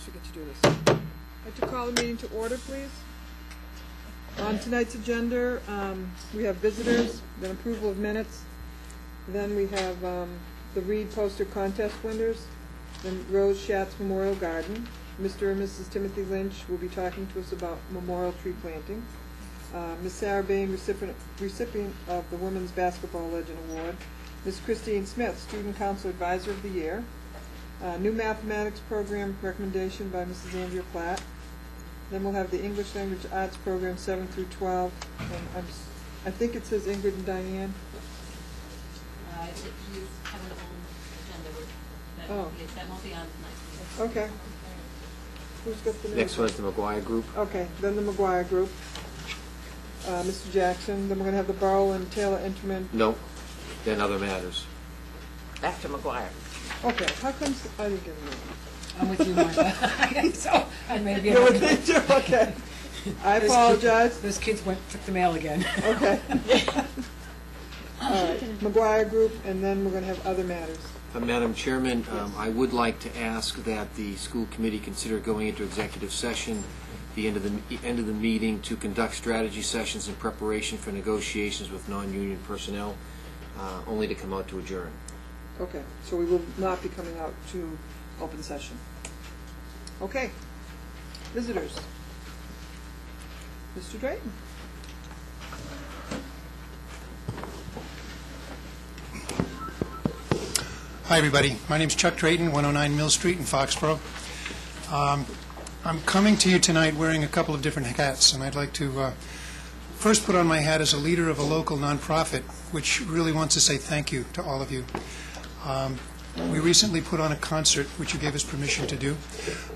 forget to do this. I'd like to call the meeting to order, please. On tonight's agenda, we have visitors, then approval of minutes, then we have the Reed Poster Contest winners, then Rose Schatz Memorial Garden. Mr. and Mrs. Timothy Lynch will be talking to us about memorial tree planting. Ms. Sarah Bain, recipient of the Women's Basketball Legend Award. Ms. Christine Smith, Student Council Advisor of the Year. New Mathematics Program recommendation by Mrs. Andrea Platt. Then we'll have the English Language Arts Program 7 through 12. And I think it says Ingrid and Diane. You have an old agenda. Oh. That won't be on tonight. Okay. Who's got the Next one is the McGuire Group. Okay, then the McGuire Group. Mr. Jackson. Then we're going to have the Burrow and Taylor Interment. No. Then other matters. After McGuire. Okay, how come I didn't get it? I'm with you, Martha. So I may be. You're with me too? Okay. I apologize. Those kids took the mail again. Okay. All right, McGuire Group, and then we're going to have other matters. Madam Chairman, I would like to ask that the school committee consider going into executive session at the end of the meeting to conduct strategy sessions in preparation for negotiations with non-union personnel, only to come out to adjourn. Okay, so we will not be coming out to open session. Okay, visitors. Mr. Drayton. Hi, everybody. My name is Chuck Drayton, 109 Mill Street in Foxborough. I'm coming to you tonight wearing a couple of different hats, and I'd like to first put on my hat as a leader of a local nonprofit, which really wants to say thank you to all of you. We recently put on a concert, which you gave us permission to do.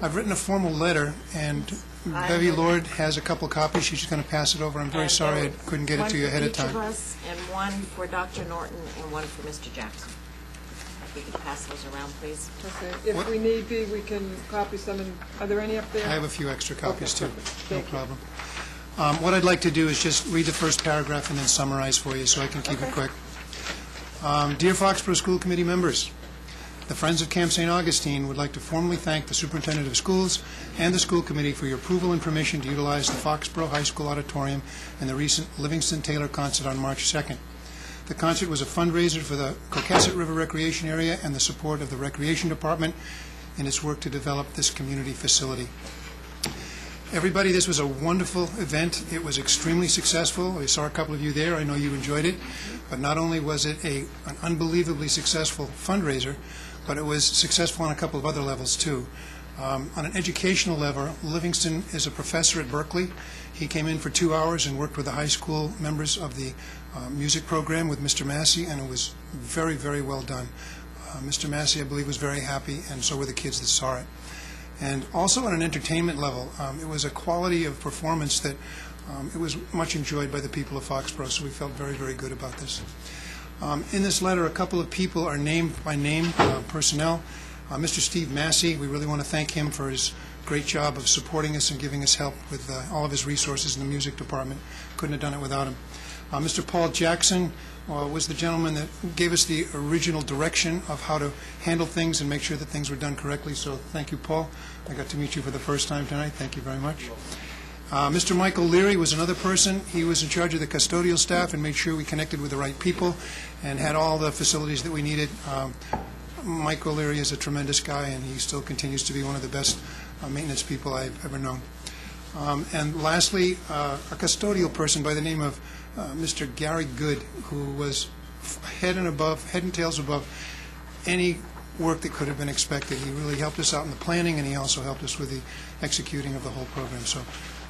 I've written a formal letter, and Bevy Lord has a couple copies. She's going to pass it over. I'm very sorry I couldn't get it to you ahead of time. One for each of us, and one for Dr. Norton, and one for Mr. Jackson. If you could pass those around, please. Okay, if we need be, we can copy some. Are there any up there? I have a few extra copies, okay, too. perfect. No Thank problem. What I'd like to do is just read the first paragraph and then summarize for you so I can keep it quick. Dear Foxborough School Committee members, the Friends of Camp St. Augustine would like to formally thank the Superintendent of Schools and the School Committee for your approval and permission to utilize the Foxborough High School Auditorium in the recent Livingston Taylor concert on March 2nd. The concert was a fundraiser for the Cohasset River Recreation Area and the support of the Recreation Department in its work to develop this community facility. Everybody, this was a wonderful event. It was extremely successful. I saw a couple of you there. I know you enjoyed it. But not only was it an unbelievably successful fundraiser, but it was successful on a couple of other levels, too. On an educational level, Livingston is a professor at Berkeley. He came in for 2 hours and worked with the high school members of the music program with Mr. Massey, and it was very, very well done. Mr. Massey, I believe, was very happy, and so were the kids that saw it. And also on an entertainment level, it was a quality of performance that it was much enjoyed by the people of Foxborough, so we felt very, very good about this. In this letter, a couple of people are named by name, personnel. Mr. Steve Massey, we really want to thank him for his great job of supporting us and giving us help with all of his resources in the music department. Couldn't have done it without him. Mr. Paul Jackson was the gentleman that gave us the original direction of how to handle things and make sure that things were done correctly. So thank you, Paul. I got to meet you for the first time tonight. Thank you very much. Mr. Michael Leary was another person. He was in charge of the custodial staff and made sure we connected with the right people and had all the facilities that we needed. Michael Leary is a tremendous guy, and he still continues to be one of the best maintenance people I've ever known. And lastly, a custodial person by the name of Mr. Gary Good, who was head and tails above any work that could have been expected. He really helped us out in the planning, and he also helped us with the executing of the whole program. So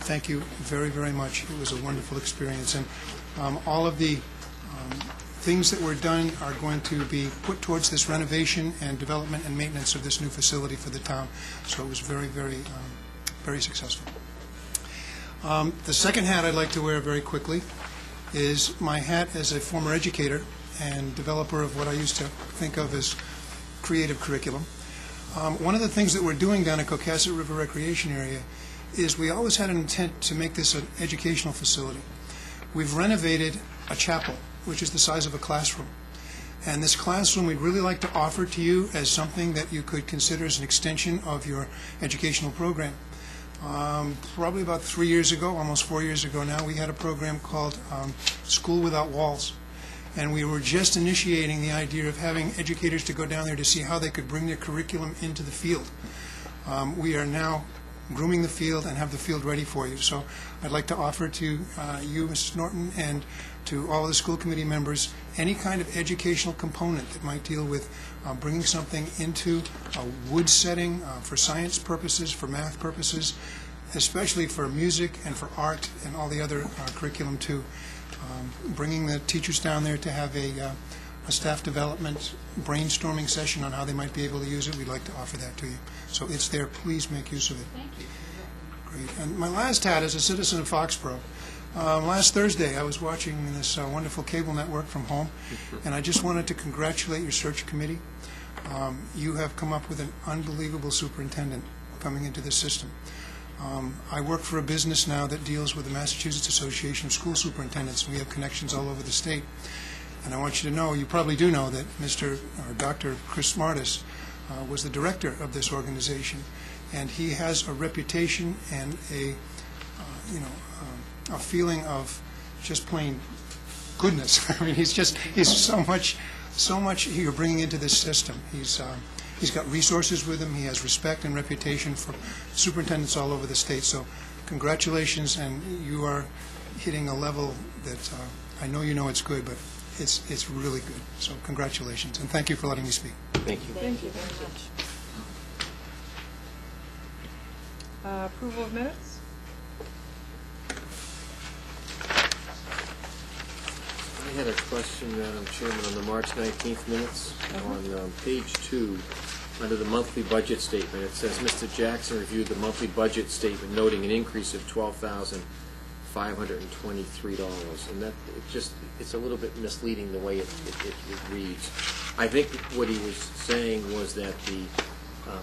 thank you very, very much. It was a wonderful experience. And all of the things that were done are going to be put towards this renovation and development and maintenance of this new facility for the town. So it was very, very, very successful. The second hat I'd like to wear very quickly is my hat as a former educator and developer of what I used to think of as creative curriculum. One of the things that we're doing down at Cohasset River Recreation Area is we always had an intent to make this an educational facility. We've renovated a chapel, which is the size of a classroom. And this classroom we'd really like to offer to you as something that you could consider as an extension of your educational program. Probably about 3 years ago, almost 4 years ago now, we had a program called School Without Walls. And we were just initiating the idea of having educators to go down there to see how they could bring their curriculum into the field. We are now grooming the field and have the field ready for you. So I'd like to offer to you, Mrs. Norton, and to all of the school committee members any kind of educational component that might deal with bringing something into a wood setting for science purposes, for math purposes, especially for music and for art and all the other curriculum too. Bringing the teachers down there to have a staff development brainstorming session on how they might be able to use it. We'd like to offer that to you. So it's there. Please make use of it. Thank you. Great. And my last hat as a citizen of Foxborough. Last Thursday, I was watching this wonderful cable network from home, and I just wanted to congratulate your search committee. You have come up with an unbelievable superintendent coming into this system. I work for a business now that deals with the Massachusetts Association of School Superintendents, and we have connections all over the state. And I want you to know, you probably do know, that Dr. Chris Smartus was the director of this organization, and he has a reputation and a feeling of just plain goodness. I mean, he's so much you're bringing into this system. He's got resources with him. He has respect and reputation for superintendents all over the state. So congratulations, and you are hitting a level that I know you know it's good, but it's really good. So congratulations, and thank you for letting me speak. Thank you. Thank you very much. Approval of minutes? I had a question, Madam Chairman, on the March 19th minutes. On page 2, under the monthly budget statement, it says, Mr. Jackson reviewed the monthly budget statement, noting an increase of $12,523. And that, it's a little bit misleading the way it reads. I think what he was saying was that the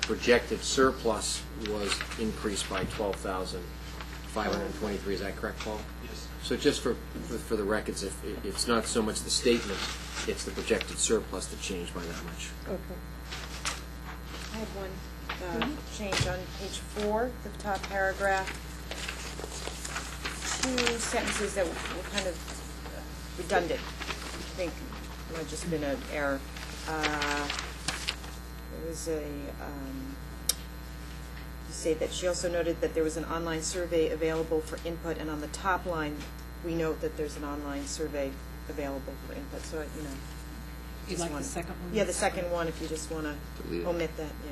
projected surplus was increased by $12,523. Is that correct, Paul? Yes. So just for the records, if it's not so much the statement, it's the projected surplus that changed by that much. Okay. I have one change on page 4, the top paragraph. 2 sentences that were kind of redundant. I think it might have just been an error. There was you say that she also noted that there was an online survey available for input, and on the top line, we note that there's an online survey available for input. So, You'd like the second one? Yeah, the second one, if you just want to omit that, yeah.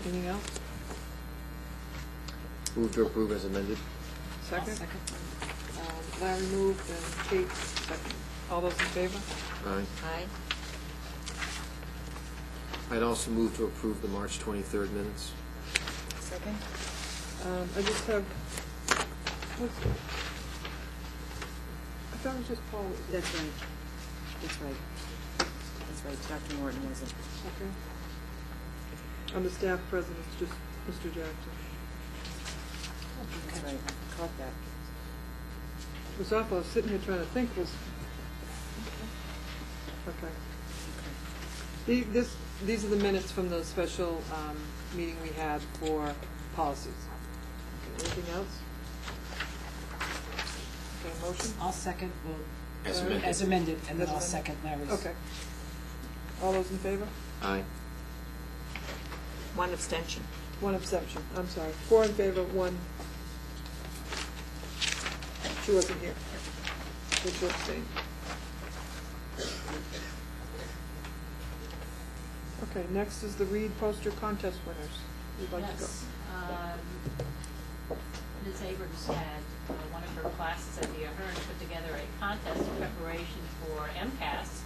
Anything else? Move to approve as amended. Second? Second. Larry moved and Kate second. All those in favor? Aye. Aye. I'd also move to approve the March 23rd minutes. Second. I just have, what's it? I thought it was just Paul. That's right. That's right. That's right. Dr. Morton wasn't. Okay. On the staff present, it's just Mr. Jackson. That's right. I caught that. It was awful. I was sitting here trying to think. Okay. These are the minutes from the special meeting we had for policies. Okay, anything else? Okay, motion? I'll second, As amended. as amended, and then As I'll amended. second Larry's. Okay. All those in favor? Aye. 1 abstention. 1 abstention. I'm sorry. 4 in favor, 1. She wasn't here. So she abstained. Okay, next is the Reed poster contest winners. You'd like to go? Yes. Ms. Abrams had one of her classes at the Ahern put together a contest in preparation for MCAS,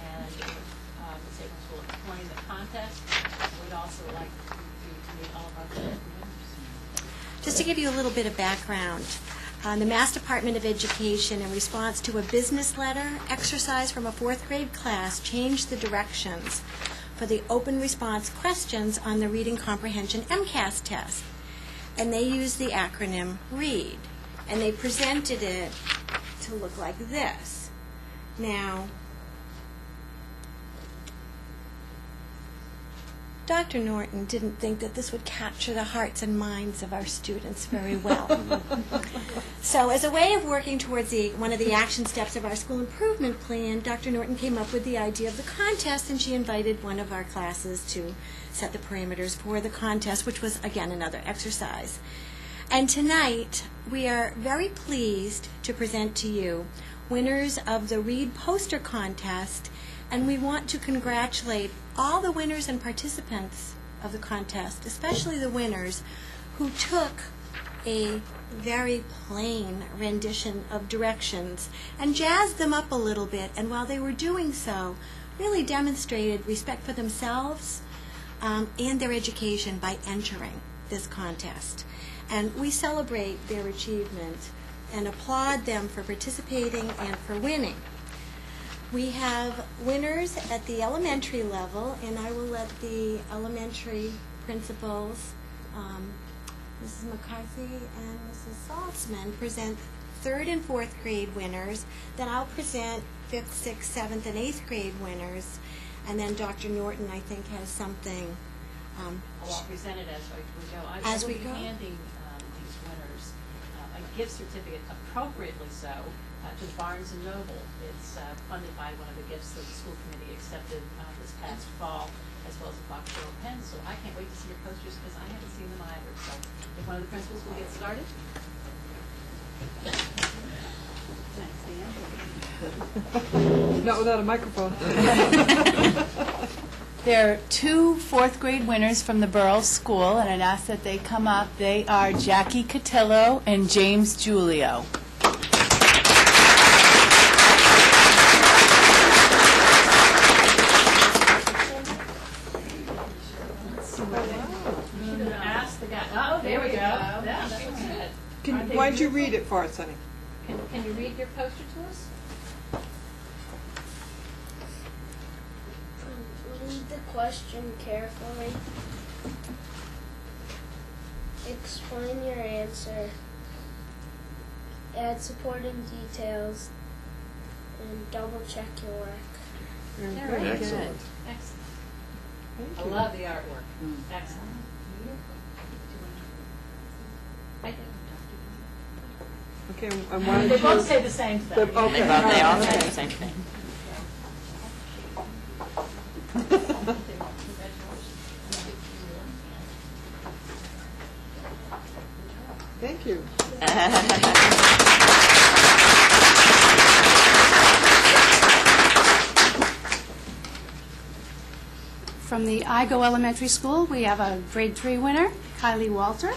and Ms. Abrams will explain the contest. We'd also like to meet all of our winners. Just to give you a little bit of background, the Mass Department of Education, in response to a business letter exercise from a 4th grade class, changed the directions for the open response questions on the Reading Comprehension MCAS test. And they used the acronym READ. And they presented it to look like this. Now, Dr. Norton didn't think that this would capture the hearts and minds of our students very well. So as a way of working towards one of the action steps of our school improvement plan, Dr. Norton came up with the idea of the contest, and she invited one of our classes to set the parameters for the contest, which was, again, another exercise. And tonight, we are very pleased to present to you winners of the Read Poster Contest, and we want to congratulate all the winners and participants of the contest, especially the winners who took a very plain rendition of directions and jazzed them up a little bit, and while they were doing so, really demonstrated respect for themselves and their education by entering this contest. And we celebrate their achievement and applaud them for participating and for winning. We have winners at the elementary level, and I will let the elementary principals, Mrs. McCarthy and Mrs. Saltzman, present 3rd and 4th grade winners. Then I'll present 5th, 6th, 7th, and 8th grade winners. And then Dr. Norton, I think, has something. I'll present it As I we will be go. handing these winners a gift certificate, appropriately so, to Barnes & Noble. It's funded by one of the gifts that the school committee accepted this past fall, as well as a box of pen. So I can't wait to see your posters because I haven't seen them either. So if one of the principals will get started. Not without a microphone. There are 2 4th grade winners from the Burroughs School, and I'd ask that they come up. They are Jackie Cotillo and James Giulio. Ask the guy. Oh, there we go. Yeah, that's good. Why don't you read it for us, honey? Can you read your poster to us? Read the question carefully. Explain your answer. Add supporting details. And double check your work. Very good. Excellent. Excellent. Thank I you. love the artwork. Excellent. Okay, and why They don't both you... say the same thing. Okay. They all Okay. say the same thing. Thank you. From the Igo Elementary School, we have a grade 3 winner, Kylie Walter,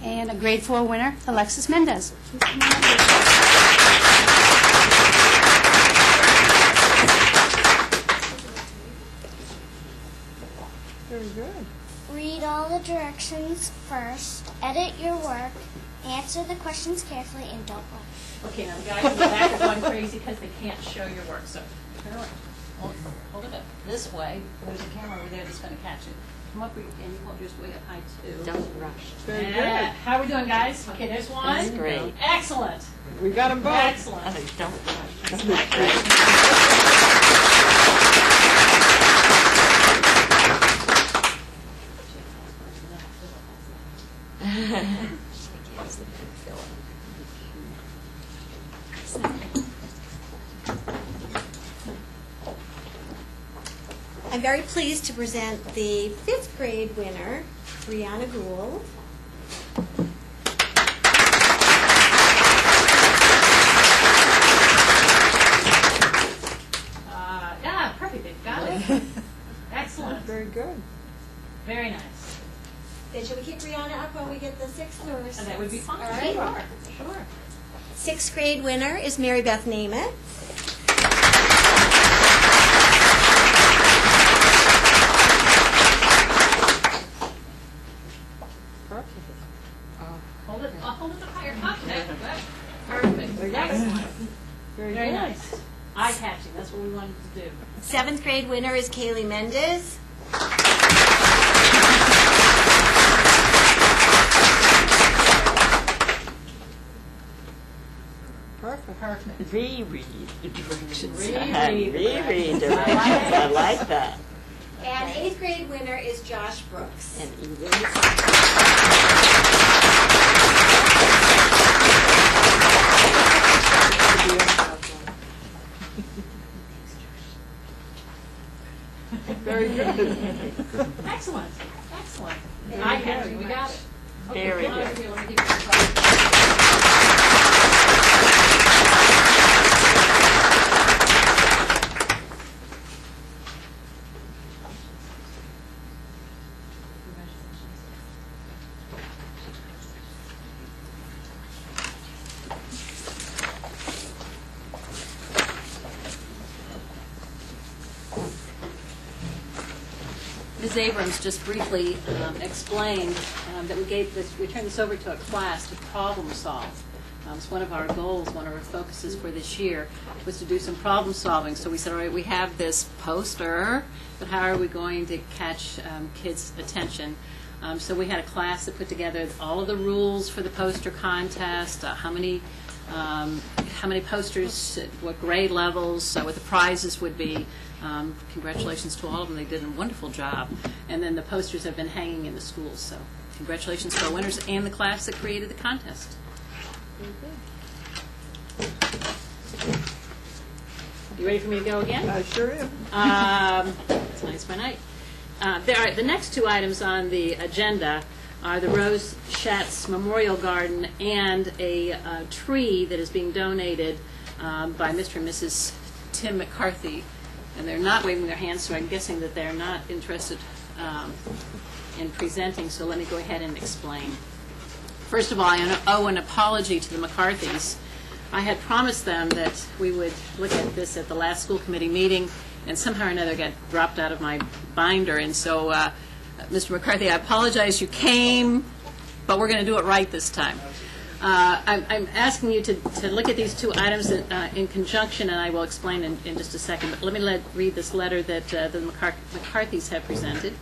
and a grade 4 winner, Alexis Mendez. Very good. Read all the directions first. Edit your work. Answer the questions carefully and don't rush. Okay, now the guys in the back are going crazy because they can't show your work. So turn around. Hold it up this way. There's a camera over there that's going to catch it. Come up and you hold yours way up high too. Don't rush. Very Yeah. good. How are we doing, guys? Okay, there's one. That's great. Excellent. We got them both. Excellent. Don't rush. Isn't that great? I'm very pleased to present the 5th grade winner, Brianna Gould. Yeah, perfect. They've got it. Excellent. Very good. Very nice. Then shall we kick Brianna up while we get the 6th numbers? And that would be fine. All right. Sure. 6th grade winner is Mary Beth Nemeth. Perfect. Hold it up higher. Up. Perfect. There you go. Excellent. Very Very good. nice. Eye-catching, that's what we wanted to do. 7th grade winner is Kaylee Mendez. Perfect. Reread directions. Reread Reread directions. I like that. And 8th grade winner is Josh Brooks. And erase. Very good. Excellent, excellent. Eye-catching, we got it. Okay, Very come on good. over here, let me give you a Ms. Abrams just briefly explained that we turned this over to a class to problem solve. It's one of our goals, one of our focuses for this year was to do some problem solving. So we said, all right, we have this poster, but how are we going to catch kids' attention? So we had a class that put together all of the rules for the poster contest, how many posters, what grade levels, what the prizes would be. Congratulations to all of them. They did a wonderful job. And then the posters have been hanging in the schools. So congratulations to our winners and the class that created the contest. You ready for me to go again? I sure am. Tonight's my night. The next two items on the agenda are the Rose Schatz Memorial Garden and a tree that is being donated by Mr. and Mrs. Tim McCarthy. And they're not waving their hands, so I'm guessing that they're not interested in presenting, so let me go ahead and explain. First of all, I owe an apology to the McCarthys. I had promised them that we would look at this at the last school committee meeting, and somehow or another got dropped out of my binder. And so, Mr. McCarthy, I apologize you came, but we're going to do it right this time. I'm asking you to look at these two items in conjunction, and I will explain in just a second. But let me read this letter that the McCarthys have presented.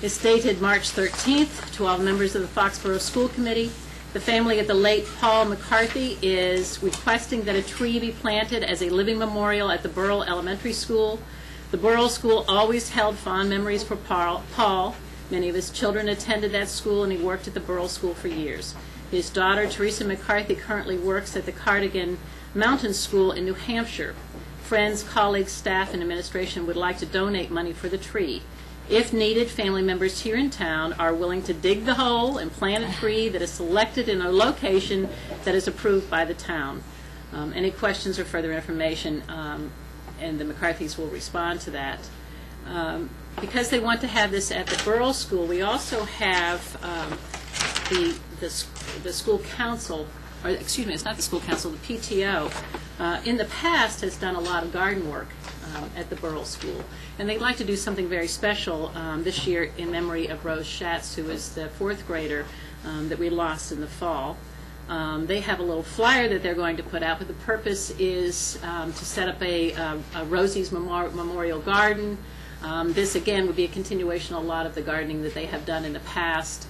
It's dated March 13th to all members of the Foxborough School Committee. The family of the late Paul McCarthy is requesting that a tree be planted as a living memorial at the Burrell Elementary School. The Burrell School always held fond memories for Paul. Many of his children attended that school, and he worked at the Burrell School for years. His daughter, Teresa McCarthy, currently works at the Cardigan Mountain School in New Hampshire. Friends, colleagues, staff, and administration would like to donate money for the tree. If needed, family members here in town are willing to dig the hole and plant a tree that is selected in a location that is approved by the town. Any questions or further information, and the McCarthys will respond to that. Because they want to have this at the Burrell School, we also have the school council, or excuse me, it's not the school council, the PTO, in the past has done a lot of garden work at the Burrell School. And they'd like to do something very special this year in memory of Rose Schatz, who is the 4th grader that we lost in the fall. They have a little flyer that they're going to put out, but the purpose is to set up a Rosie's Memorial Garden. This, again, would be a continuation of a lot of the gardening that they have done in the past.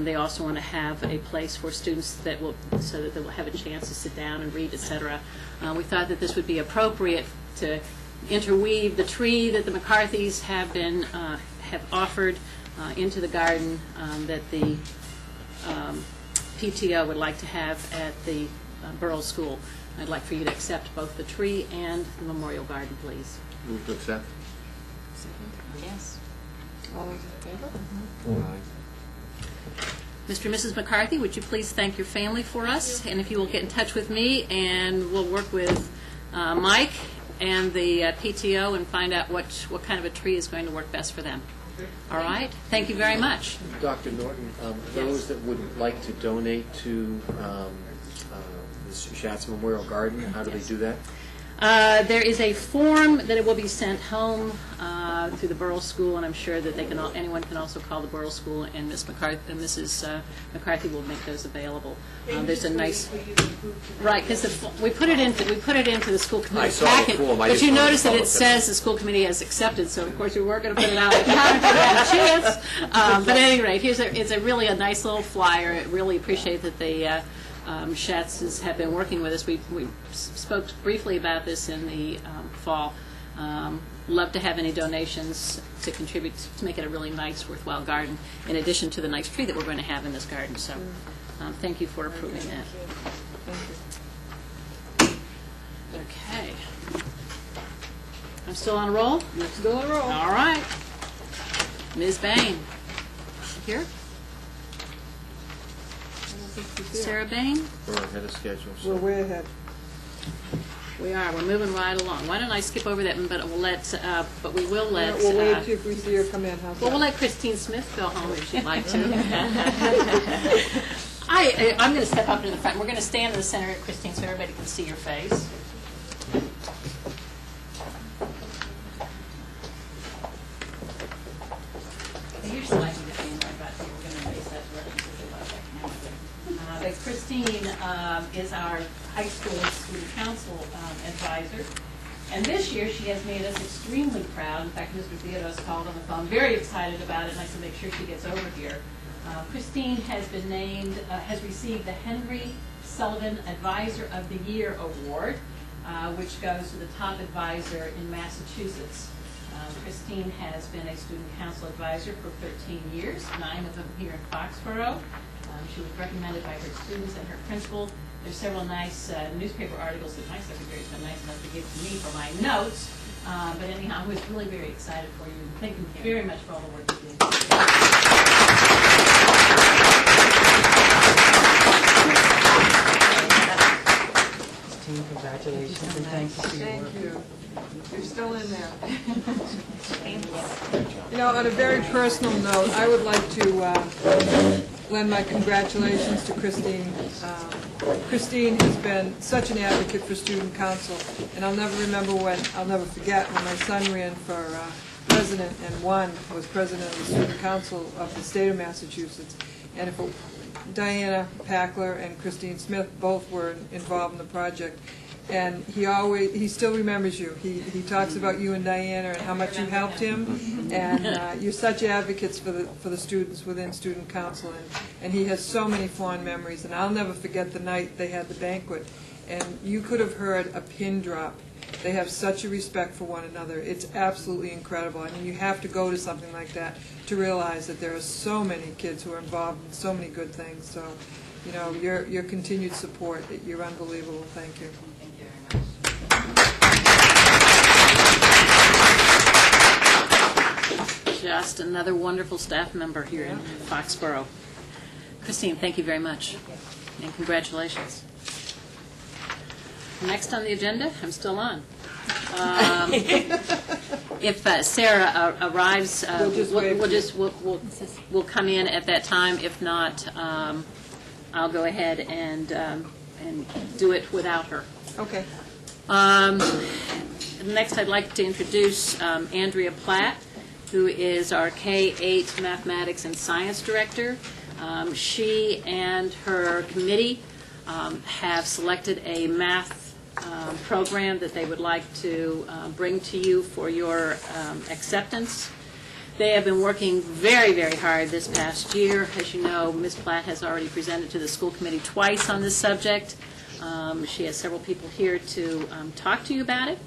They also want to have a place for students so that they will have a chance to sit down and read, etc. We thought that this would be appropriate to interweave the tree that the McCarthys have offered into the garden that the PTO would like to have at the Burrell School. I'd like for you to accept both the tree and the memorial garden, please. Move to accept. Yes. All those in favor? Mr. and Mrs. McCarthy, would you please thank your family for us? And if you will get in touch with me, and we'll work with Mike and the PTO and find out what kind of a tree is going to work best for them. All right? Thank you very much. Dr. Norton, those that would like to donate to the Schatz Memorial Garden, how do they do that? There is a form that it will be sent home through the Borough School, and I'm sure that anyone can also call the Borough School, and Mrs. McCarthy will make those available. There's a nice, right, because we put it into the school committee packet, but you notice that it says the school committee has accepted. So of course we weren't going to put it out if we had a chance. But at any rate, it's really a nice little flyer. I really appreciate that the Schatzes have been working with us. We spoke briefly about this in the fall. Love to have any donations to contribute to make it a really nice, worthwhile garden, in addition to the nice tree that we're going to have in this garden. So thank you for approving that. Okay. I'm still on a roll? You're still on a roll. All right. Ms. Bain. Here? Sarah Bain? We're ahead of schedule. We're way ahead. We are. We're moving right along. Why don't I skip over that, but we will let. We'll wait if we see her come in. We'll let Christine Smith go home if she'd like to. I'm going to step up to the front. We're going to stand in the center, Christine, so everybody can see your face. I usually like to get in right about here. We're going to face that direction because they like that. But Christine is our high school student council advisor. And this year she has made us extremely proud. In fact, Mr. Theodos called on the phone, very excited about it, and I said make sure she gets over here. Christine has been named, has received the Henry Sullivan Advisor of the Year Award, which goes to the top advisor in Massachusetts. Christine has been a student council advisor for 13 years, 9 of them here in Foxborough. She was recommended by her students and her principal. There's several nice newspaper articles that my secretary's been nice enough to give to me for my notes. But anyhow, I was really very excited for you. Thank you very much for all the work you did. Christine, congratulations and thank you for your work. Thank you. You're still in there. You know, on a very personal note, I would like to lend my congratulations to Christine. Christine has been such an advocate for student council, and I'll never forget when my son ran for president and was president of the student council of the state of Massachusetts. And if Diana Packler and Christine Smith both were involved in the project. And he still remembers you. He talks about you and Diana and how much you helped him, and you're such advocates for the students within student council. And he has so many fond memories. And I'll never forget the night they had the banquet, and you could have heard a pin drop. They have such a respect for one another. It's absolutely incredible. I mean, you have to go to something like that to realize that there are so many kids who are involved in so many good things. So, you know, your continued support, you're unbelievable. Thank you. Just another wonderful staff member here in Foxborough. Christine, thank you very much, and congratulations. Next on the agenda, I'm still on. If Sarah arrives, we'll come in at that time. If not, I'll go ahead and do it without her. Okay. Next, I'd like to introduce Andrea Platt, who is our K-8 Mathematics and Science Director. She and her committee have selected a math program that they would like to bring to you for your acceptance. They have been working very, very hard this past year. As you know, Ms. Platt has already presented to the school committee twice on this subject. She has several people here to talk to you about it.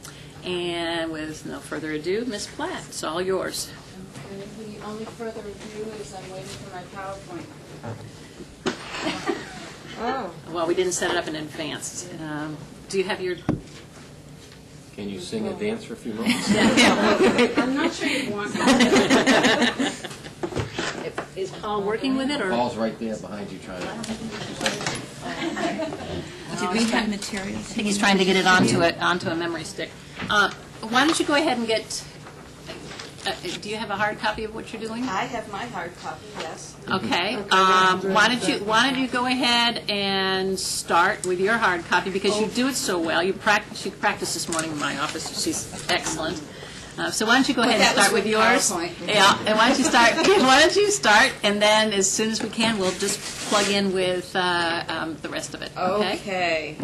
And with no further ado, Ms. Platt, it's all yours. Okay, the only further review is I'm waiting for my PowerPoint. Oh. Well, we didn't set it up in advance. Do you have your... Can you sing and dance for a few moments? I'm not sure you want that. Is Paul working with it? Or? Paul's right there behind you trying to... Did we have materials? I think he's trying to get it onto a memory stick. Why don't you go ahead and get... do you have a hard copy of what you're doing? I have my hard copy, yes. Okay. Why don't you go ahead and start with your hard copy, because you do it so well. She practiced this morning in my office. She's excellent. So why don't you go ahead and that was start with with yours? PowerPoint. Yeah, and why don't you start? Why don't you start, and then as soon as we can, we'll just plug in with the rest of it. Okay. Okay.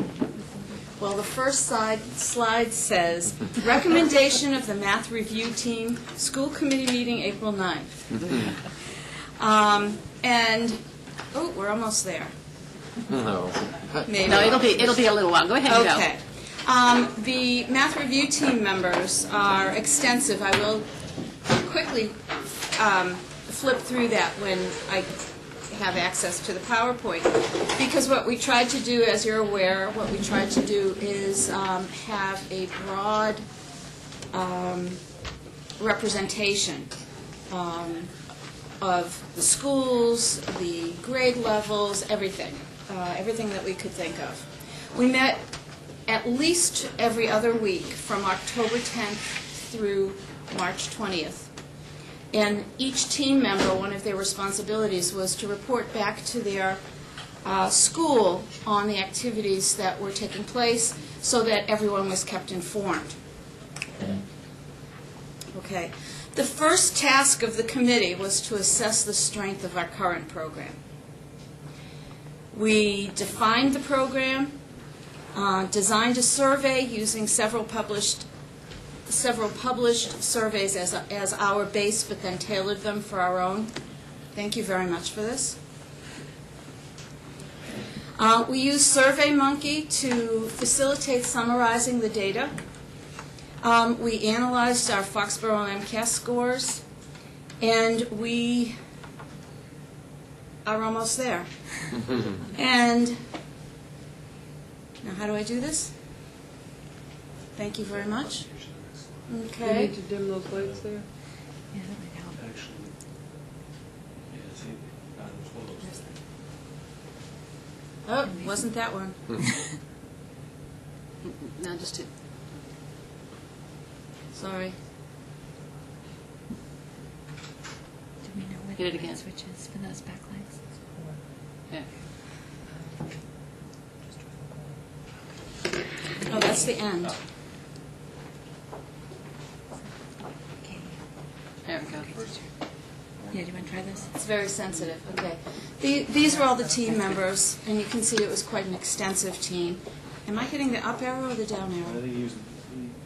Well, the first slide says, recommendation of the math review team, school committee meeting April 9th. And, oh, we're almost there. No. Maybe. No, it'll be a little while. Go ahead and go. Okay. The math review team members are extensive. I will quickly flip through that when I have access to the PowerPoint, because what we tried to do, as you're aware, what we tried to do is have a broad representation of the schools, the grade levels, everything that we could think of. We met at least every other week from October 10th through March 20th. And each team member, one of their responsibilities was to report back to their school on the activities that were taking place so that everyone was kept informed. Okay. The first task of the committee was to assess the strength of our current program. We defined the program, designed a survey using several published surveys as our base, but then tailored them for our own. Thank you very much for this. We used SurveyMonkey to facilitate summarizing the data. We analyzed our Foxborough MCAS scores, and we are almost there. And now, how do I do this? Thank you very much. Okay. You need to dim those lights there. Yeah, that might help. Oh, wasn't that one? No, just to. Sorry. Do we know where Hit it the again. light switch is for those backlights? Yeah. Oh, that's the end. Okay. There we go. Yeah, do you want to try this? It's very sensitive. Okay. These were all the team members, and you can see it was quite an extensive team. Am I hitting the up arrow or the down I arrow? think you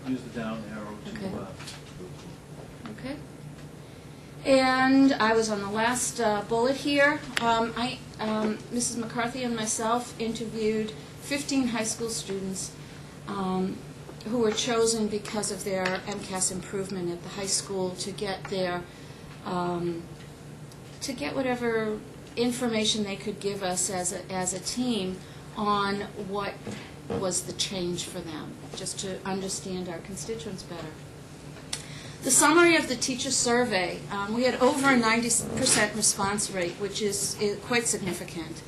use the down arrow Okay. to, Okay. And I was on the last bullet here. Mrs. McCarthy and myself interviewed 15 high school students who were chosen because of their MCAS improvement at the high school to get their whatever information they could give us as a team on what was the change for them, just to understand our constituents better. The summary of the teacher survey, we had over a 90% response rate, which is quite significant.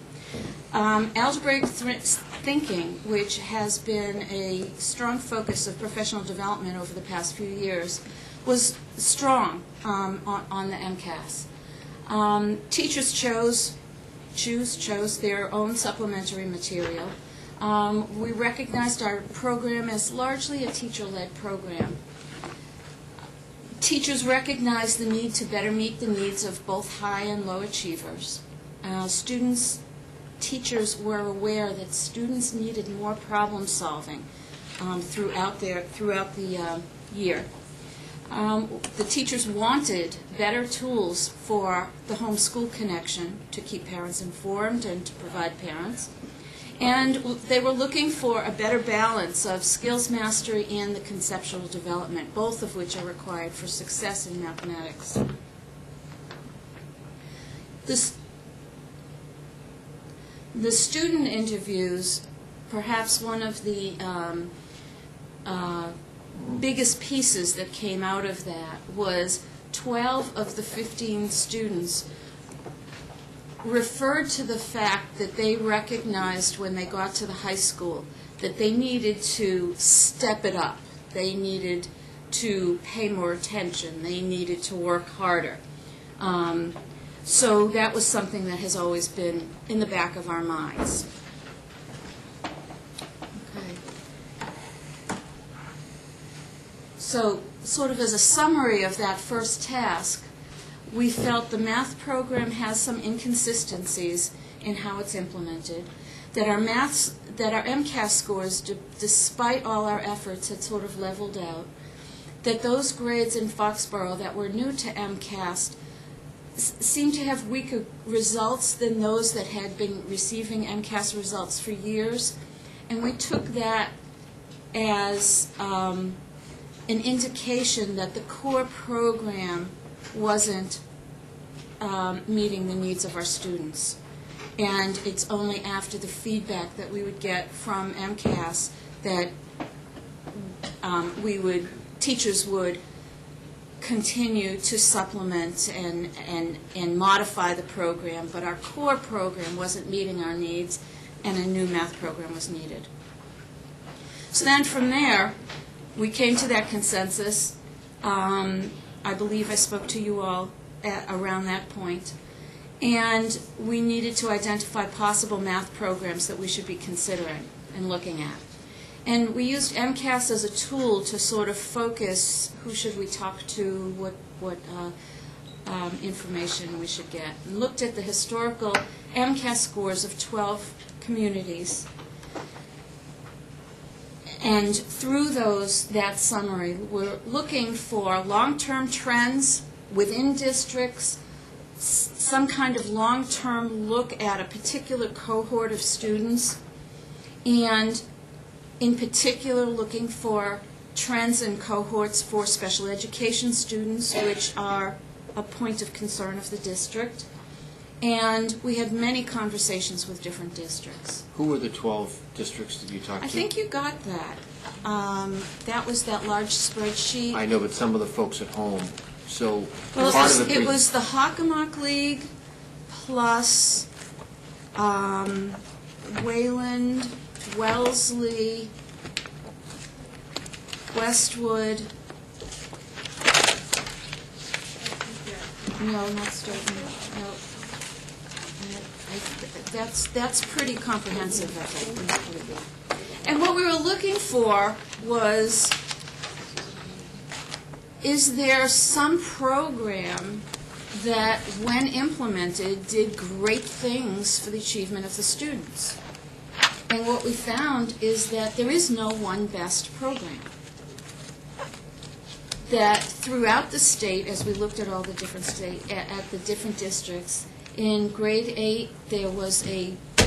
Algebraic thinking, which has been a strong focus of professional development over the past few years, was strong on the MCAS. Teachers chose their own supplementary material. We recognized our program as largely a teacher-led program. Teachers recognized the need to better meet the needs of both high and low achievers. Teachers were aware that students needed more problem solving throughout the year. The teachers wanted better tools for the home-school connection to keep parents informed and to provide parents. And they were looking for a better balance of skills mastery and the conceptual development, both of which are required for success in mathematics. The student interviews, perhaps one of the biggest pieces that came out of that was 12 of the 15 students referred to the fact that they recognized when they got to the high school that they needed to step it up. They needed to pay more attention. They needed to work harder. So that was something that has always been in the back of our minds. Okay. So sort of as a summary of that first task, we felt the math program has some inconsistencies in how it's implemented, that our MCAS scores, despite all our efforts, had sort of leveled out, that those grades in Foxborough that were new to MCAS seemed to have weaker results than those that had been receiving MCAS results for years. And we took that as an indication that the core program wasn't meeting the needs of our students. And it's only after the feedback that we would get from MCAS that teachers would continue to supplement and modify the program, but our core program wasn't meeting our needs, and a new math program was needed. So then from there, we came to that consensus. I believe I spoke to you all around that point. And we needed to identify possible math programs that we should be considering and looking at. And we used MCAS as a tool to sort of focus who should we talk to, what information we should get. And looked at the historical MCAS scores of 12 communities. And through that summary, we're looking for long-term trends within districts, some kind of long-term look at a particular cohort of students, and in particular looking for trends in cohorts for special education students, which are a point of concern of the district. And we had many conversations with different districts. Who were the 12 districts that you talked to? I think you got that. That was that large spreadsheet. I know, but some of the folks at home. So well, part of it was the Hockomock League plus Wayland, Wellesley, Westwood. No, not Stoughton. No. That's pretty comprehensive, I think. And what we were looking for was, is there some program that, when implemented, did great things for the achievement of the students? And what we found is that there is no one best program. That throughout the state, as we looked at all the different at the different districts, in grade 8 there was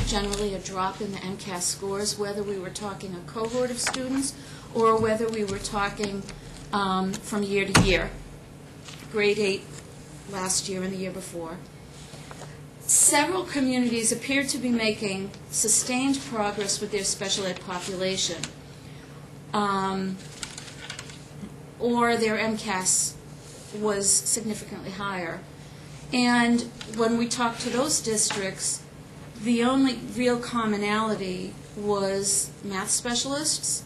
generally a drop in the MCAS scores, whether we were talking a cohort of students or whether we were talking from year to year. Grade 8 last year and the year before. Several communities appeared to be making sustained progress with their special ed population, or their MCAS was significantly higher. And when we talked to those districts, the only real commonality was math specialists,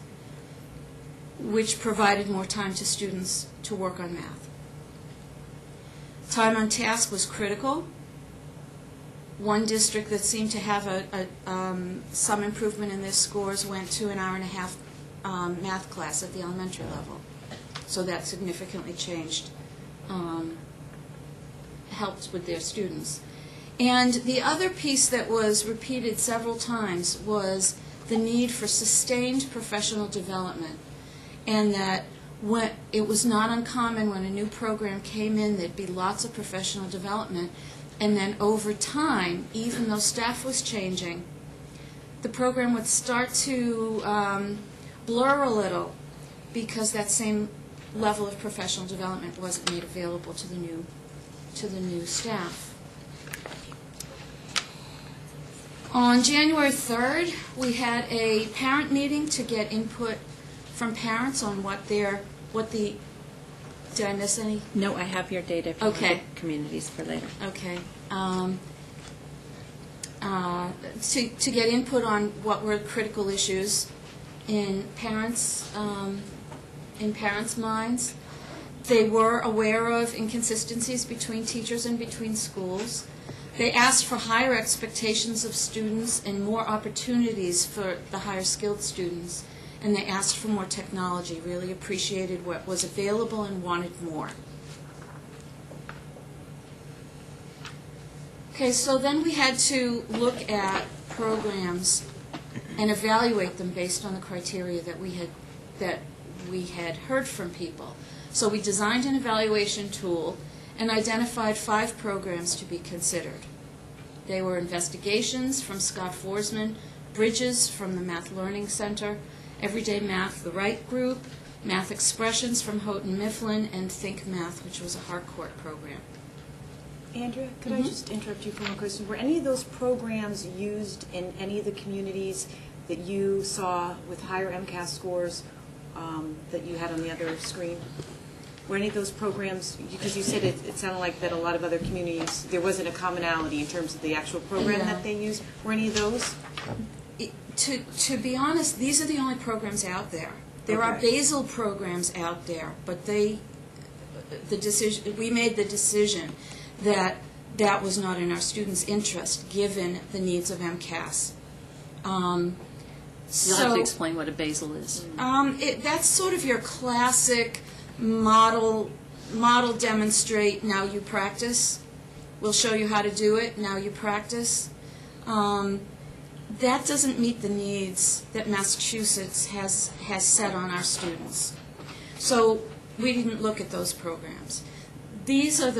which provided more time to students to work on math. Time on task was critical. One district that seemed to have some improvement in their scores went to an hour-and-a-half math class at the elementary level. So that significantly changed, helped with their students. And the other piece that was repeated several times was the need for sustained professional development, and that it was not uncommon when a new program came in, there'd be lots of professional development, and then over time, even though staff was changing, the program would start to blur a little because that same level of professional development wasn't made available to the new staff. On January 3rd, we had a parent meeting to get input from parents on did I miss any? No, I have your data for the communities for later. Okay. To get input on what were critical issues in parents' minds. They were aware of inconsistencies between teachers and between schools. They asked for higher expectations of students and more opportunities for the higher skilled students. and they asked for more technology, really appreciated what was available and wanted more. Okay, so then we had to look at programs and evaluate them based on the criteria that we had heard from people. So we designed an evaluation tool and identified 5 programs to be considered. They were Investigations from Scott Forsman, Bridges from the Math Learning Center, Everyday Math, the Wright Group, Math Expressions from Houghton Mifflin, and Think Math, which was a Harcourt program. Andrea, could I just interrupt you for one question? Were any of those programs used in any of the communities that you saw with higher MCAS scores that you had on the other screen? Were any of those programs, because you said it sounded like that a lot of other communities, there wasn't a commonality in terms of the actual program that they used. Were any of those? To be honest, these are the only programs out there. There are basal programs out there, but we made the decision that that was not in our students' interest, given the needs of MCAS. You'll have to explain what a basal is. That's sort of your classic model demonstrate, now you practice. We'll show you how to do it, now you practice. That doesn't meet the needs that Massachusetts has set on our students. So we didn't look at those programs. These are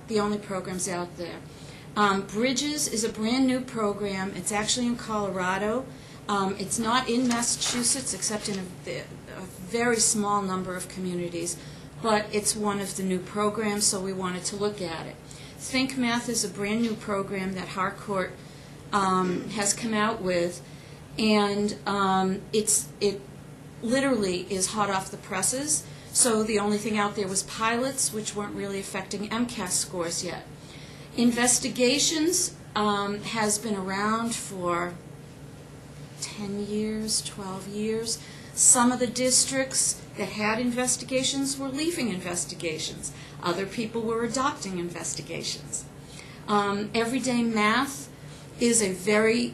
the only programs out there. Bridges is a brand new program. It's actually in Colorado. It's not in Massachusetts except in a very small number of communities, but it's one of the new programs, so we wanted to look at it. Think Math is a brand new program that Harcourt has come out with, and it literally is hot off the presses. So the only thing out there was pilots, which weren't really affecting MCAS scores yet. Investigations has been around for 10 years, 12 years. Some of the districts that had investigations were leaving investigations. Other people were adopting investigations. Everyday Math is a very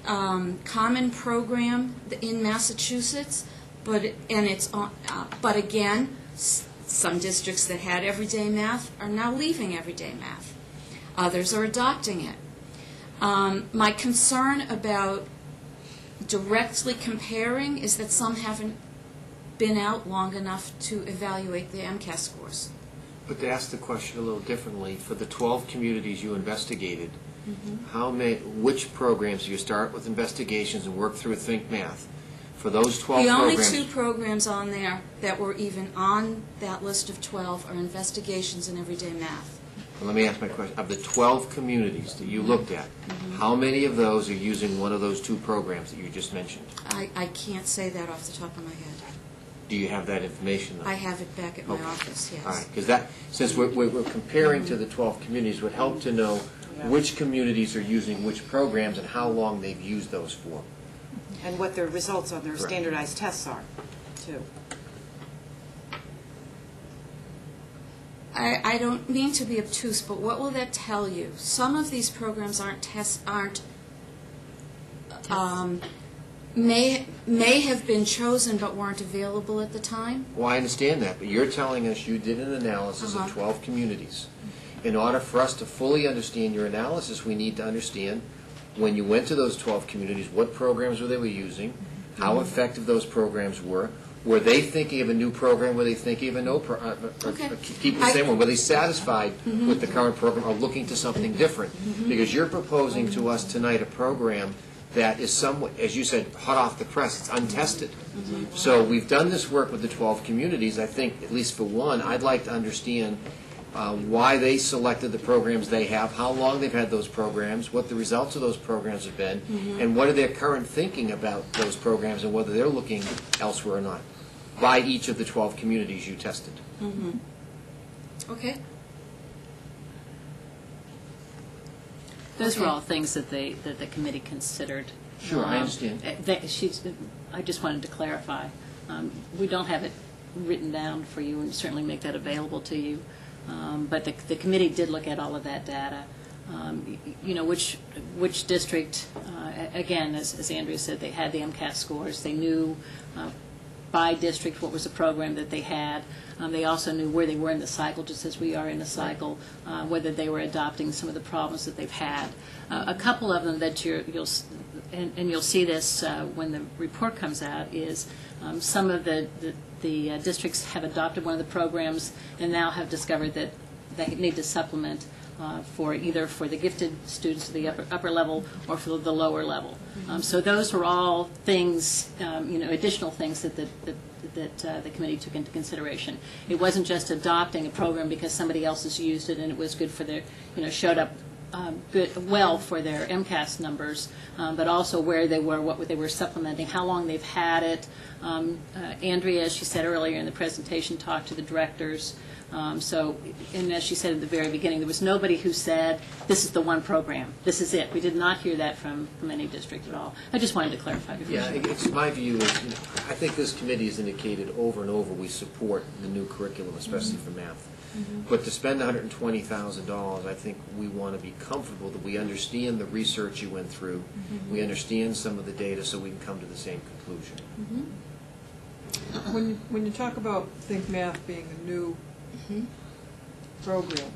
common program in Massachusetts, but again, some districts that had Everyday Math are now leaving Everyday Math. Others are adopting it. My concern about directly comparing is that some haven't been out long enough to evaluate the MCAS scores. But to ask the question a little differently, for the 12 communities you investigated, which programs do you start with investigations and work through Think Math? For those 12 programs... The only 2 programs on there that were even on that list of 12 are Investigations and Everyday Math. Well, let me ask my question. Of the 12 communities that you looked at, how many of those are using one of those 2 programs that you just mentioned? I can't say that off the top of my head. Do you have that information, though? I have it back at my office, yes. All right, because since we're comparing to the 12 communities, it would help to know which communities are using which programs and how long they've used those for. And what their results on their standardized tests are, too. I don't mean to be obtuse, but what will that tell you? Some of these programs may have been chosen but weren't available at the time. Well, I understand that, but you're telling us you did an analysis of 12 communities. In order for us to fully understand your analysis, we need to understand when you went to those 12 communities, what programs they were using, how effective those programs were. Were they thinking of a new program? Were they thinking of a no program? Keep the same one. Were they satisfied with the current program or looking to something different? Because you're proposing to us tonight a program that is somewhat, as you said, hot off the press. It's untested. So we've done this work with the 12 communities. I think, at least for one, I'd like to understand why they selected the programs they have, how long they've had those programs, what the results of those programs have been, and what are their current thinking about those programs and whether they're looking elsewhere or not, by each of the 12 communities you tested. Okay. Those were all things that the committee considered. Sure, I understand. I just wanted to clarify. We don't have it written down for you and certainly make that available to you. But the committee did look at all of that data. which district, again, as Andrea said, they had the MCAS scores. They knew by district what was the program that they had. They also knew where they were in the cycle, just as we are in the cycle, whether they were adopting some of the problems that they've had. A couple of them that you'll see this when the report comes out is some of the districts have adopted one of the programs and now have discovered that they need to supplement for either for the gifted students at the upper level or for the lower level. So those were all things, additional things that the committee took into consideration. It wasn't just adopting a program because somebody else has used it and it was good for their, showed up well for their MCAS numbers, but also where they were, what they were supplementing, how long they've had it. Andrea, as she said earlier in the presentation, talked to the directors. And as she said at the very beginning, there was nobody who said, this is the one program, this is it. We did not hear that from any district at all. I just wanted to clarify before. Yeah, it's my view is, I think this committee has indicated over and over we support the new curriculum, especially for math. But to spend $120,000, I think we want to be comfortable that we understand the research you went through, we understand some of the data so we can come to the same conclusion. When you talk about Think Math being a new program,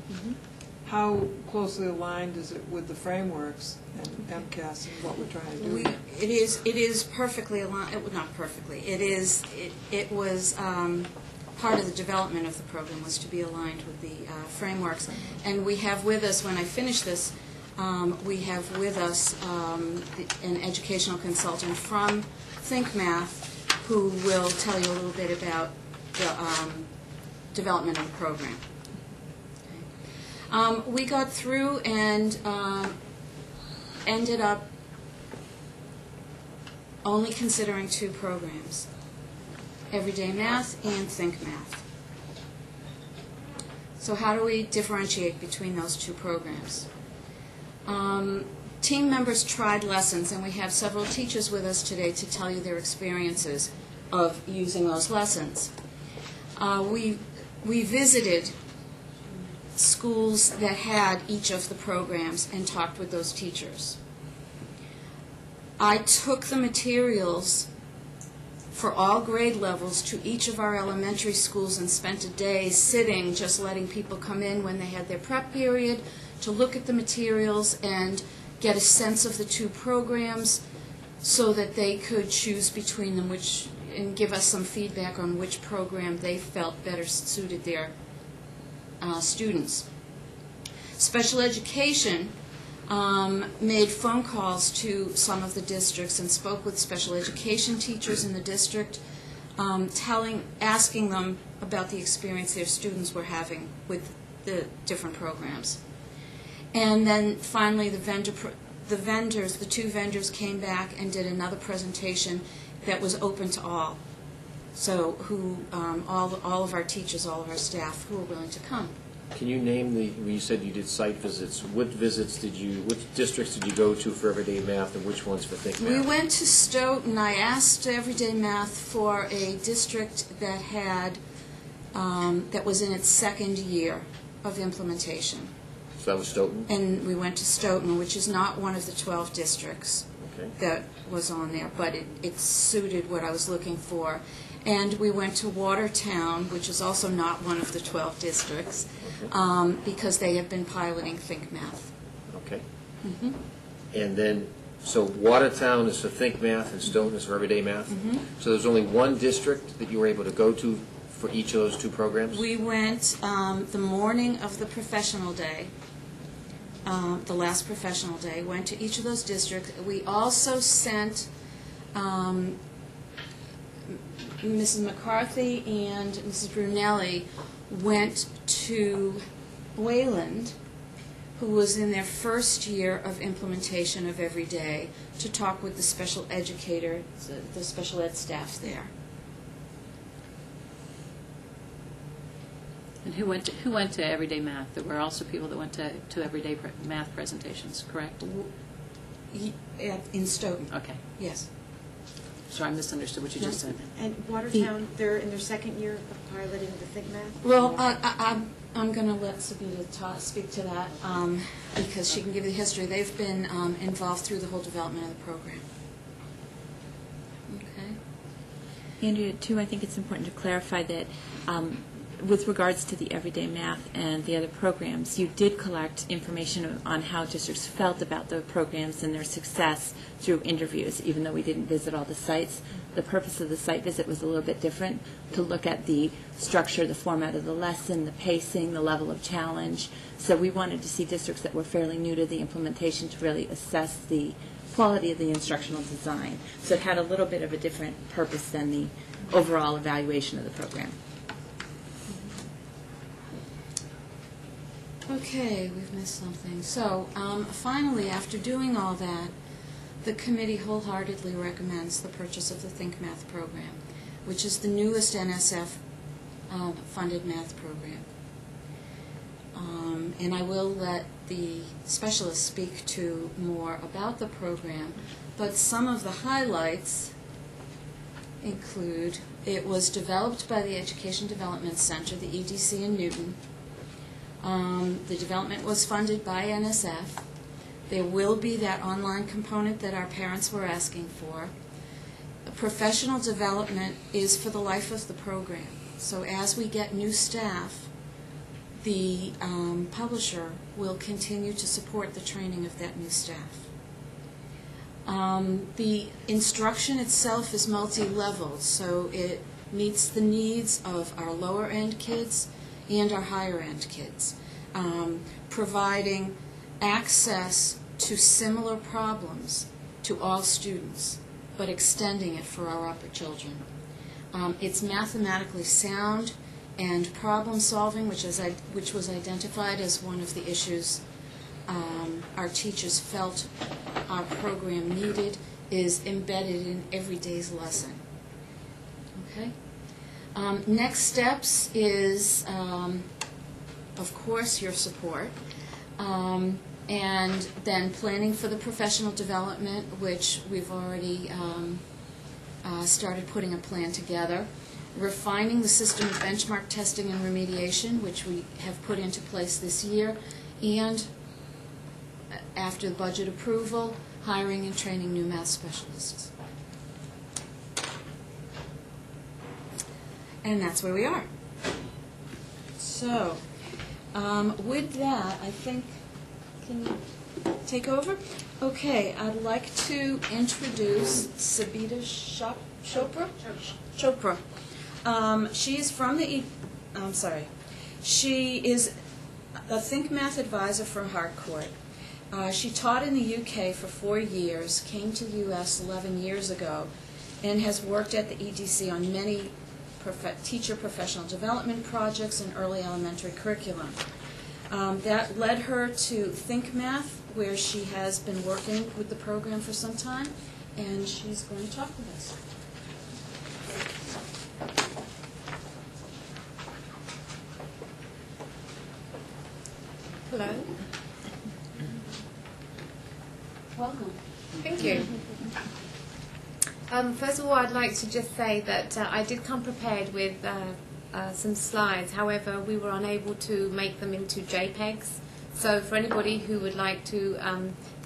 how closely aligned is it with the frameworks and MCAS and what we're trying to do? It is perfectly aligned. Not perfectly. It was part of the development of the program was to be aligned with the frameworks. And we have with us, when I finish this, we have with us an educational consultant from Think Math who will tell you a little bit about the development of the program. Okay. We got through and ended up only considering two programs, Everyday Math and Think Math. So how do we differentiate between those two programs? Team members tried lessons, and we have several teachers with us today to tell you their experiences of using those lessons. We visited schools that had each of the programs and talked with those teachers. I took the materials for all grade levels to each of our elementary schools and spent a day sitting, just letting people come in when they had their prep period to look at the materials and get a sense of the two programs so that they could choose between them and give us some feedback on which program they felt better suited their students. Special education made phone calls to some of the districts and spoke with special education teachers in the district, asking them about the experience their students were having with the different programs. And then finally the two vendors came back and did another presentation that was open to all. So all of our teachers, all of our staff who were willing to come. Can you name when you said you did site visits, which districts did you go to for Everyday Math and which ones for Think Math? We went to Stoughton. I asked Everyday Math for a district that had, that was in its second year of implementation. So that was Stoughton? And we went to Stoughton, which is not one of the 12 districts that was on there, but it suited what I was looking for. And we went to Watertown, which is also not one of the 12 districts, because they have been piloting Think Math. Okay. And then, so Watertown is for Think Math and Stoughton is for Everyday Math? So there's only one district that you were able to go to for each of those two programs? We went the morning of the professional day, the last professional day, went to each of those districts. We also sent Mrs. McCarthy and Mrs. Brunelli went to Wayland, who was in their first year of implementation of Everyday, to talk with the special educator, the special ed staff there. And who went to Everyday Math? There were also people that went to Everyday Math presentations, correct? In Stoughton. Okay. Yes. Sorry, I misunderstood what you just said. And Watertown, they're in their second year of piloting the Think Math? Well, I'm going to let Sabita speak to that because she can give you the history. They've been involved through the whole development of the program. Okay. Andrea, too, I think it's important to clarify that with regards to the everyday math and the other programs, you did collect information on how districts felt about the programs and their success through interviews, even though we didn't visit all the sites. The purpose of the site visit was a little bit different, to look at the structure, the format of the lesson, the pacing, the level of challenge. So we wanted to see districts that were fairly new to the implementation to really assess the quality of the instructional design. So it had a little bit of a different purpose than the overall evaluation of the program. Okay, we've missed something. So finally, after doing all that, the committee wholeheartedly recommends the purchase of the Think Math program, which is the newest NSF funded math program. And I will let the specialists speak to more about the program, but some of the highlights include it was developed by the Education Development Center, the EDC in Newton. The development was funded by NSF. There will be that online component that our parents were asking for. Professional development is for the life of the program. So as we get new staff, the publisher will continue to support the training of that new staff. The instruction itself is multi-leveled, so it meets the needs of our lower-end kids and our higher-end kids, providing access to similar problems to all students, but extending it for our upper children. It's mathematically sound and problem-solving, which was identified as one of the issues our teachers felt our program needed, is embedded in every day's lesson. Okay? Next steps is, of course, your support, and then planning for the professional development, which we've already started putting a plan together, refining the system of benchmark testing and remediation, which we have put into place this year, and after budget approval, hiring and training new math specialists. And that's where we are. So, with that, I think, can you take over? Okay, I'd like to introduce Sabita Chopra. She is from the, she is a Think Math advisor for Harcourt. She taught in the UK for 4 years, came to the US 11 years ago, and has worked at the EDC on many teacher professional development projects and early elementary curriculum. That led her to Think Math, where she has been working with the program for some time, and she's going to talk with us. Hello. Welcome. Thank you. First of all, I'd like to just say that I did come prepared with some slides. However, we were unable to make them into JPEGs. So for anybody who would like to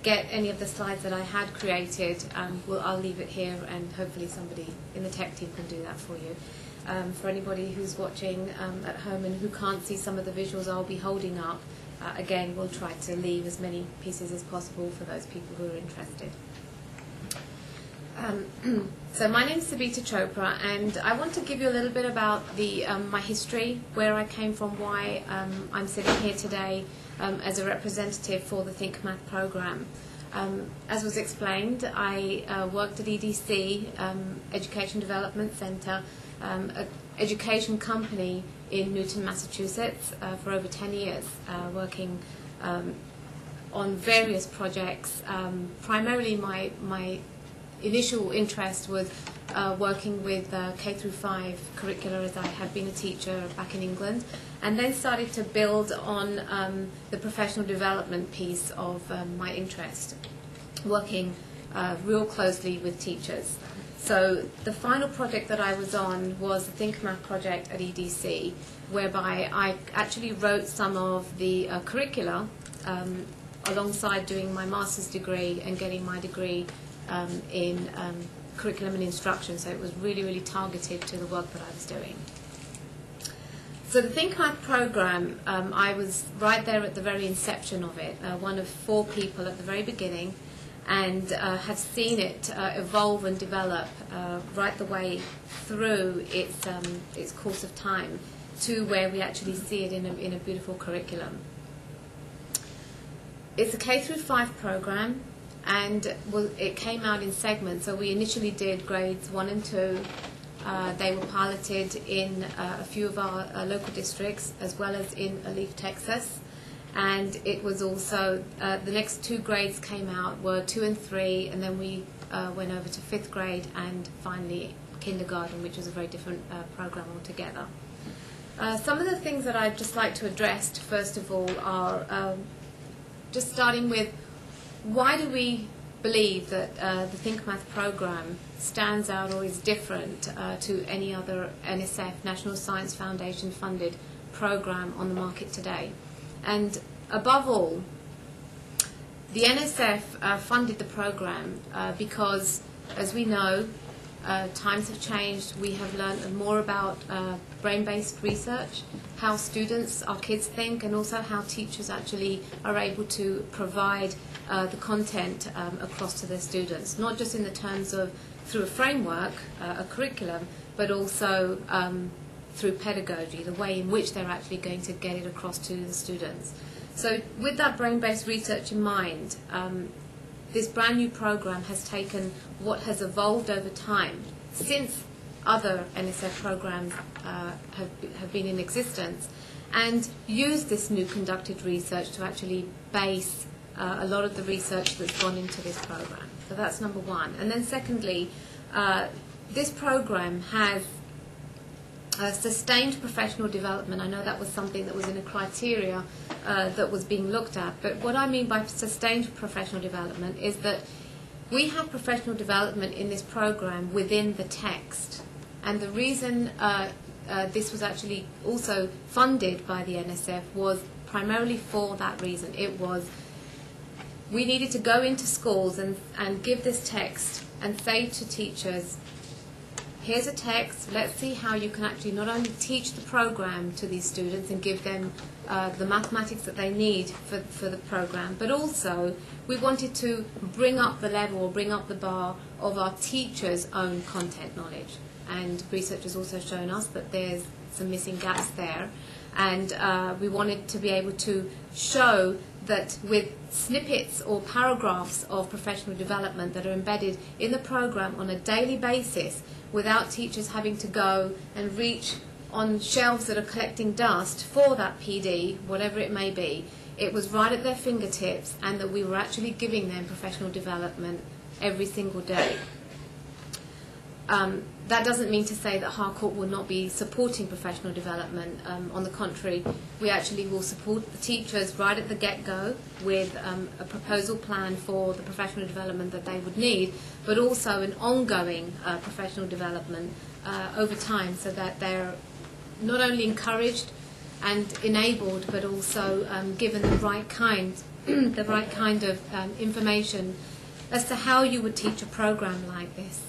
get any of the slides that I had created, I'll leave it here, and hopefully somebody in the tech team can do that for you. For anybody who's watching at home and who can't see some of the visuals I'll be holding up, again, we'll try to leave as many pieces as possible for those people who are interested. So my name is Sabita Chopra, and I want to give you a little bit about my history, where I came from, why I'm sitting here today as a representative for the Think Math program. As was explained, I worked at EDC, Education Development Center, an education company in Newton, Massachusetts, for over 10 years, working on various projects. Primarily my initial interest was working with K through 5 curricula, as I had been a teacher back in England, and then started to build on the professional development piece of my interest, working real closely with teachers. So the final project that I was on was the Think Math project at EDC, whereby I actually wrote some of the curricula alongside doing my master's degree and getting my degree in curriculum and instruction. So it was really, really targeted to the work that I was doing. So the Think Math program, I was right there at the very inception of it, one of 4 people at the very beginning, and have seen it evolve and develop right the way through its course of time to where we actually see it in a beautiful curriculum. It's a K-5 program, and it came out in segments. So we initially did grades 1 and 2. They were piloted in a few of our local districts, as well as in Leaf, Texas. And it was also, the next 2 grades came out were 2 and 3, and then we went over to 5th grade and finally kindergarten, which was a very different program altogether. Some of the things that I'd just like to address, first of all, are just starting with, why do we believe that the Think Math program stands out or is different to any other NSF, National Science Foundation funded program on the market today? And above all, the NSF funded the program because, as we know, times have changed. We have learned more about brain-based research, how students, our kids think, and also how teachers actually are able to provide the content across to their students, not just in the terms of through a framework, a curriculum, but also through pedagogy, the way in which they're actually going to get it across to the students. So with that brain-based research in mind, this brand new program has taken what has evolved over time since other NSF programs have been in existence, and used this new conducted research to actually base a lot of the research that's gone into this program. So that's number one. And then secondly, this program has sustained professional development. I know that was something that was in a criteria that was being looked at, but what I mean by sustained professional development is that we have professional development in this program within the text. And the reason this was actually also funded by the NSF was primarily for that reason. It was, we needed to go into schools and give this text and say to teachers, here's a text, let's see how you can actually not only teach the program to these students and give them the mathematics that they need for the program, but also we wanted to bring up the level, or bring up the bar of our teachers' own content knowledge. And research has also shown us that there's some missing gaps there. And we wanted to be able to show that with snippets or paragraphs of professional development that are embedded in the program on a daily basis, without teachers having to go and reach on shelves that are collecting dust for that PD, whatever it may be, it was right at their fingertips, and that we were actually giving them professional development every single day. That doesn't mean to say that Harcourt will not be supporting professional development. On the contrary, we actually will support the teachers right at the get-go with a proposal plan for the professional development that they would need, but also an ongoing professional development over time, so that they're not only encouraged and enabled, but also given the right kind, the right kind of information as to how you would teach a program like this.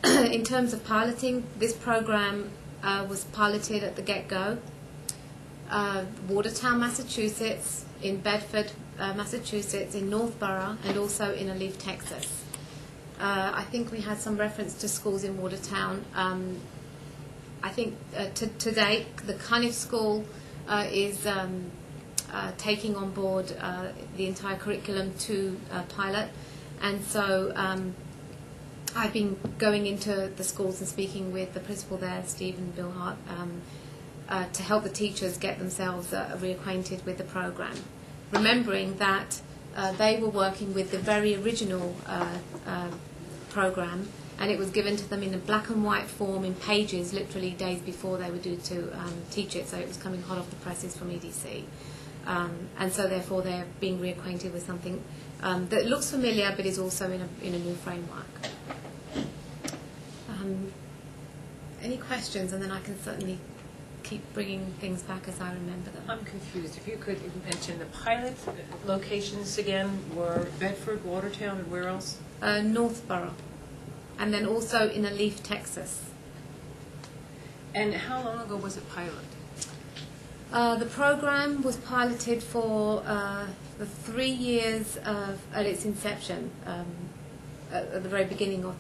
In terms of piloting, this program was piloted at the get-go. Watertown, Massachusetts, in Bedford, Massachusetts, in Northborough, and also in Leaf, Texas. I think we had some reference to schools in Watertown. I think to date, the Cunniff School is taking on board the entire curriculum to pilot. And so I've been going into the schools and speaking with the principal there, Stephen Bilhart, to help the teachers get themselves reacquainted with the program, remembering that they were working with the very original program, and it was given to them in a black and white form in pages, literally days before they were due to teach it, so it was coming hot off the presses from EDC. And so therefore they're being reacquainted with something that looks familiar but is also in a new framework. Any questions, and then I can certainly keep bringing things back as I remember them. I'm confused. If you could mention the pilot locations again were Bedford, Watertown, and where else? Northborough, and then also in Alief, Texas. And how long ago was it pilot? The program was piloted for the 3 years at its inception, at the very beginning of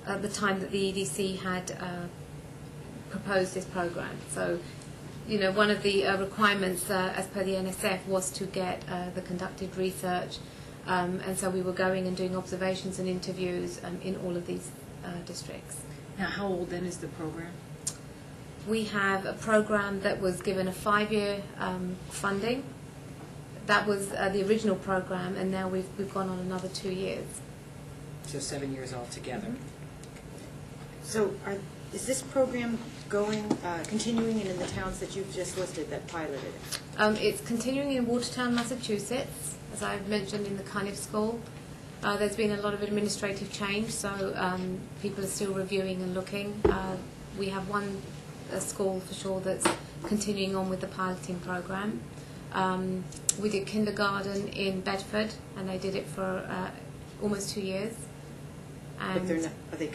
at the time that the EDC had proposed this program. So, one of the requirements as per the NSF was to get the conducted research, and so we were going and doing observations and interviews in all of these districts. Now, how old then is the program? We have a program that was given a 5-year funding. That was the original program, and now we've gone on another 2 years. So 7 years altogether. So is this program continuing in the towns that you've just listed that piloted it? It's continuing in Watertown, Massachusetts, as I've mentioned in the Cunniff School. There's been a lot of administrative change, so people are still reviewing and looking. We have one school for sure that's continuing on with the piloting program. We did kindergarten in Bedford, and they did it for almost 2 years. And But they're not, are they?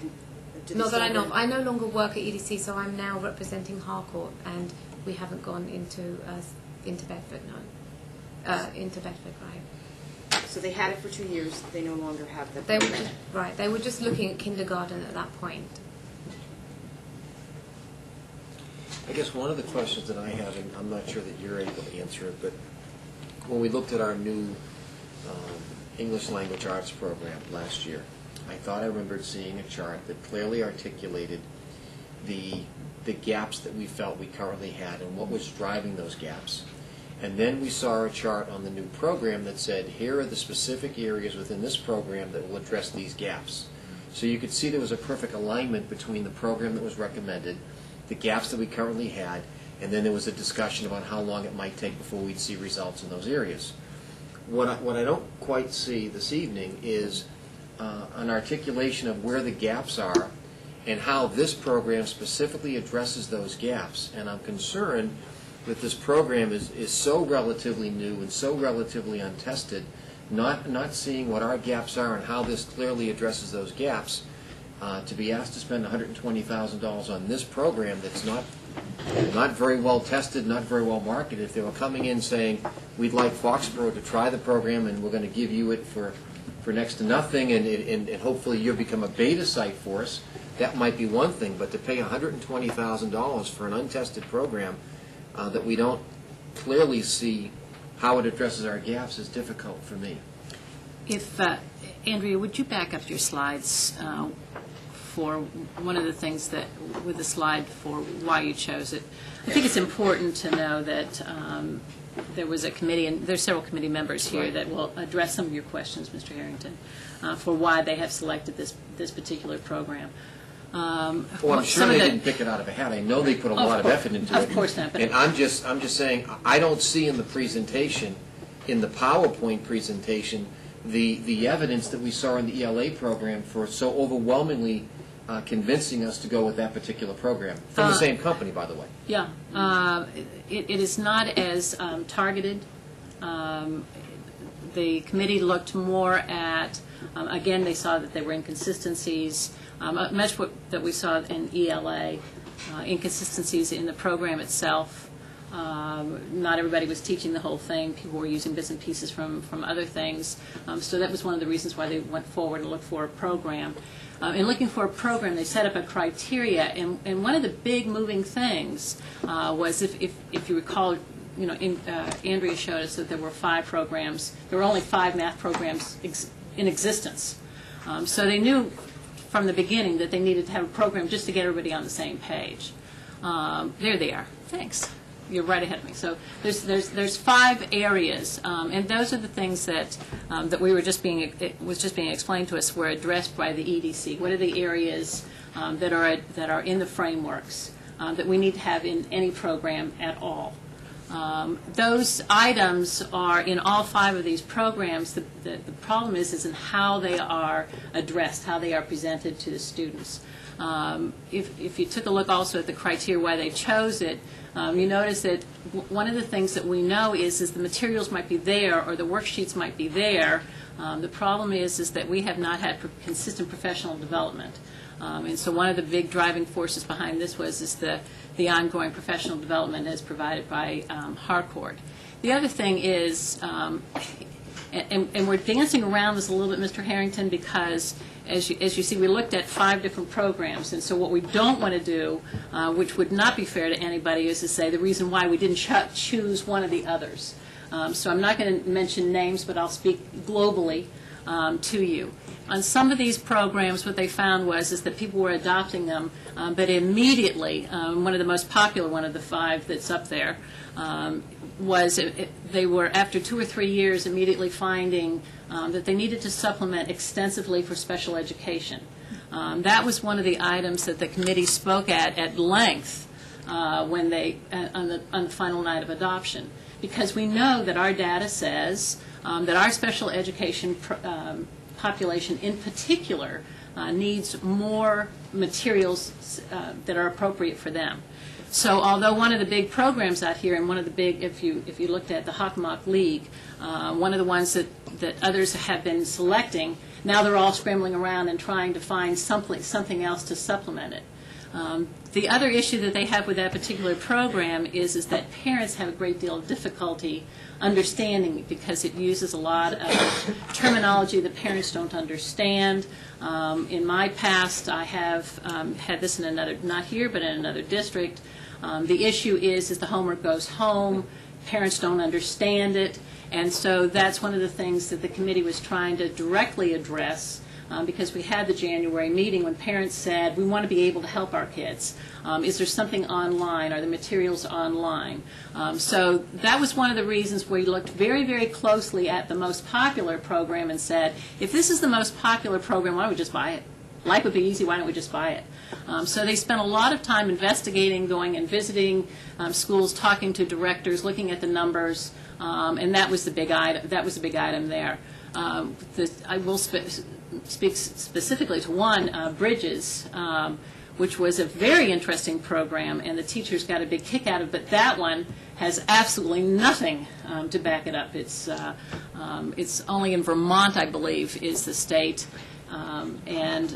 Not that I know of. I no longer work at EDC, so I'm now representing Harcourt, and we haven't gone into Bedford, no. Into Bedford, right. So they had it for 2 years. They no longer have the They program. they were just looking at kindergarten at that point. I guess one of the questions that I have, and I'm not sure that you're able to answer it, but when we looked at our new English language arts program last year, I thought I remembered seeing a chart that clearly articulated the gaps that we felt we currently had and what was driving those gaps. And then we saw a chart on the new program that said, here are the specific areas within this program that will address these gaps. So you could see there was a perfect alignment between the program that was recommended, the gaps that we currently had, and then there was a discussion about how long it might take before we'd see results in those areas. What I don't quite see this evening is an articulation of where the gaps are and how this program specifically addresses those gaps. And I'm concerned that this program is so relatively new and so relatively untested, not seeing what our gaps are and how this clearly addresses those gaps, to be asked to spend $120,000 on this program that's not very well tested, not very well marketed. If they were coming in saying, we'd like Foxborough to try the program and we're going to give you it for next to nothing and hopefully you'll become a beta site for us, that might be one thing. But to pay $120,000 for an untested program that we don't clearly see how it addresses our gaps is difficult for me. If, Andrea, would you back up your slides for one of the things that, with the slide for why you chose it? I think it's important to know that there was a committee, and there's several committee members here that will address some of your questions, Mr. Harrington, for why they have selected this particular program. Well, I'm sure they didn't pick it out of a hat. I know they put a lot of effort into it. Of course not. And I'm just saying, I don't see in the presentation, in the PowerPoint presentation, the evidence that we saw in the ELA program for so overwhelmingly convincing us to go with that particular program. From the same company, by the way. Yeah. It is not as targeted. The committee looked more at, again, they saw that there were inconsistencies, much that we saw in ELA, inconsistencies in the program itself. Not everybody was teaching the whole thing. People were using bits and pieces from other things. So that was one of the reasons why they went forward and looked for a program. In looking for a program, they set up a criteria, and one of the big moving things was, if you recall, Andrea showed us that there were 5 programs. There were only 5 math programs in existence. So they knew from the beginning that they needed to have a program just to get everybody on the same page. There they are. Thanks. You're right ahead of me. So there's 5 areas, and those are the things that we were just being explained to us were addressed by the EDC. What are the areas that are in the frameworks that we need to have in any program at all? Those items are in all 5 of these programs. The problem is in how they are addressed, how they are presented to the students. If you took a look also at the criteria why they chose it, you notice that one of the things that we know is the materials might be there or the worksheets might be there. The problem is that we have not had consistent professional development. And so one of the big driving forces behind this was the ongoing professional development as provided by Harcourt. The other thing is, and we're dancing around this a little bit, Mr. Harrington, because as you see, we looked at 5 different programs, and so what we don't want to do, which would not be fair to anybody, is to say the reason why we didn't choose one of the others. So I'm not going to mention names, but I'll speak globally to you. On some of these programs, what they found was that people were adopting them, but immediately, one of the most popular one of the 5 that's up there, was they were, after 2 or 3 years, immediately finding that they needed to supplement extensively for special education. That was one of the items that the committee spoke at length when they on the final night of adoption, because we know that our data says that our special education population in particular needs more materials that are appropriate for them. So although one of the big programs out here, and one of the big, if you looked at the Hockomock League, one of the ones that others have been selecting, now they're all scrambling around and trying to find something else to supplement it. The other issue that they have with that particular program is that parents have a great deal of difficulty understanding it because it uses a lot of terminology that parents don't understand. In my past, I have had this in another, not here, but in another district. The issue is the homework goes home, parents don't understand it, and so that's one of the things that the committee was trying to directly address. Because we had the January meeting when parents said, we want to be able to help our kids. Is there something online? Are the materials online? So that was one of the reasons we looked very, very closely at the most popular program and said, if this is the most popular program, why don't we just buy it? Life would be easy, why don't we just buy it? So they spent a lot of time investigating, going and visiting schools, talking to directors, looking at the numbers, and that was the big item. That was the big item there. I will speak specifically to one, Bridges, which was a very interesting program, and the teachers got a big kick out of it, but that one has absolutely nothing to back it up. It's only in Vermont, I believe, is the state, and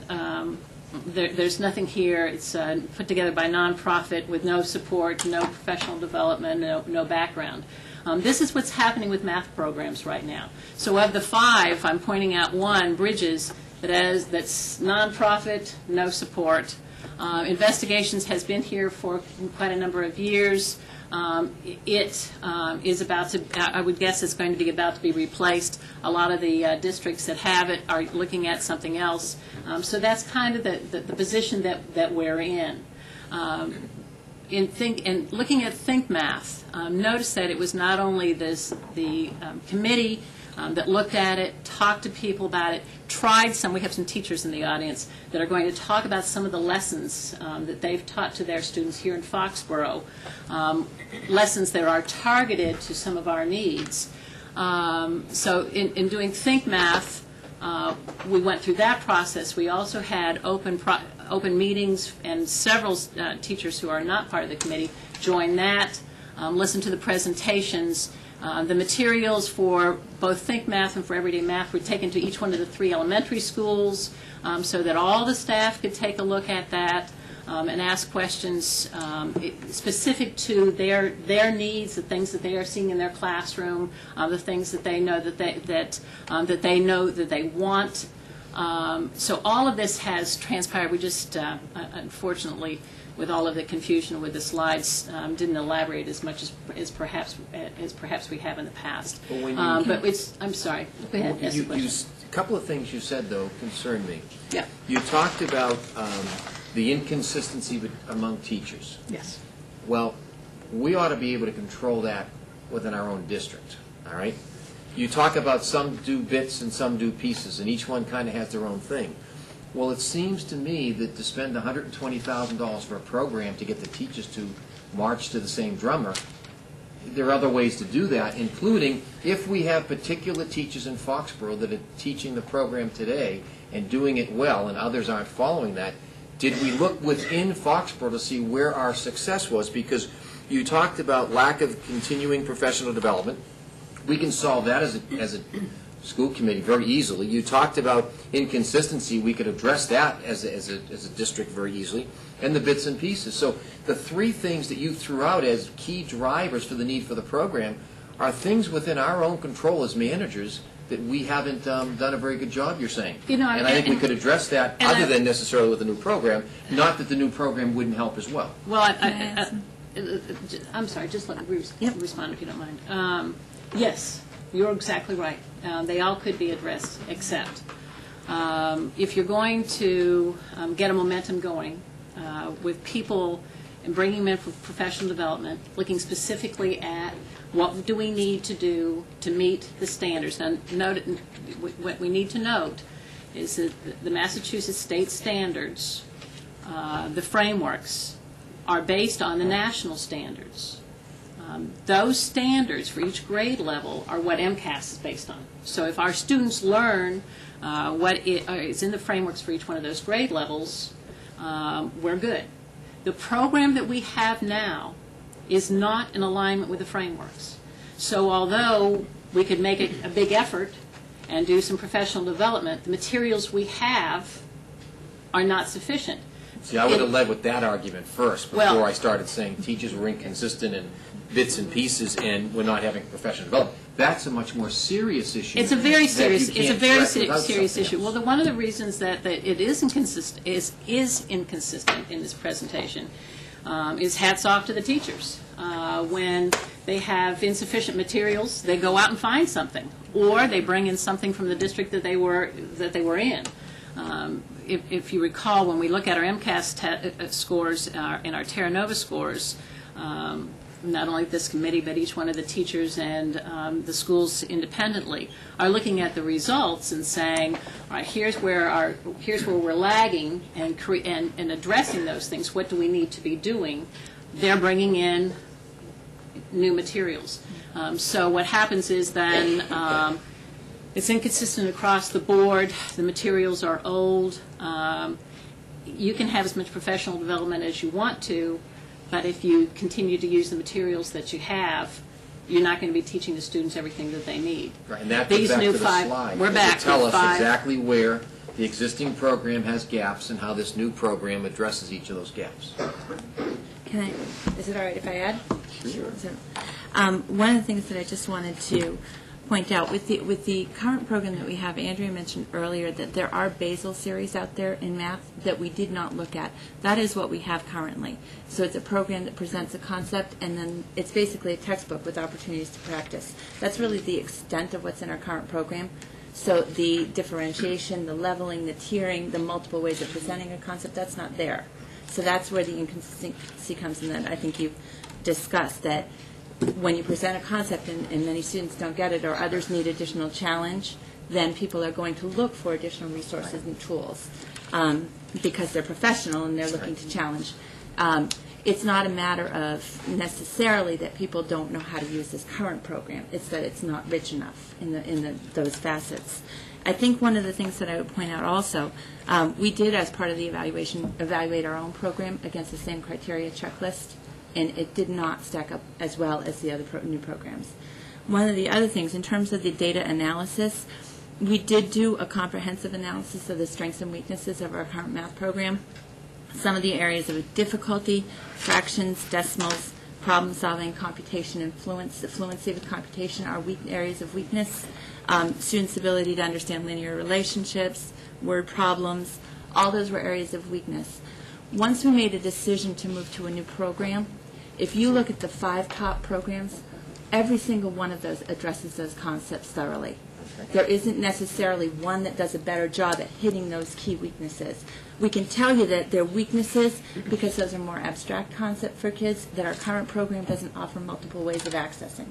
there's nothing here. It's put together by a nonprofit with no support, no professional development, no background. This is what's happening with math programs right now. So of the 5, I'm pointing out one, Bridges, that's nonprofit, no support. Investigations has been here for quite a number of years. It is about to, I would guess it's going to be about to be replaced. A lot of the districts that have it are looking at something else. So that's kind of the position that we're in. And looking at Think Math, notice that it was not only the committee that looked at it, talked to people about it, tried some. We have some teachers in the audience that are going to talk about some of the lessons that they've taught to their students here in Foxborough, lessons that are targeted to some of our needs. So in doing Think Math, we went through that process. We also had open meetings, and several teachers who are not part of the committee joined that, listened to the presentations. The materials for both Think Math and for Everyday Math were taken to each one of the 3 elementary schools so that all the staff could take a look at that and ask questions specific to their needs, the things that they are seeing in their classroom, the things that they know that they want. So all of this has transpired. We just, unfortunately, with all of the confusion with the slides, didn't elaborate as much as perhaps we have in the past. But I'm sorry. Go ahead. Ask the question. A couple of things you said, though, concerned me. Yeah. You talked about the inconsistency among teachers. Yes. Well, we ought to be able to control that within our own district, all right? You talk about some do bits and some do pieces, and each one kind of has their own thing. Well, it seems to me that to spend $120,000 for a program to get the teachers to march to the same drummer there are other ways to do that, including if we have particular teachers in Foxborough that are teaching the program today and doing it well, and others aren't following that, did we look within Foxborough to see where our success was? Because you talked about lack of continuing professional development. We can solve that as a school committee very easily. You talked about inconsistency. We could address that as a district very easily, and the bits and pieces. So the three things that you threw out as key drivers for the need for the program are things within our own control as managers that we haven't done a very good job, you're saying. You know, and I think we could address that other than necessarily with a new program, not that the new program wouldn't help as well. Well, I'm sorry, just let me respond if you don't mind. Yes, you're exactly right. They all could be addressed, except if you're going to get a momentum going with people and bringing them in for professional development, looking specifically at what do we need to do to meet the standards. Now, what we need to note is that the Massachusetts state standards, the frameworks, are based on the national standards. Those standards for each grade level are what MCAS is based on. So if our students learn what is in the frameworks for each one of those grade levels, we're good. The program that we have now is not in alignment with the frameworks. So although we could make a big effort and do some professional development, the materials we have are not sufficient. See, I would have led with that argument first before I started saying teachers were inconsistent in bits and pieces and we're not having professional development. That's a much more serious issue. It's a very serious. It's a very serious issue. Well, one of the reasons that it is inconsistent in this presentation is hats off to the teachers. When they have insufficient materials, they go out and find something, or they bring in something from the district that they were in. If you recall, when we look at our MCAS scores and our Terra Nova scores, not only this committee but each one of the teachers and the schools independently are looking at the results and saying, all right, here's where we're lagging, and addressing those things. What do we need to be doing? They're bringing in new materials. So what happens is then it's inconsistent across the board. The materials are old. You can have as much professional development as you want to, but if you continue to use the materials that you have, you're not going to be teaching the students everything that they need. Right, and that goes back to the slide. We're back. Tell us exactly where the existing program has gaps and how this new program addresses each of those gaps. Is it all right if I add? Sure. So, one of the things that I just wanted to point out with the current program that we have, Andrea mentioned earlier that there are basal series out there in math that we did not look at. That is what we have currently. So it's a program that presents a concept, and then it's basically a textbook with opportunities to practice. That's really the extent of what's in our current program. So the differentiation, the leveling, the tiering, the multiple ways of presenting a concept, that's not there. So that's where the inconsistency comes in that I think you've discussed, that when you present a concept and many students don't get it or others need additional challenge, then people are going to look for additional resources and tools because they're professional and they're looking to challenge. It's not a matter of necessarily that people don't know how to use this current program. It's that it's not rich enough in those facets. I think one of the things that I would point out also, we did as part of the evaluation evaluate our own program against the same criteria checklist, and it did not stack up as well as the other new programs. One of the other things, in terms of the data analysis, we did do a comprehensive analysis of the strengths and weaknesses of our current math program. Some of the areas of difficulty, fractions, decimals, problem solving, computation, and the fluency with computation are areas of weakness. Students' ability to understand linear relationships, word problems, all those were areas of weakness. Once we made a decision to move to a new program, if you look at the 5 top programs, every single one of those addresses those concepts thoroughly. There isn't necessarily one that does a better job at hitting those key weaknesses. We can tell you that they're weaknesses because those are more abstract concepts for kids that our current program doesn't offer multiple ways of accessing.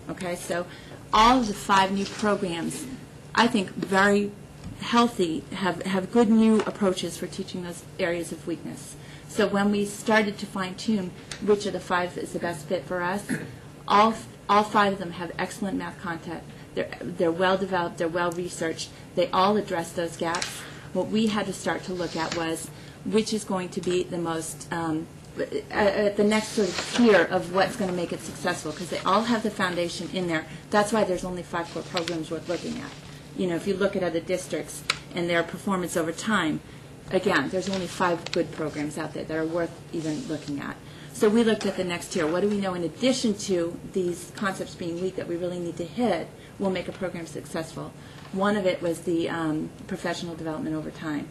Okay, so all of the 5 new programs, I think, very healthy, have good new approaches for teaching those areas of weakness. So when we started to fine-tune which of the 5 is the best fit for us, All 5 of them have excellent math content. They're well developed, they're well researched, they all address those gaps. What we had to start to look at was which is going to be the most, the next sort of tier of what's going to make it successful, because they all have the foundation in there. That's why there's only 5 core programs worth looking at. You know, if you look at other districts and their performance over time, again, there's only 5 good programs out there that are worth even looking at. So we looked at the next tier. What do we know in addition to these concepts being weak that we really need to hit will make a program successful? One of it was the professional development over time.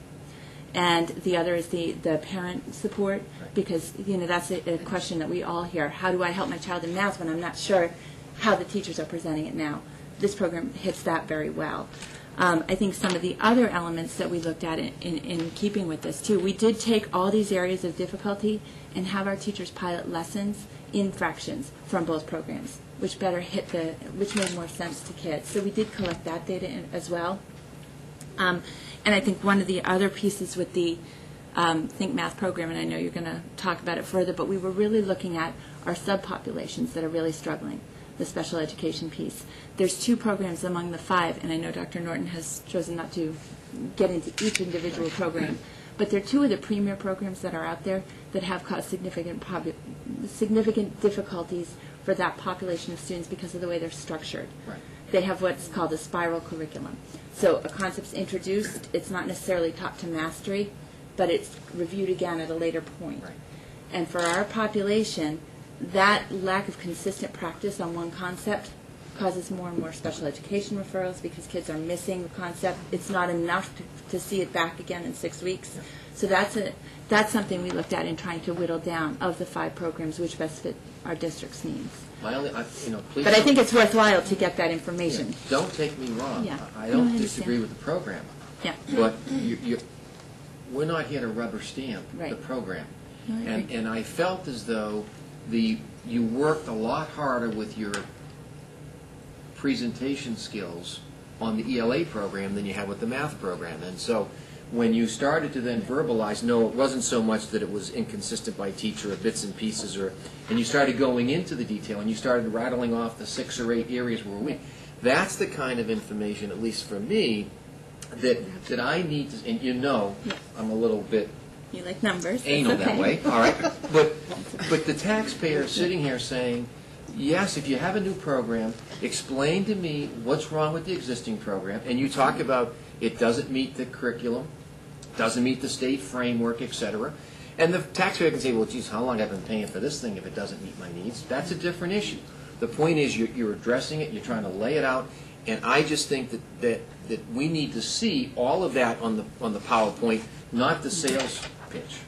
And the other is the parent support, because, you know, that's a question that we all hear. How do I help my child in math when I'm not sure how the teachers are presenting it now? This program hits that very well. I think some of the other elements that we looked at in keeping with this, too, we did take all these areas of difficulty and have our teachers pilot lessons in fractions from both programs, which which made more sense to kids. So we did collect that data as well. And I think one of the other pieces with the Think Math program, and I know you're going to talk about it further, but we were really looking at our subpopulations that are really struggling, the special education piece. There's 2 programs among the 5, and I know Dr. Norton has chosen not to get into each individual program, but there are 2 of the premier programs that are out there that have caused significant difficulties for that population of students because of the way they're structured. Right. They have what's called a spiral curriculum. So a concept's introduced, it's not necessarily taught to mastery, but it's reviewed again at a later point. Right. And for our population, that lack of consistent practice on one concept causes more and more special education referrals because kids are missing the concept. It's not enough to see it back again in 6 weeks. Yeah. So that's something we looked at in trying to whittle down of the 5 programs which best fit our district's needs. Please. But I think it's worthwhile to get that information. Yeah, don't take me wrong. Yeah. I don't disagree with the program. Yeah. But we're not here to rubber stamp the program. No, and I felt as though you worked a lot harder with your presentation skills on the ELA program than you have with the math program. And so when you started to then verbalize, no, it wasn't so much that it was inconsistent by teacher or bits and pieces, and you started going into the detail and you started rattling off the 6 or 8 areas where we're weak. That's the kind of information, at least for me, that I need to, and you know, I'm a little bit you like numbers. Anal that way, all right. But the taxpayer is sitting here saying, yes, if you have a new program, explain to me what's wrong with the existing program, and you talk about it doesn't meet the curriculum, doesn't meet the state framework, etc. And the taxpayer can say, well, geez, how long have I been paying for this thing if it doesn't meet my needs? That's a different issue. The point is you're addressing it, you're trying to lay it out, and I just think that we need to see all of that on the PowerPoint, not the sales pitch.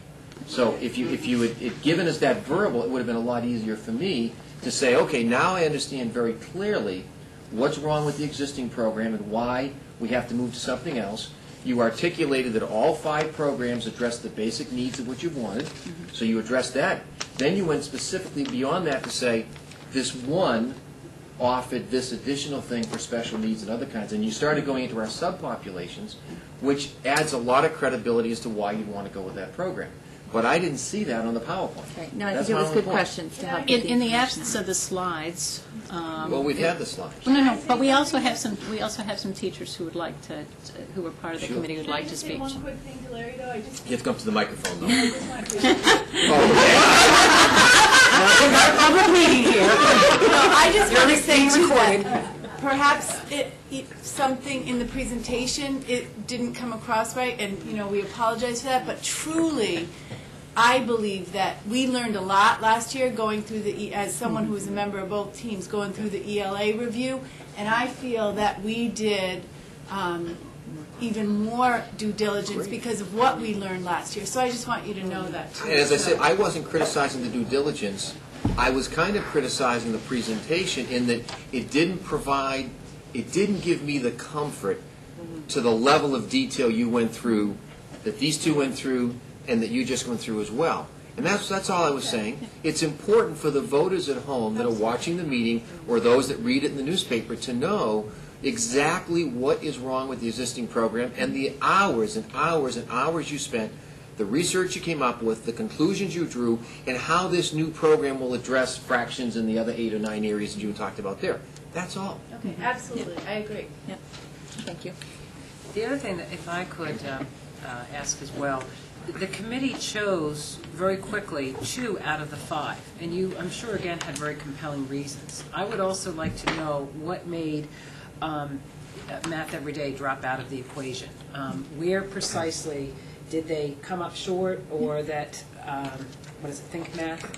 So if you had given us that verbal, it would have been a lot easier for me to say, okay, now I understand very clearly what's wrong with the existing program and why we have to move to something else. You articulated that all 5 programs address the basic needs of what you wanted, so you addressed that. Then you went specifically beyond that to say, this one offered this additional thing for special needs and other kinds, and you started going into our subpopulations, which adds a lot of credibility as to why you want to go with that program. But I didn't see that on the PowerPoint. Right. No, I think it was good questions to help. In the absence of the slides. Well, we've had the slides. No, but we also have some teachers who would like to, who are part of the committee, who would like to speak. One quick thing to Larry, though. You have to come to the microphone, though. Public meeting here. I just want to say that perhaps something in the presentation it didn't come across right, and we apologize for that. But truly, I believe that we learned a lot last year going through as someone who was a member of both teams, going through the ELA review, and I feel that we did even more due diligence because of what we learned last year. So I just want you to know that too. And as I said, I wasn't criticizing the due diligence. I was kind of criticizing the presentation in that it didn't give me the comfort to the level of detail you went through, that these 2 went through, and that you just went through as well. And that's all I was saying. It's important for the voters at home that are watching the meeting or those that read it in the newspaper to know exactly what is wrong with the existing program and the hours and hours and hours you spent the research you came up with, the conclusions you drew, and how this new program will address fractions in the other 8 or 9 areas that you talked about there. That's all. Okay, absolutely, I agree. Yep. Thank you. The other thing that, if I could ask as well, the committee chose very quickly 2 out of the 5, and you, I'm sure, again, had very compelling reasons. I would also like to know what made Math Every Day drop out of the equation. Where precisely did they come up short, or that, Think Math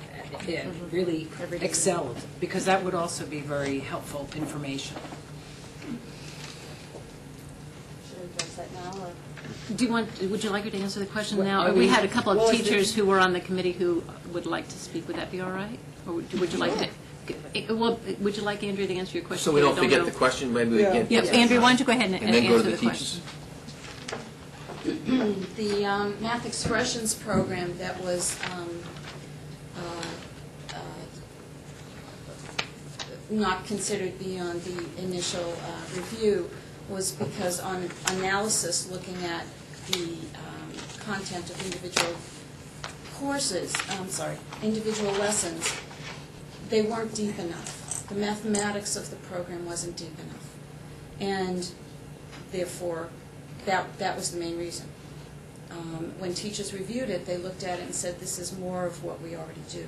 really excelled? Because that would also be very helpful information. Should I address that now, or? Would you like her to answer the question now? Well, We had a couple well, of is teachers who were on the committee who would like to speak. Would that be all right? Or would you like to? Well, would you like Andrea to answer your question? So we don't I forget know. the question, maybe we can. Yeah, Andrea, why don't you go ahead and then go answer to the the question? teachers. The math expressions program that was not considered beyond the initial review was because on analysis, looking at the content of individual courses, individual lessons, they weren't deep enough. The mathematics of the program wasn't deep enough. And therefore, that was the main reason. When teachers reviewed it, they looked at it and said, this is more of what we already do.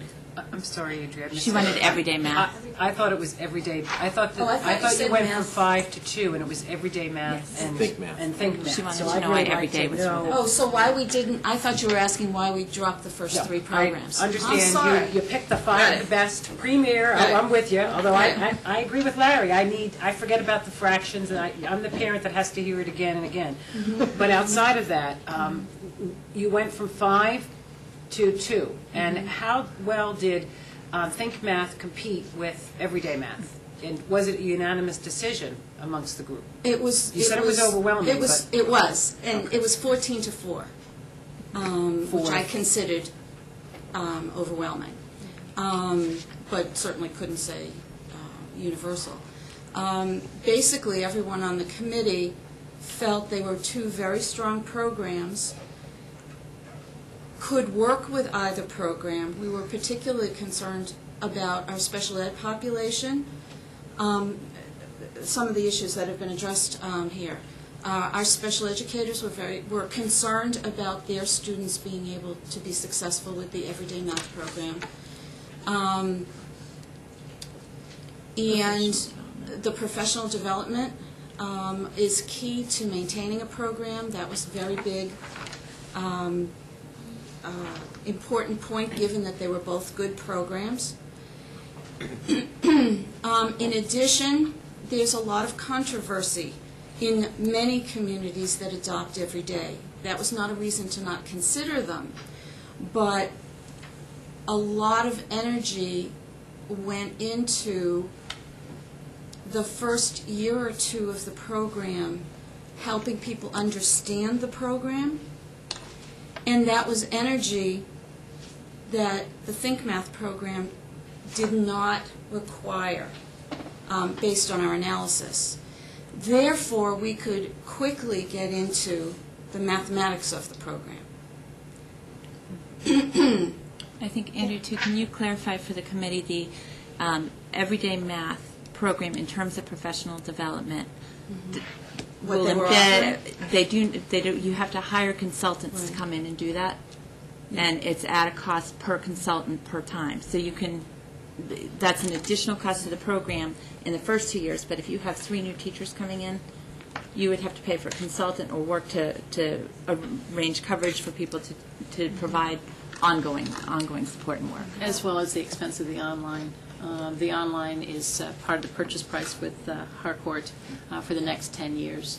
I'm sorry, Andrea. She wanted everyday math. I thought it was everyday. I thought you went from 5 to 2, and it was everyday math and Think math. And think math. She wanted So to I'd know really why like everyday to was know- Oh, so why we didn't, I thought you were asking why we dropped the first 3 programs. I I'm sorry. understand you picked the 5 best premier. Right. I'm with you. Although Right. I agree with Larry. I forget about the fractions, and I'm the parent that has to hear it again and again. But outside of that, you went from 5 to 2, and how well did Think Math compete with everyday math? And was it a unanimous decision amongst the group? It was. You said it was overwhelming. It was, and it was 14 to 4, which I considered overwhelming, but certainly couldn't say universal. Basically, everyone on the committee felt they were 2 very strong programs, could work with either program. We were particularly concerned about our special ed population. Some of the issues that have been addressed here. Our special educators were concerned about their students being able to be successful with the everyday math program. And the professional development is key to maintaining a program. That was a very big important point, given that they were both good programs. In addition, there's a lot of controversy in many communities that adopt every day. That was not a reason to not consider them, but a lot of energy went into the first year or 2 of the program, helping people understand the program. And that was energy that the Think Math program did not require based on our analysis. Therefore, we could quickly get into the mathematics of the program. I think, Andrew, too, can you clarify for the committee the everyday math program in terms of professional development? What they were offering? You have to hire consultants to come in and do that, and it's at a cost per consultant per time. So that's an additional cost to the program in the first 2 years, but if you have 3 new teachers coming in, you would have to pay for a consultant or work to arrange coverage for people to provide ongoing support and work. As well as the expense of the online. The online is part of the purchase price with Harcourt for the next 10 years.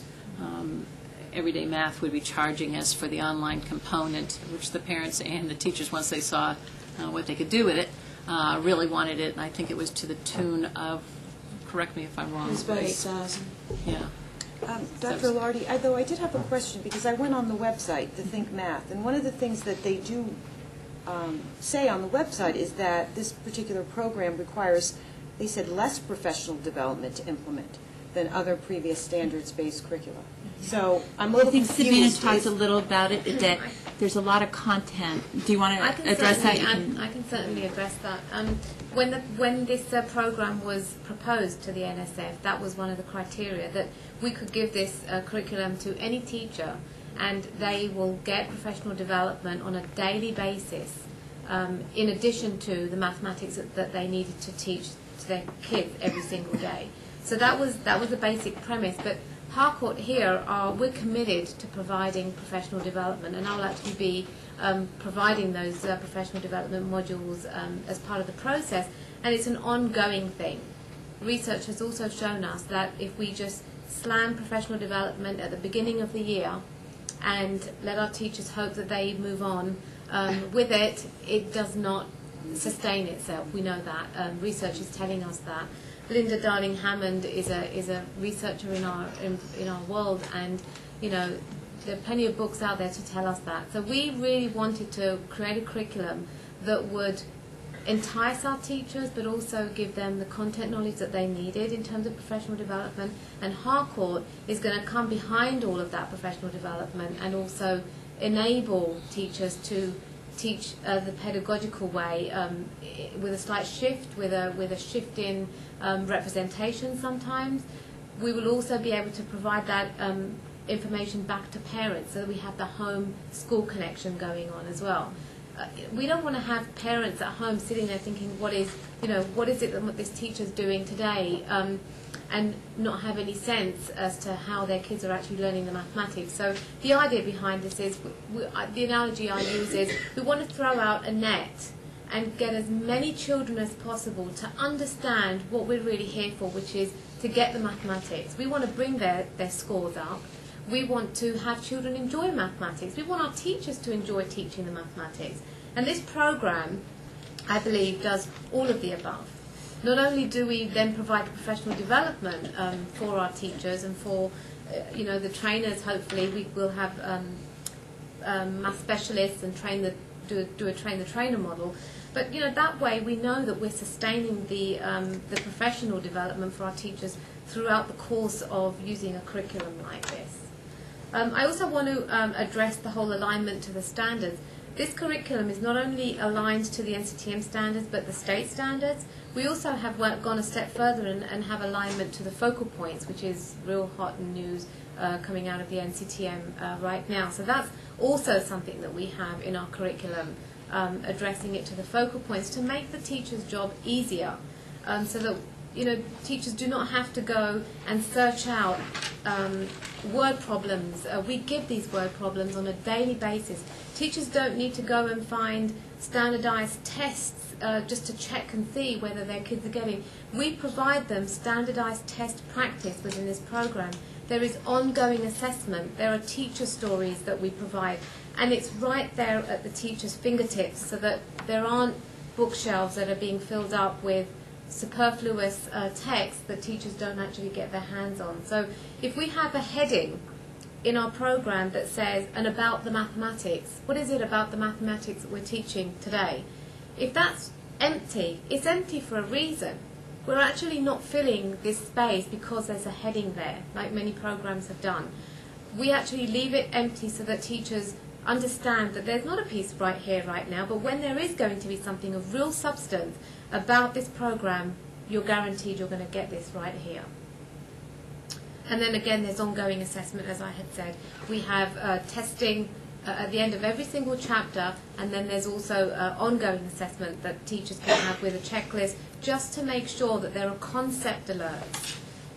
Everyday Math would be charging us for the online component, which the parents and the teachers, once they saw what they could do with it, really wanted it. And I think it was to the tune of, correct me if I'm wrong. It was about 8,000. Yeah. Dr. Lardy, though I did have a question, because I went on the website, the Think Math, and one of the things that they do say on the website is that this particular program requires, they said, less professional development to implement than other previous standards-based curricula. So I'm a little confused. I think Sabina talked a little about it, that there's a lot of content. Do you want I to can address that? certainly, I can certainly address that. When this program was proposed to the NSF, that was one of the criteria, that we could give this curriculum to any teacher, and they will get professional development on a daily basis, in addition to the mathematics that they needed to teach to their kids every single day. So that was the basic premise. But Harcourt here, we're committed to providing professional development, and I'll actually be providing those professional development modules as part of the process, and it's an ongoing thing. Research has also shown us that if we just slam professional development at the beginning of the year and let our teachers hope that they move on with it, it does not sustain itself. We know that. Research is telling us that. Linda Darling-Hammond is a researcher in our world, and there are plenty of books out there to tell us that. So we really wanted to create a curriculum that would entice our teachers, but also give them the content knowledge that they needed in terms of professional development. And Harcourt is going to come behind all of that professional development and also enable teachers to teach the pedagogical way, with a slight shift, with a shift in representation sometimes. We will also be able to provide that information back to parents, so that we have the home-school connection going on as well. We don't want to have parents at home sitting there thinking, what is it that this teacher's doing today, and not have any sense as to how their kids are actually learning the mathematics. So the idea behind this is, the analogy I use is, we want to throw out a net and get as many children as possible to understand what we're really here for, which is to get the mathematics. We want to bring their scores up. We want to have children enjoy mathematics. We want our teachers to enjoy teaching the mathematics. And this program, I believe, does all of the above. Not only do we then provide professional development for our teachers and for the trainers. Hopefully we will have math specialists and do a train the trainer model. But that way we know that we're sustaining the professional development for our teachers throughout the course of using a curriculum like this. I also want to address the whole alignment to the standards. This curriculum is not only aligned to the NCTM standards, but the state standards. We also have gone a step further and have alignment to the focal points, which is real hot news coming out of the NCTM right now. So that's also something that we have in our curriculum, addressing it to the focal points to make the teacher's job easier, so that teachers do not have to go and search out word problems. We give these word problems on a daily basis. Teachers don't need to go and find standardized tests just to check and see whether their kids are getting. We provide them standardized test practice within this program. There is ongoing assessment. There are teacher stories that we provide, and it's right there at the teacher's fingertips, so that there aren't bookshelves that are being filled up with superfluous text that teachers don't actually get their hands on. So if we have a heading in our program that says, and about the mathematics, what is it about the mathematics that we're teaching today? If that's empty, it's empty for a reason. We're actually not filling this space because there's a heading there, like many programs have done. We actually leave it empty so that teachers understand that there's not a piece right here, right now, but when there is going to be something of real substance about this program, you're guaranteed you're going to get this right here. And then again, there's ongoing assessment, as I had said. We have testing at the end of every single chapter, and then there's also ongoing assessment that teachers can have with a checklist, just to make sure that there are concept alerts.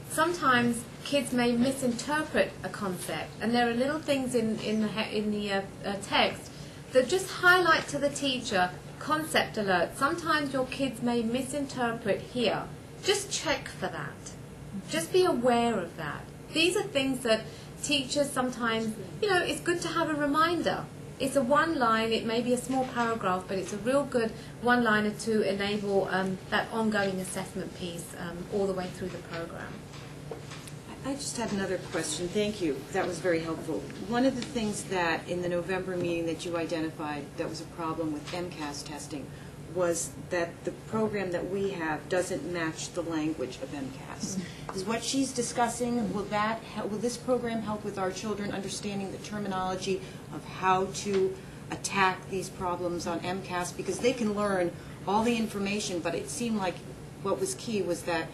Sometimes kids may misinterpret a concept, and there are little things in the text that just highlight to the teacher concept alert. Sometimes your kids may misinterpret here. Just check for that. Just be aware of that. These are things that teachers sometimes, it's good to have a reminder. It's a one line, it may be a small paragraph, but it's a real good one-liner to enable that ongoing assessment piece all the way through the program. I just had another question. Thank you. That was very helpful. One of the things that in the November meeting that you identified that was a problem with MCAS testing was that the program that we have doesn't match the language of MCAS. Is what she's discussing, will this program help with our children understanding the terminology of how to attack these problems on MCAS, because they can learn all the information, but it seemed like what was key was that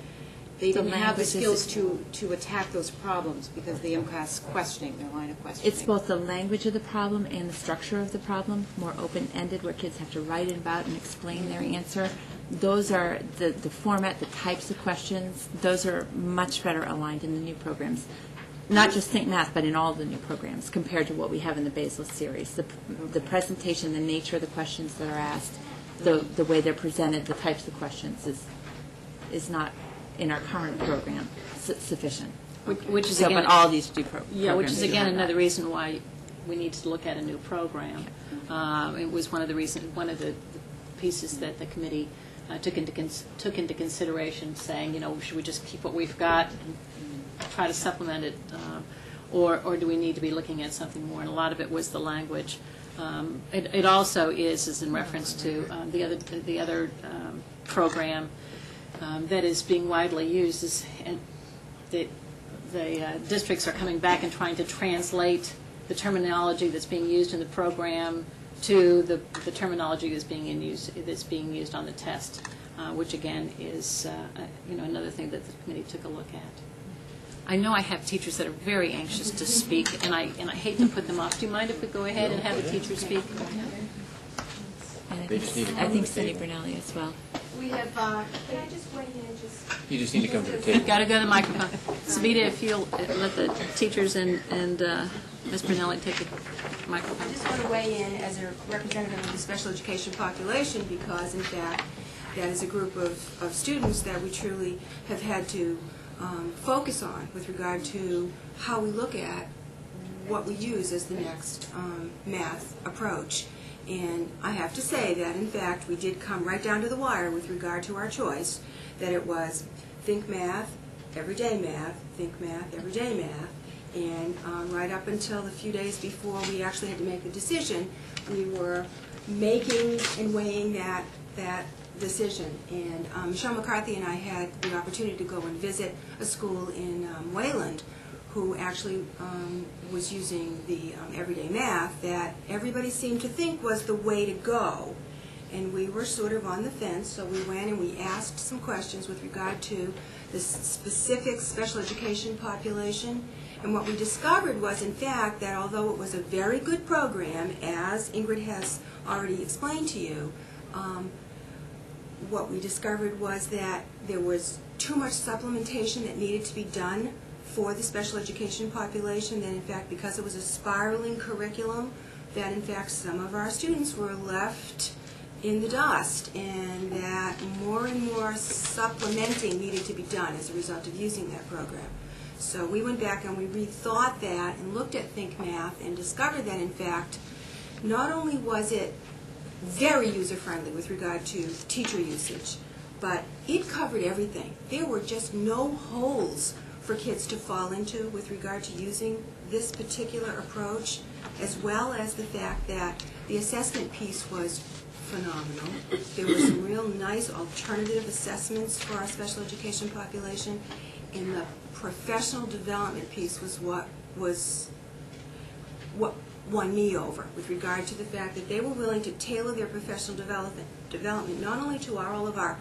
they didn't have the skills to attack those problems because of the MCAS questioning, their line of questioning. It's both the language of the problem and the structure of the problem, more open-ended, where kids have to write it about and explain their answer. Those are the format, the types of questions, those are much better aligned in the new programs. Not just Think Math, but in all the new programs compared to what we have in the Basel series. The presentation, the nature of the questions that are asked, the way they're presented, the types of questions is not in our current program sufficient. Which is so, again, but all these new programs. Yeah, which is again another that. reason why we need to look at a new program. It was one of the pieces that the committee took into consideration, saying, should we just keep what we've got and try to supplement it, or do we need to be looking at something more? And a lot of it was the language. It also is in reference to the other program that is being widely used, and the districts are coming back and trying to translate the terminology that's being used in the program to the terminology that's being used on the test, which again is another thing that the committee took a look at. I know I have teachers that are very anxious to speak, and I hate to put them off. Do you mind if we go ahead and have a teacher speak? And They just need to come I to think the Cindy table. Brunelli as well. We have, can I just weigh in just? You just need to come to the You've table. got to go to the microphone. Sabita, if you'll let the teachers and Ms. Brunelli take the microphone. I just want to weigh in as a representative of the special education population because, in fact, that is a group of students that we truly have had to focus on with regard to how we look at what we use as the next math approach. And I have to say that, in fact, we did come right down to the wire with regard to our choice, that it was Think Math, Everyday Math, Think Math, Everyday Math. And right up until the few days before we actually had to make the decision, we were making and weighing that decision. And Michelle McCarthy and I had the opportunity to go and visit a school in Wayland who actually was using the Everyday Math that everybody seemed to think was the way to go. And we were sort of on the fence, so we went and we asked some questions with regard to the specific special education population. And what we discovered was, in fact, that although it was a very good program, as Ingrid has already explained to you, what we discovered was that there was too much supplementation that needed to be done for the special education population, that in fact, because it was a spiraling curriculum, that in fact some of our students were left in the dust, and that more and more supplementing needed to be done as a result of using that program. So we went back and we rethought that and looked at Think Math and discovered that in fact, not only was it very user-friendly with regard to teacher usage, but it covered everything. There were just no holes for kids to fall into with regard to using this particular approach, as well as the fact that the assessment piece was phenomenal. There were some real nice alternative assessments for our special education population, and the professional development piece was what won me over with regard to the fact that they were willing to tailor their professional development not only to all of our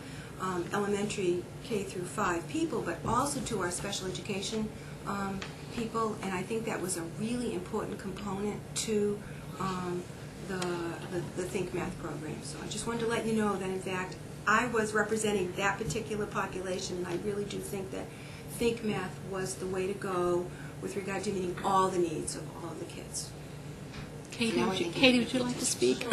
elementary K through 5 people, but also to our special education people, and I think that was a really important component to the Think Math program. So I just wanted to let you know that in fact I was representing that particular population, and I really do think that Think Math was the way to go with regard to meeting all the needs of all of the kids. Katie, would you like to speak?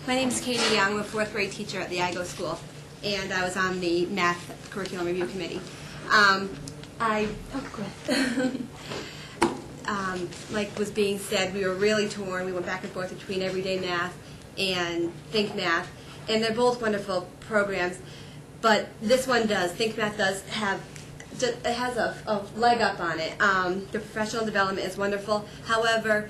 My name is Katie Young. I'm a 4th grade teacher at the IGO school, and I was on the Math Curriculum Review Committee. Like was being said, we were really torn. We went back and forth between Everyday Math and Think Math, and they're both wonderful programs, but this one does. Think Math does have, it has a leg up on it. The professional development is wonderful. However,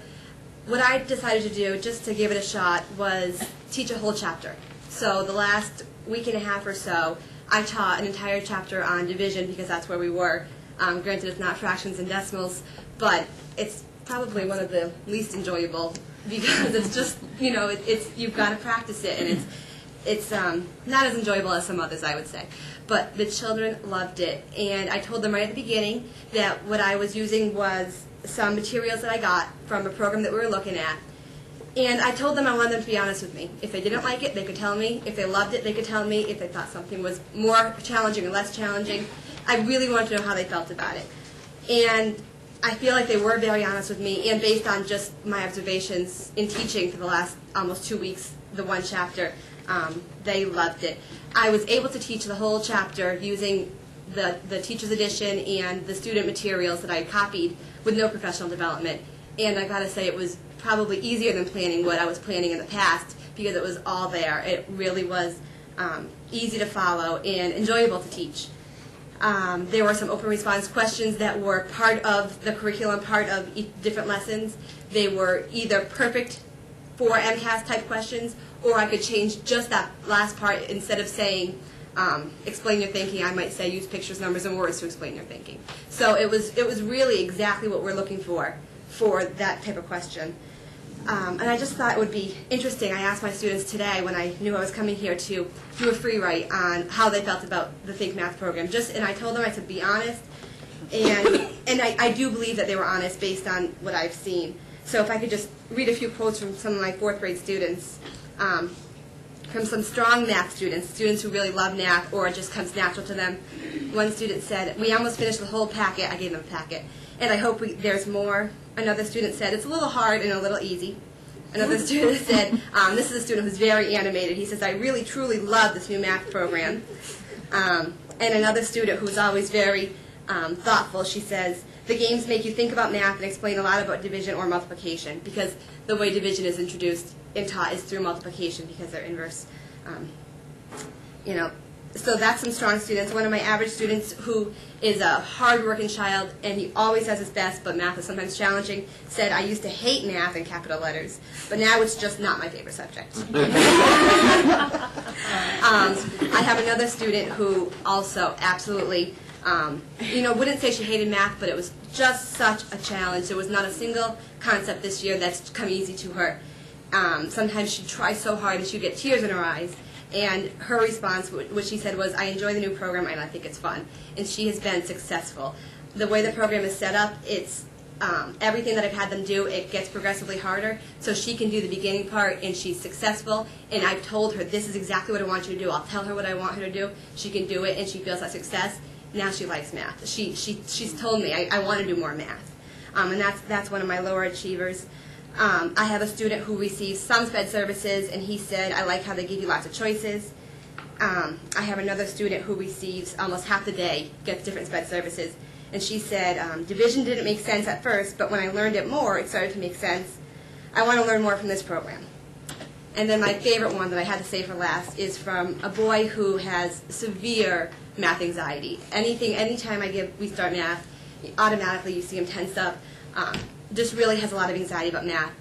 what I decided to do, just to give it a shot, was teach a whole chapter. So the last week and a half or so, I taught an entire chapter on division because that's where we were. Granted, it's not fractions and decimals, but it's probably one of the least enjoyable because it's just, you know, it's you've got to practice it, and it's not as enjoyable as some others, I would say. But the children loved it, and I told them right at the beginning that what I was using was some materials that I got from a program that we were looking at. And I told them I wanted them to be honest with me. If they didn't like it, they could tell me. If they loved it, they could tell me. If they thought something was more challenging or less challenging, I really wanted to know how they felt about it. And I feel like they were very honest with me, and based on just my observations in teaching for the last almost 2 weeks, the one chapter, they loved it. I was able to teach the whole chapter using the teacher's edition and the student materials that I copied with no professional development. And I gotta say, it was probably easier than planning what I was planning in the past because it was all there. It really was easy to follow and enjoyable to teach. There were some open response questions that were part of the curriculum, part of different lessons. They were either perfect for MCAS type questions, or I could change just that last part. Instead of saying explain your thinking, I might say use pictures, numbers, and words to explain your thinking. So it was really exactly what we're looking for that type of question. And I just thought it would be interesting. I asked my students today when I knew I was coming here to do a free write on how they felt about the Think Math program. And I told them, I said, be honest. And I do believe that they were honest based on what I've seen. So if I could just read a few quotes from some of my 4th grade students, from some strong math students who really love math or it just comes natural to them. One student said, we almost finished the whole packet. I gave them a packet. And I hope there's more. Another student said, it's a little hard and a little easy. Another student said, this is a student who's very animated. He says, I really, truly love this new math program. And another student who's always very thoughtful, she says, the games make you think about math and explain a lot about division or multiplication, because the way division is introduced and taught is through multiplication because they're inverse. You know, so that's some strong students. One of my average students who is a hard-working child and he always does his best, but math is sometimes challenging, said, I used to hate math in capital letters, but now it's just not my favorite subject. I have another student who also absolutely, you know, wouldn't say she hated math, but it was just such a challenge. There was not a single concept this year that's come easy to her. Sometimes she'd try so hard and she'd get tears in her eyes. And her response, what she said was, I enjoy the new program and I think it's fun. And she has been successful. The way the program is set up, it's everything that I've had them do, it gets progressively harder. So she can do the beginning part and she's successful. And I've told her, this is exactly what I want you to do. I'll tell her what I want her to do. She can do it and she feels that success. Now she likes math. She's told me, I want to do more math. And that's one of my lower achievers. I have a student who receives some SPED services, and he said, I like how they give you lots of choices. I have another student who receives almost half the day, gets different SPED services, and she said, division didn't make sense at first, but when I learned it more, it started to make sense. I want to learn more from this program. And then my favorite one that I had to say for last is from a boy who has severe math anxiety. Anytime we start math, automatically you see him tense up. Just really has a lot of anxiety about math.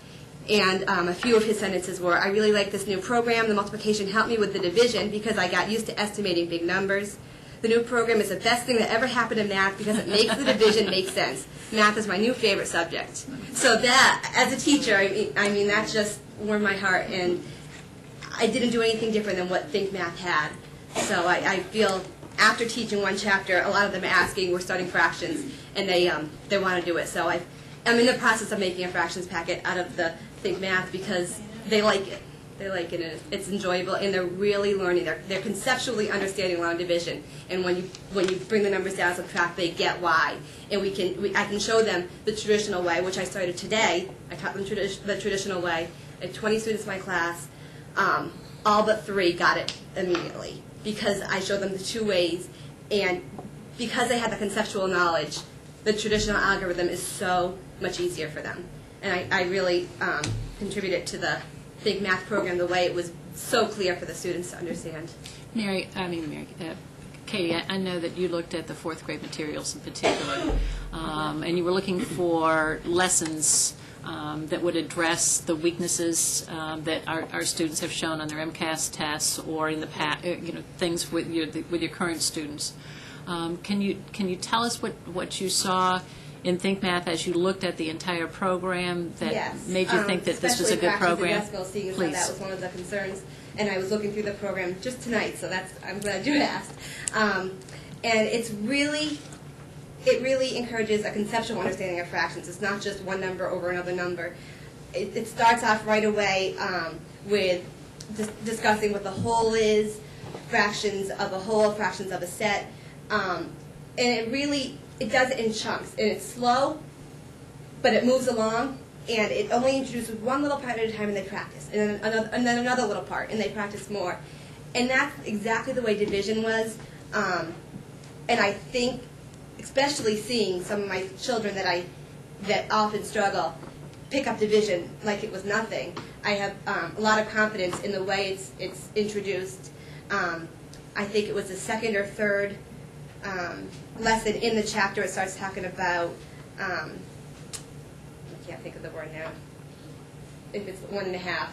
And a few of his sentences were, I really like this new program. The multiplication helped me with the division because I got used to estimating big numbers. The new program is the best thing that ever happened in math because it makes the division make sense. Math is my new favorite subject. So that, as a teacher, I mean that just warmed my heart. And I didn't do anything different than what Think Math had. So I feel after teaching one chapter, a lot of them are asking, we're starting fractions, and they want to do it. So I'm in the process of making a fractions packet out of the Think Math because they like it. They like it, and it's enjoyable, and they're really learning. They're conceptually understanding long division, and when you bring the numbers down, subtract, they get why. And I can show them the traditional way, which I started today. I taught them the traditional way. I had 20 students in my class. All but 3 got it immediately because I showed them the 2 ways, and because they had the conceptual knowledge, the traditional algorithm is so much easier for them. And I really contributed to the Think Math program the way it was so clear for the students to understand. Katie, I know that you looked at the 4th grade materials in particular, and you were looking for lessons that would address the weaknesses that our students have shown on their MCAS tests or in the past, things with your current students. Can you tell us what you saw in Think Math as you looked at the entire program that Yes. made you think that this was a good program? Especially fractions and decimals, seeing as Please. how that was one of the concerns. And I was looking through the program just tonight, so I'm glad you asked. And it really encourages a conceptual understanding of fractions. It's not just one number over another number. It starts off right away with discussing what the whole is, fractions of a whole, fractions of a set. And it does it in chunks. And it's slow, but it moves along. And it only introduces one little part at a time, and they practice. And then another little part, and they practice more. And that's exactly the way division was. And I think, especially seeing some of my children that often struggle, pick up division like it was nothing, I have a lot of confidence in the way it's introduced. I think it was the second or third lesson in the chapter. It starts talking about, I can't think of the word now, if it's 1.5,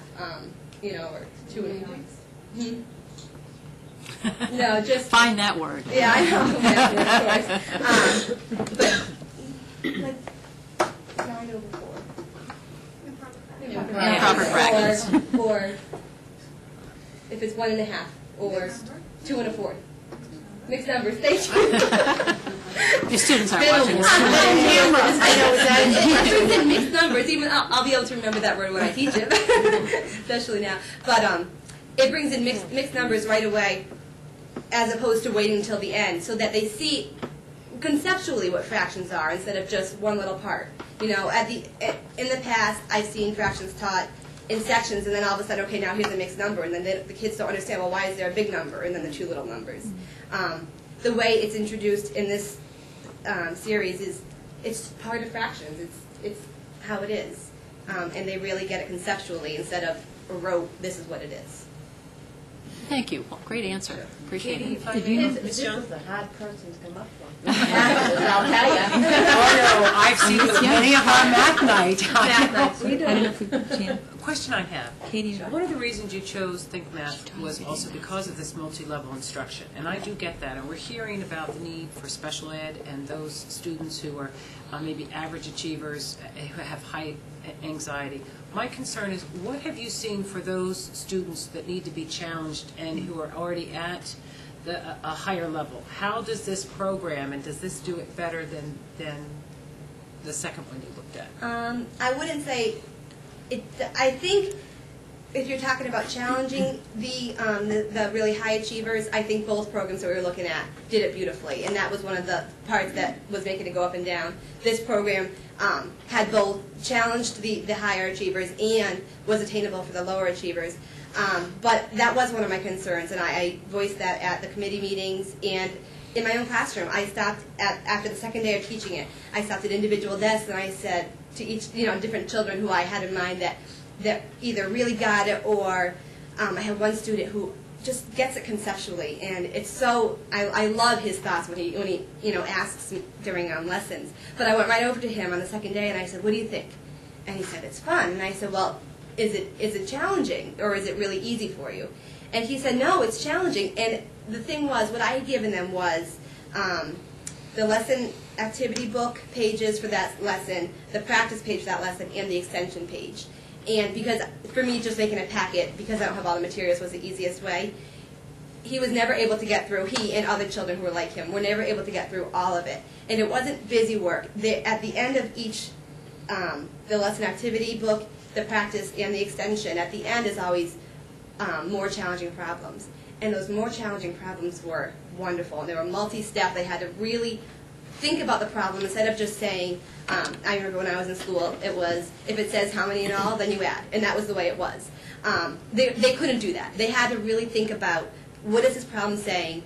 or 2.5. No, just find that word. Yeah, I know that word, of course. But like 9 over 4. Improper brackets. Or if it's 1.5, or 2 1/4. Mixed numbers. Thank you. Your students aren't watching this. I know that. If it's in mixed numbers, even I'll be able to remember that word when I teach it, especially now. But it brings in mixed numbers right away, as opposed to waiting until the end, so that they see conceptually what fractions are instead of just one little part. In the past, I've seen fractions taught in sections, and then all of a sudden, okay, now here's a mixed number, and then the kids don't understand, well, why is there a big number and then the two little numbers? The way it's introduced in this series is it's part of fractions. It's how it is, and they really get it conceptually instead of rote. This is what it is. Thank you. Well, great answer. Appreciate it. This is a hard person to come up with. I'll tell you. Oh, no, I've seen many of our math night. Math Question I have. Katie. One of the reasons you chose Think Math was also because of this multi-level instruction, and I do get that. And we're hearing about the need for special ed and those students who are maybe average achievers who have high anxiety. My concern is, what have you seen for those students that need to be challenged and who are already at a higher level? How does this program, and does this do it better than the second one you looked at? I wouldn't say it. I think if you're talking about challenging the really high achievers, I think both programs that we were looking at did it beautifully, and that was one of the parts that was making it go up and down. This program had both challenged the higher achievers and was attainable for the lower achievers. But that was one of my concerns, and I voiced that at the committee meetings and in my own classroom. I stopped after the second day of teaching it. I stopped at individual desks and I said to each, different children who I had in mind that either really got it, or I had one student who just gets it conceptually, and it's so I love his thoughts when he asks during lessons. But I went right over to him on the second day and I said, "What do you think?" And he said, "It's fun." And I said, "Well, is it challenging, or is it really easy for you?" And he said, "No, it's challenging." And the thing was, what I had given them was the lesson activity book pages for that lesson, the practice page for that lesson, and the extension page. And because, for me, just making a packet, because I don't have all the materials, was the easiest way, he was never able to get through, he and other children who were like him, were never able to get through all of it. And it wasn't busy work. At the end of each, the lesson activity book, the practice, and the extension, at the end is always more challenging problems. And those more challenging problems were wonderful. And they were multi-step. They had to really think about the problem instead of just saying, I remember when I was in school, it was, if it says how many in all, then you add. And that was the way it was. They couldn't do that. They had to really think about, what is this problem saying,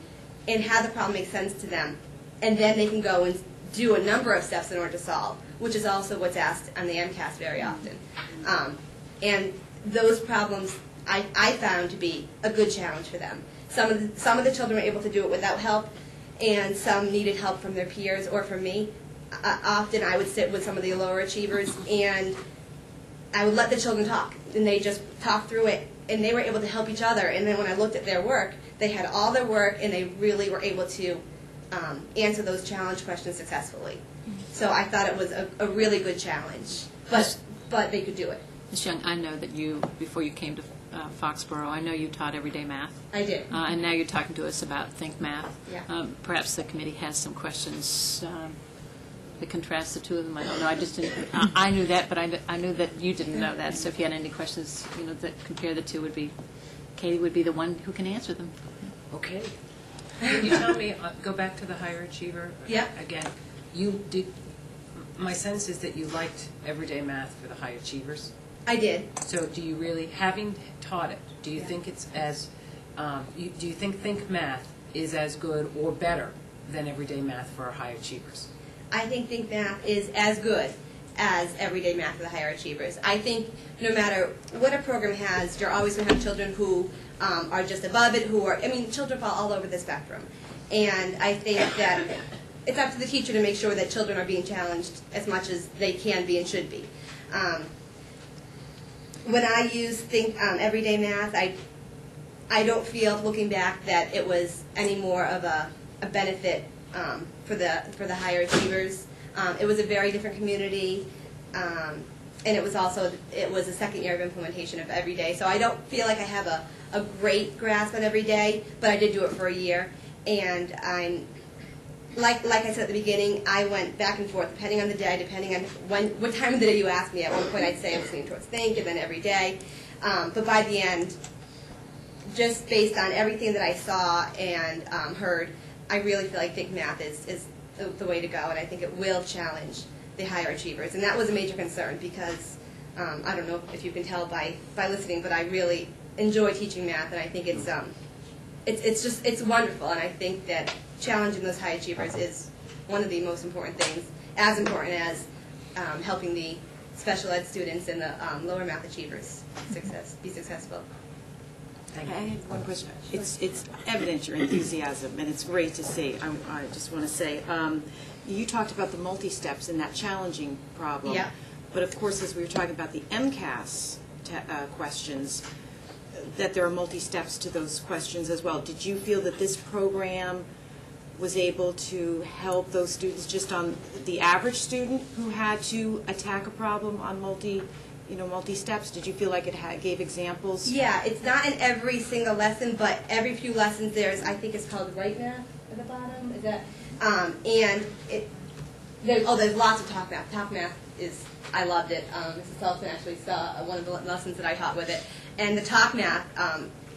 and how the problem makes sense to them. And then they can go and do a number of steps in order to solve, which is also what's asked on the MCAS very often. And those problems I found to be a good challenge for them. Some of the children were able to do it without help, and some needed help from their peers or from me. Often I would sit with some of the lower achievers, and I would let the children talk, and they just talked through it, and they were able to help each other. And then when I looked at their work, they had all their work, and they really were able to answer those challenge questions successfully. So I thought it was a really good challenge, but they could do it. Ms. Young, I know that you, before you came to Foxborough, I know you taught everyday math. I did. And now you're talking to us about Think Math. Yeah. Perhaps the committee has some questions that contrast the two of them. I don't know. I just didn't. I knew that, but I knew that you didn't know that. So if you had any questions, that compare the two, Katie would be the one who can answer them. Okay. Can you tell me, go back to the higher achiever? Yeah. Again, my sense is that you liked everyday math for the high achievers. I did. So do you really, having taught it, do you think it's as, do you think Math is as good or better than everyday math for our high achievers? I think Math is as good as everyday math for the higher achievers. I think no matter what a program has, you're always going to have children who are just above it, children fall all over the spectrum. And I think that it's up to the teacher to make sure that children are being challenged as much as they can be and should be. When I use everyday math, I don't feel, looking back, that it was any more of a benefit for the higher achievers. It was a very different community, and it was a second year of implementation of everyday. So I don't feel like I have a great grasp on everyday, but I did do it for a year, and I'm like I said at the beginning, I went back and forth depending on the day, depending on what time of the day you asked me. At one point I'd say I was leaning towards Think, and then every day. But by the end, just based on everything that I saw and heard, I really feel like Think Math is the way to go, and I think it will challenge the higher achievers. And that was a major concern because I don't know if you can tell by listening, but I really enjoy teaching math, and I think it's wonderful, and I think that challenging those high achievers is one of the most important things, as important as helping the special ed students and the lower math achievers be successful. I have one question. It's evident your enthusiasm, and it's great to see. I just want to say, you talked about the multi-steps and that challenging problem. Yeah. But of course, as we were talking about the MCAS questions, that there are multi-steps to those questions as well. Did you feel that this program was able to help those students, just on the average student who had to attack a problem on multi-steps? Did you feel like it gave examples? Yeah, it's not in every single lesson, but every few lessons I think it's called Right Math at the bottom. Is that? And there's lots of Talk Math. Talk Math I loved it. Mrs. Sullivan actually saw one of the lessons that I taught with it. And the Talk Math,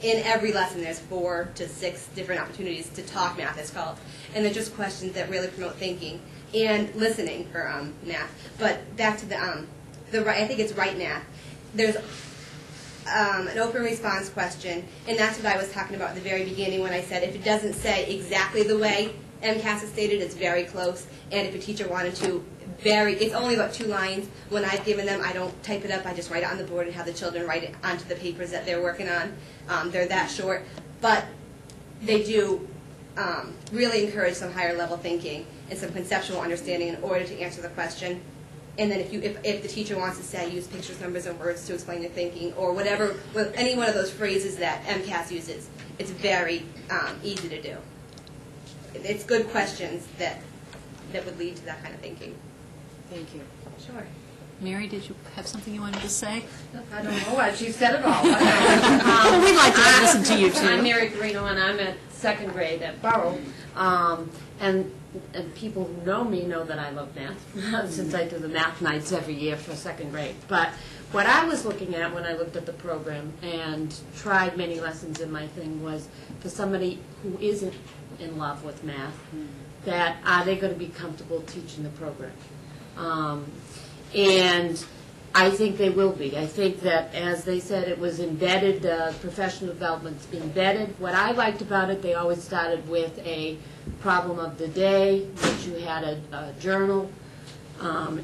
in every lesson there's 4 to 6 different opportunities to talk math, it's called. And they're just questions that really promote thinking and listening for math. But back to I think it's Right Math. There's an open response question, and that's what I was talking about at the very beginning when I said if it doesn't say exactly the way MCAS is stated, it's very close. And if a teacher wanted to it's only about 2 lines. When I've given them, I don't type it up. I just write it on the board and have the children write it onto the papers that they're working on. They're that short. But they do really encourage some higher level thinking and some conceptual understanding in order to answer the question. And then if the teacher wants to say, use pictures, numbers, and words to explain your thinking, or whatever, any one of those phrases that MCAS uses, it's very easy to do. It's good questions that would lead to that kind of thinking. Thank you. Sure. Mary, did you have something you wanted to say? I don't know what, she said it all. Well, we'd like to listen to you, too. I'm Mary Carino, and I'm at 2nd grade at Burrow. And people who know me know that I love math, since I do the math nights every year for 2nd grade. But what I was looking at when I looked at the program and tried many lessons in my thing was for somebody who isn't in love with math, that are they going to be comfortable teaching the program? And I think they will be. I think that, as they said, it was embedded, professional development's embedded. What I liked about it, they always started with a problem of the day, which you had a journal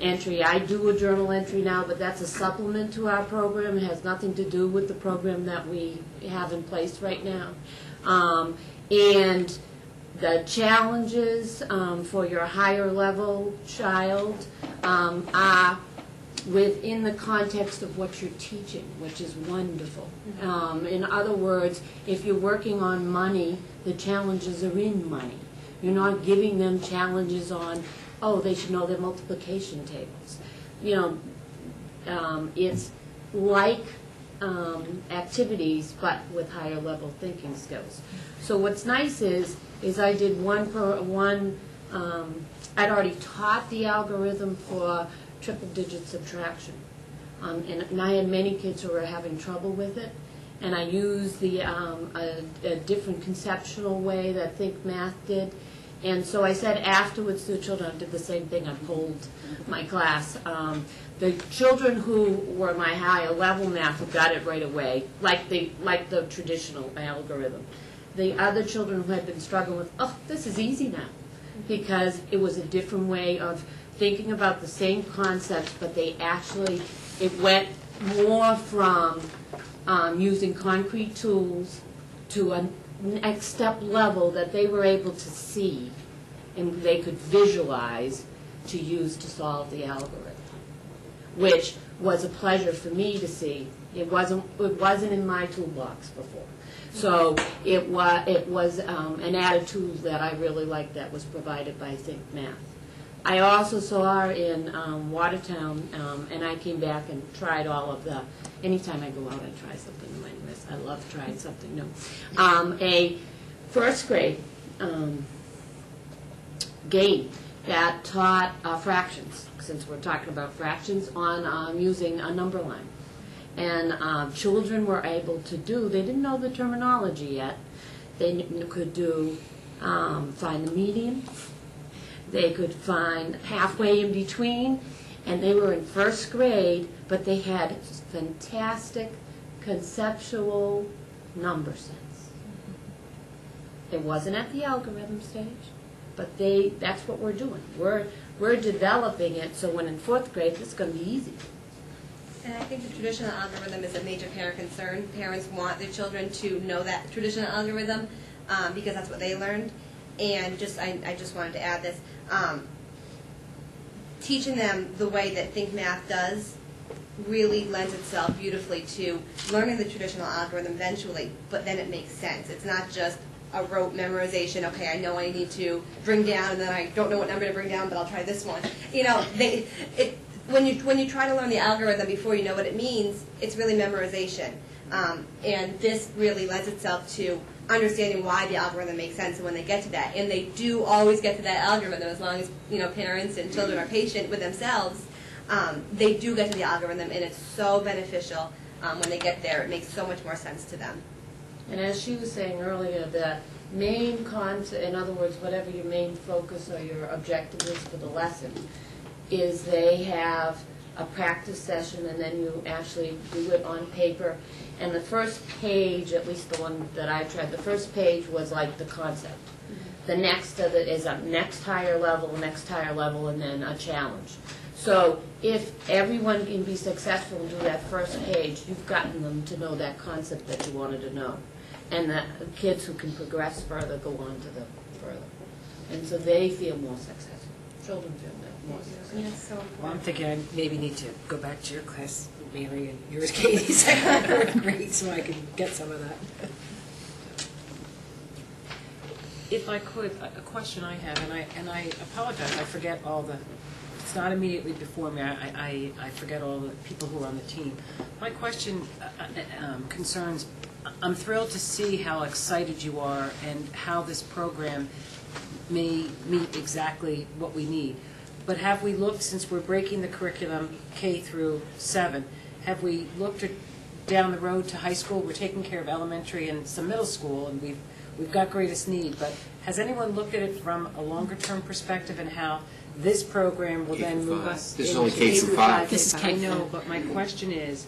entry. I do a journal entry now, but that's a supplement to our program. It has nothing to do with the program that we have in place right now. And the challenges for your higher level child are within the context of what you're teaching, which is wonderful. In other words, if you're working on money, the challenges are in money. You're not giving them challenges on, oh, they should know their multiplication tables. It's like activities, but with higher level thinking skills. So what's nice is I did I'd already taught the algorithm for triple digit subtraction. And I had many kids who were having trouble with it. And I used a different conceptual way that Think Math did. And so I said afterwards to the children, I did the same thing, I polled my class. The children who were my higher level math who got it right away, like the traditional algorithm. The other children who had been struggling with, oh, this is easy now, because it was a different way of thinking about the same concepts, but it went more from using concrete tools to a next step level that they were able to see and they could visualize to use to solve the algorithm, which was a pleasure for me to see. It wasn't in my toolbox before. So it was an added tool that I really liked that was provided by Think Math. I also saw in Watertown, and I came back and tried all of the, anytime I go out I try something new anyways. I love trying something new. A first grade game that taught fractions, since we're talking about fractions, on using a number line. And children were able to they didn't know the terminology yet, they could find the median, they could find halfway in between, and they were in first grade, but they had fantastic conceptual number sense. It wasn't at the algorithm stage, but that's what we're doing. We're developing it, so when in fourth grade, it's going to be easy. And I think the traditional algorithm is a major parent concern. Parents want their children to know that traditional algorithm because that's what they learned. And I just wanted to add this. Teaching them the way that Think Math does really lends itself beautifully to learning the traditional algorithm eventually, but then it makes sense. It's not just a rote memorization, okay, I know I need to bring down, and then I don't know what number to bring down, but I'll try this one. When you try to learn the algorithm before you know what it means, it's really memorization. And this really lends itself to understanding why the algorithm makes sense and when they get to that. And they do always get to that algorithm as long as parents and children are patient with themselves. They do get to the algorithm, and it's so beneficial when they get there. It makes so much more sense to them. And as she was saying earlier, the main concept, in other words, whatever your main focus or your objective is for the lesson, is they have a practice session and then you actually do it on paper. And the first page, at least the one that I tried, the first page was like the concept. The next of it is a next higher level, and then a challenge. So if everyone can be successful and do that first page, you've gotten them to know that concept that you wanted to know. And the kids who can progress further go on to the further. And so they feel more successful. Children feel more successful. Yes, so Well, I'm thinking I maybe need to go back to your class, Mary, and yours, Katie, second or fourth grade, so I can get some of that. If I could, a question I have, and I apologize, I forget all the, it's not immediately before me, I forget all the people who are on the team. My question concerns, I'm thrilled to see how excited you are and how this program may meet exactly what we need. But have we looked, since we're breaking the curriculum K through 7, have we looked down the road to high school? We're taking care of elementary and some middle school, and we've got greatest need. But has anyone looked at it from a longer-term perspective and how this program will then move us? This is only K through 5. This is K through 5. I know, but my question is,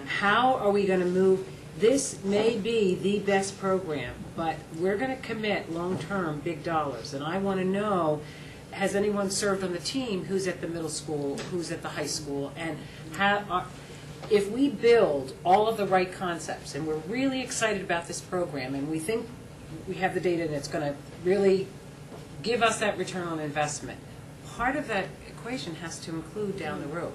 how are we going to move? This may be the best program, but we're going to commit long-term big dollars. And I want to know, has anyone served on the team who's at the middle school, who's at the high school, and if we build all of the right concepts, and we're really excited about this program, and we think we have the data that's going to really give us that return on investment, part of that equation has to include down the road.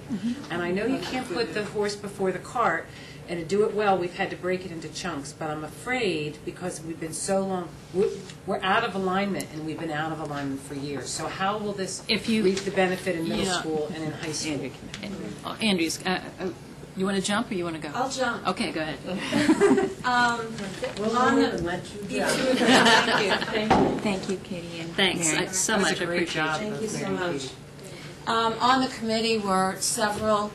And I know you can't put the horse before the cart, and to do it well, we've had to break it into chunks. But I'm afraid, because we've been so long, we're out of alignment, and we've been out of alignment for years. So how will this reap the benefit in middle school and in high school? Andrews, you want to jump or you want to go? I'll jump. Okay, go ahead. We'll let you jump. Thank you, Katie and Thanks Mary. I so much. I appreciate it. Thank you so much. On the committee were several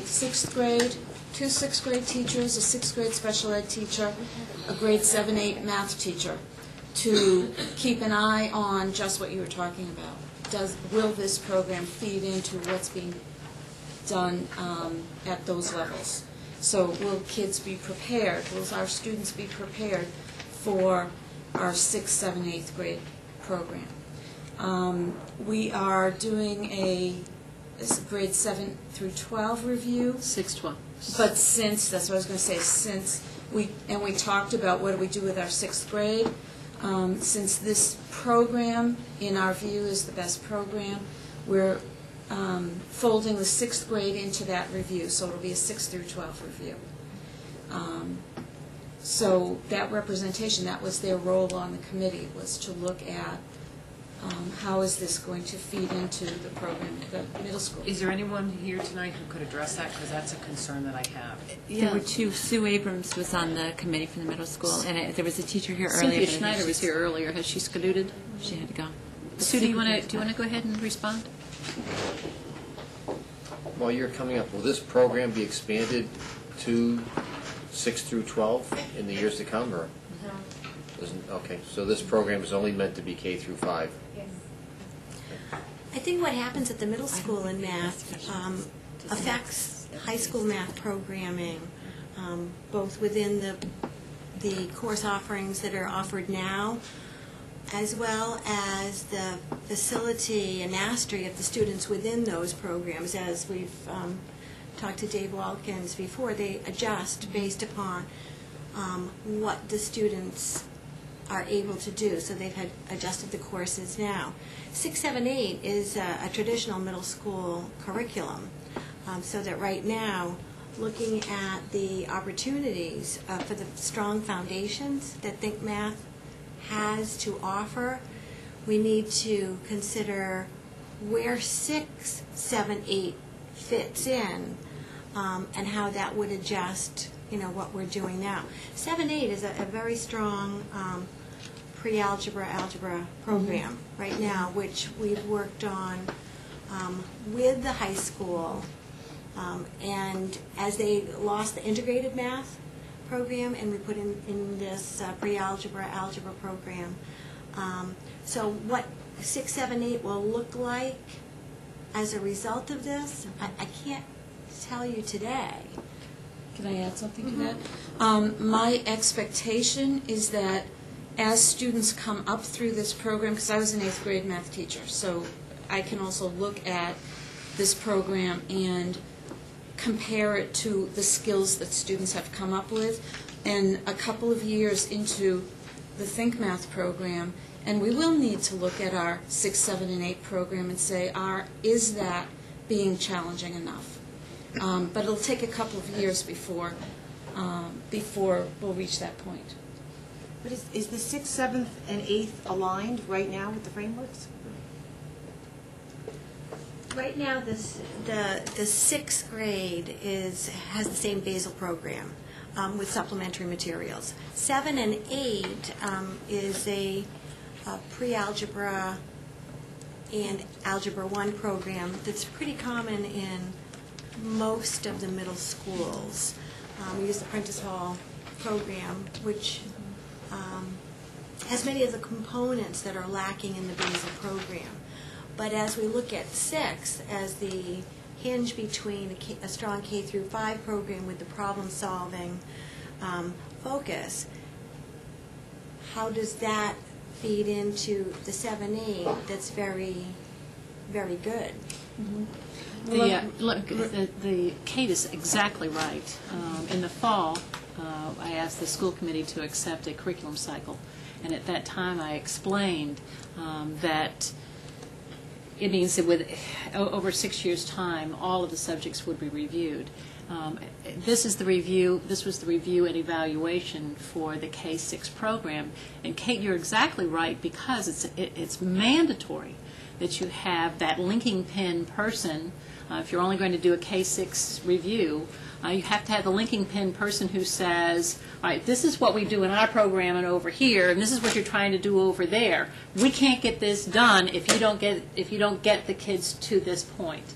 sixth grade, two sixth grade teachers, a sixth grade special ed teacher, a grade 7-8 math teacher, to keep an eye on just what you were talking about. Will this program feed into what's being done at those levels? So will kids be prepared? Will our students be prepared for our 6th, 7th, 8th grade program? We are doing a grade 7 through 12 review. 6, 12. But that's what I was going to say, since we talked about what do we do with our 6th grade, since this program, in our view, is the best program, we're folding the 6th grade into that review, so it'll be a 6 through 12 review. So that representation, that was their role on the committee, was to look at how is this going to feed into the program at the middle school. Is there anyone here tonight who could address that? Because that's a concern that I have. There were two. Sue Abrams was on the committee for the middle school, and there was a teacher here earlier. Cynthia Schneider was here earlier. Has she scooted? She had to go. Sue, do you want to go ahead and respond? While you're coming up, will this program be expanded to 6 through 12 in the years to come, or? Okay, so this program is only meant to be K through 5. Yes. I think what happens at the middle school in math affects high school math programming, both within the course offerings that are offered now, as well as the facility and mastery of the students within those programs. As we've talked to Dave Walkins before, they adjust based upon what the students are able to do, so they've had adjusted the courses now. 6, 7, 8 is a traditional middle school curriculum, so that right now, looking at the opportunities for the strong foundations that Think Math has to offer, we need to consider where 6, 7, 8 fits in, and how that would adjust what we're doing now. 7, 8 is a very strong pre-algebra, algebra program right now, which we've worked on with the high school. And as they lost the integrated math program, and we put in this pre-algebra, algebra program. So what 6, 7, 8 will look like as a result of this, I can't tell you today. Can I add something to that? My expectation is that as students come up through this program, because I was an 8th grade math teacher, so I can also look at this program and compare it to the skills that students have come up with. And a couple of years into the Think Math program, and we will need to look at our 6, 7, and 8 program and say, is that being challenging enough? But it'll take a couple of years before we'll reach that point. But is the 6th, 7th, and 8th aligned right now with the frameworks? Right now, the 6th grade has the same basal program with supplementary materials. 7 and 8 is a pre-algebra and Algebra 1 program that's pretty common in most of the middle schools. We use the Prentice Hall program, which has many of the components that are lacking in the basal program. But as we look at 6 as the hinge between a strong K through 5 program with the problem-solving focus, how does that feed into the 7-8 that's very, very good? The Kate is exactly right. In the fall, I asked the school committee to accept a curriculum cycle, and at that time I explained that it means that over 6 years' time, all of the subjects would be reviewed. This was the review and evaluation for the K-6 program. And Kate, you're exactly right, because it's mandatory that you have that linking pin person. If you're only going to do a K-6 review, you have to have the linking pin person who says, all right, this is what we do in our program and over here, and this is what you're trying to do over there. We can't get this done if you don't get the kids to this point.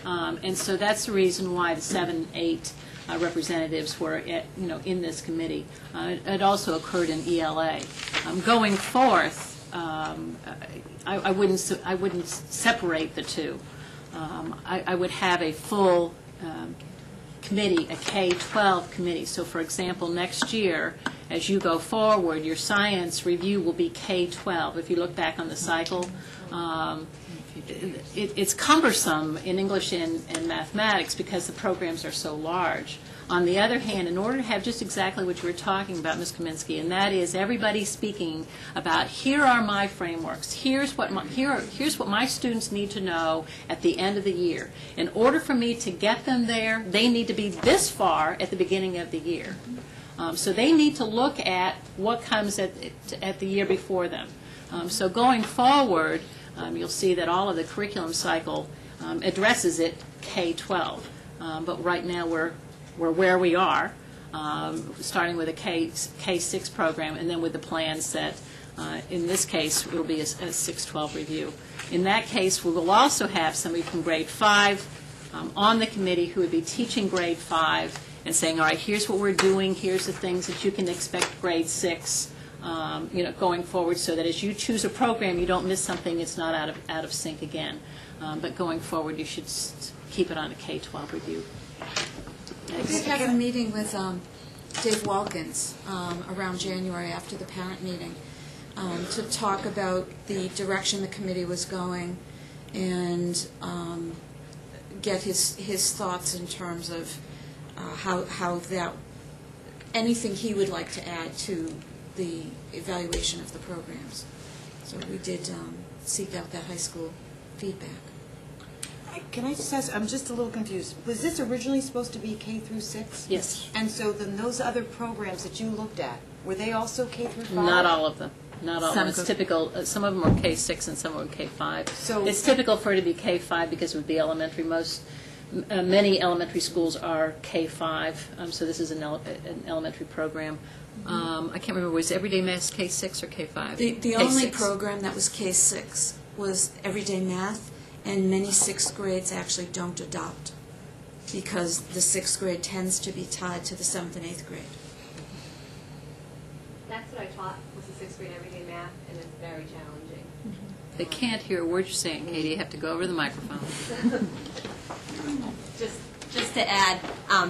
And so that's the reason why the 7, 8 representatives were in this committee. It also occurred in ELA. Going forth, I wouldn't separate the two. I would have a full committee, a K-12 committee. So, for example, next year, as you go forward, your science review will be K-12. If you look back on the cycle, it's cumbersome in English and mathematics because the programs are so large. On the other hand, in order to have just exactly what you were talking about, Ms. Kaminsky, and that is everybody speaking about, here are my frameworks, here's what my students need to know at the end of the year. In order for me to get them there, they need to be this far at the beginning of the year. So they need to look at what comes at the year before them. So going forward, you'll see that all of the curriculum cycle addresses it K-12. But right now we're where we are, starting with a K-6 program, and then with the plans that, in this case, it will be a 6-12 review. In that case, we will also have somebody from grade 5 on the committee who would be teaching grade 5 and saying, all right, here's what we're doing, here's the things that you can expect grade 6, going forward, so that as you choose a program, you don't miss something that's not out of sync again. But going forward, you should keep it on a K-12 review. I did have a meeting with Dave Walkins around January after the parent meeting to talk about the direction the committee was going and get his thoughts in terms of how that, anything he would like to add to the evaluation of the programs. So we did seek out that high school feedback. Can I just ask, I'm just a little confused. Was this originally supposed to be K through 6? Yes. And so then those other programs that you looked at, were they also K through 5? Not all of them. Not all of them. It's typical. Some of them are K-6 and some are K-5. So it's typical for it to be K-5 because with the elementary, many elementary schools are K-5. So this is an elementary program. I can't remember, was Everyday Math K-6 or K-5? The only program that was K-6 was Everyday Math. And many 6th grades actually don't adopt because the 6th grade tends to be tied to the 7th and 8th grade. That's what I taught, was the 6th grade everyday math, and it's very challenging. They can't hear a word you're saying, Katie. You have to go over the microphone. Just to add,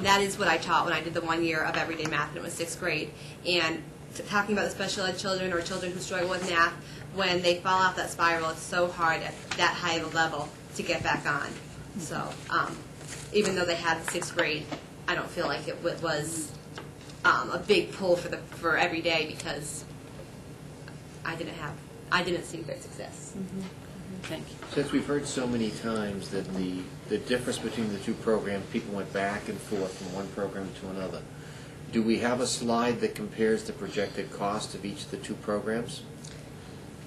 that is what I taught when I did the 1 year of everyday math, and it was 6th grade. And talking about the special ed children or children who struggle with math, when they fall off that spiral, it's so hard at that high of a level to get back on. So even though they had 6th grade, I don't feel like it was a big pull for every day because I didn't see great success. Thank you. Since we've heard so many times that the difference between the two programs, people went back and forth from one program to another, do we have a slide that compares the projected cost of each of the two programs?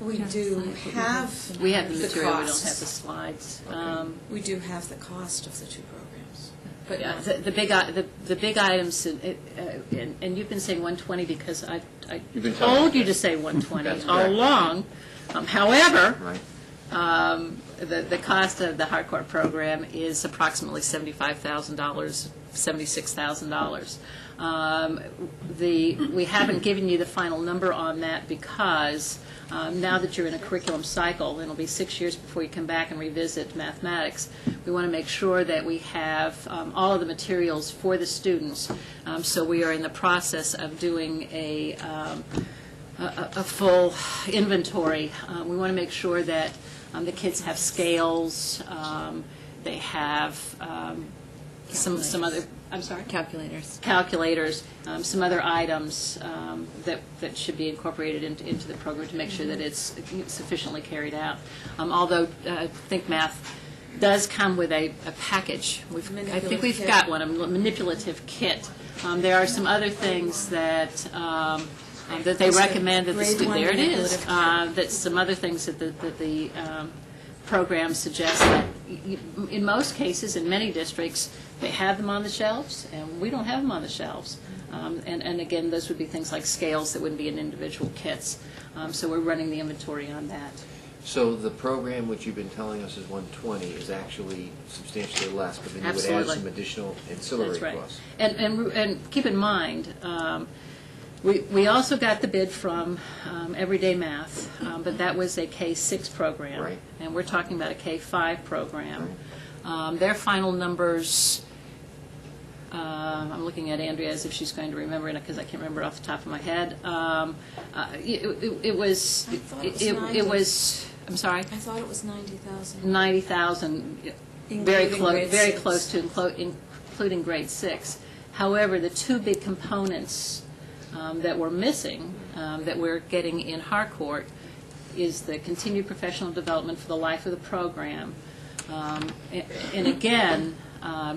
We do have We have the material, we don't costs. have the slides. Okay. We do have the cost of the two programs. But yeah, the big items, and you've been saying 120 because I told you to say 120 That's all correct. along. However, Right. the cost of the hardcore program is approximately $75,000, $76,000. We haven't given you the final number on that because now that you're in a curriculum cycle, and it'll be 6 years before you come back and revisit mathematics, we want to make sure that we have all of the materials for the students. So we are in the process of doing a full inventory. We want to make sure that the kids have scales, they have some other I'm sorry? Calculators, some other items that should be incorporated into the program to make sure that it's sufficiently carried out. Although Think Math does come with a package. I think we've got one, a manipulative kit. There are some other things that they recommend that the student, there it is, that some other things that the program suggests that in most cases, in many districts, they have them on the shelves, and we don't have them on the shelves. And again, those would be things like scales that wouldn't be in individual kits. So we're running the inventory on that. So the program which you've been telling us is 120 is actually substantially less, but then you Absolutely. would add some additional ancillary That's right. costs. And keep in mind, we also got the bid from Everyday Math, but that was a K-6 program. Right. And we're talking about a K-5 program. Their final numbers, I'm looking at Andrea as if she's going to remember it because I can't remember off the top of my head. It was, I'm sorry? I thought it was 90,000. 90,000, very close to including grade 6. However, the two big components that we're missing, that we're getting in Harcourt, is the continued professional development for the life of the program. And again,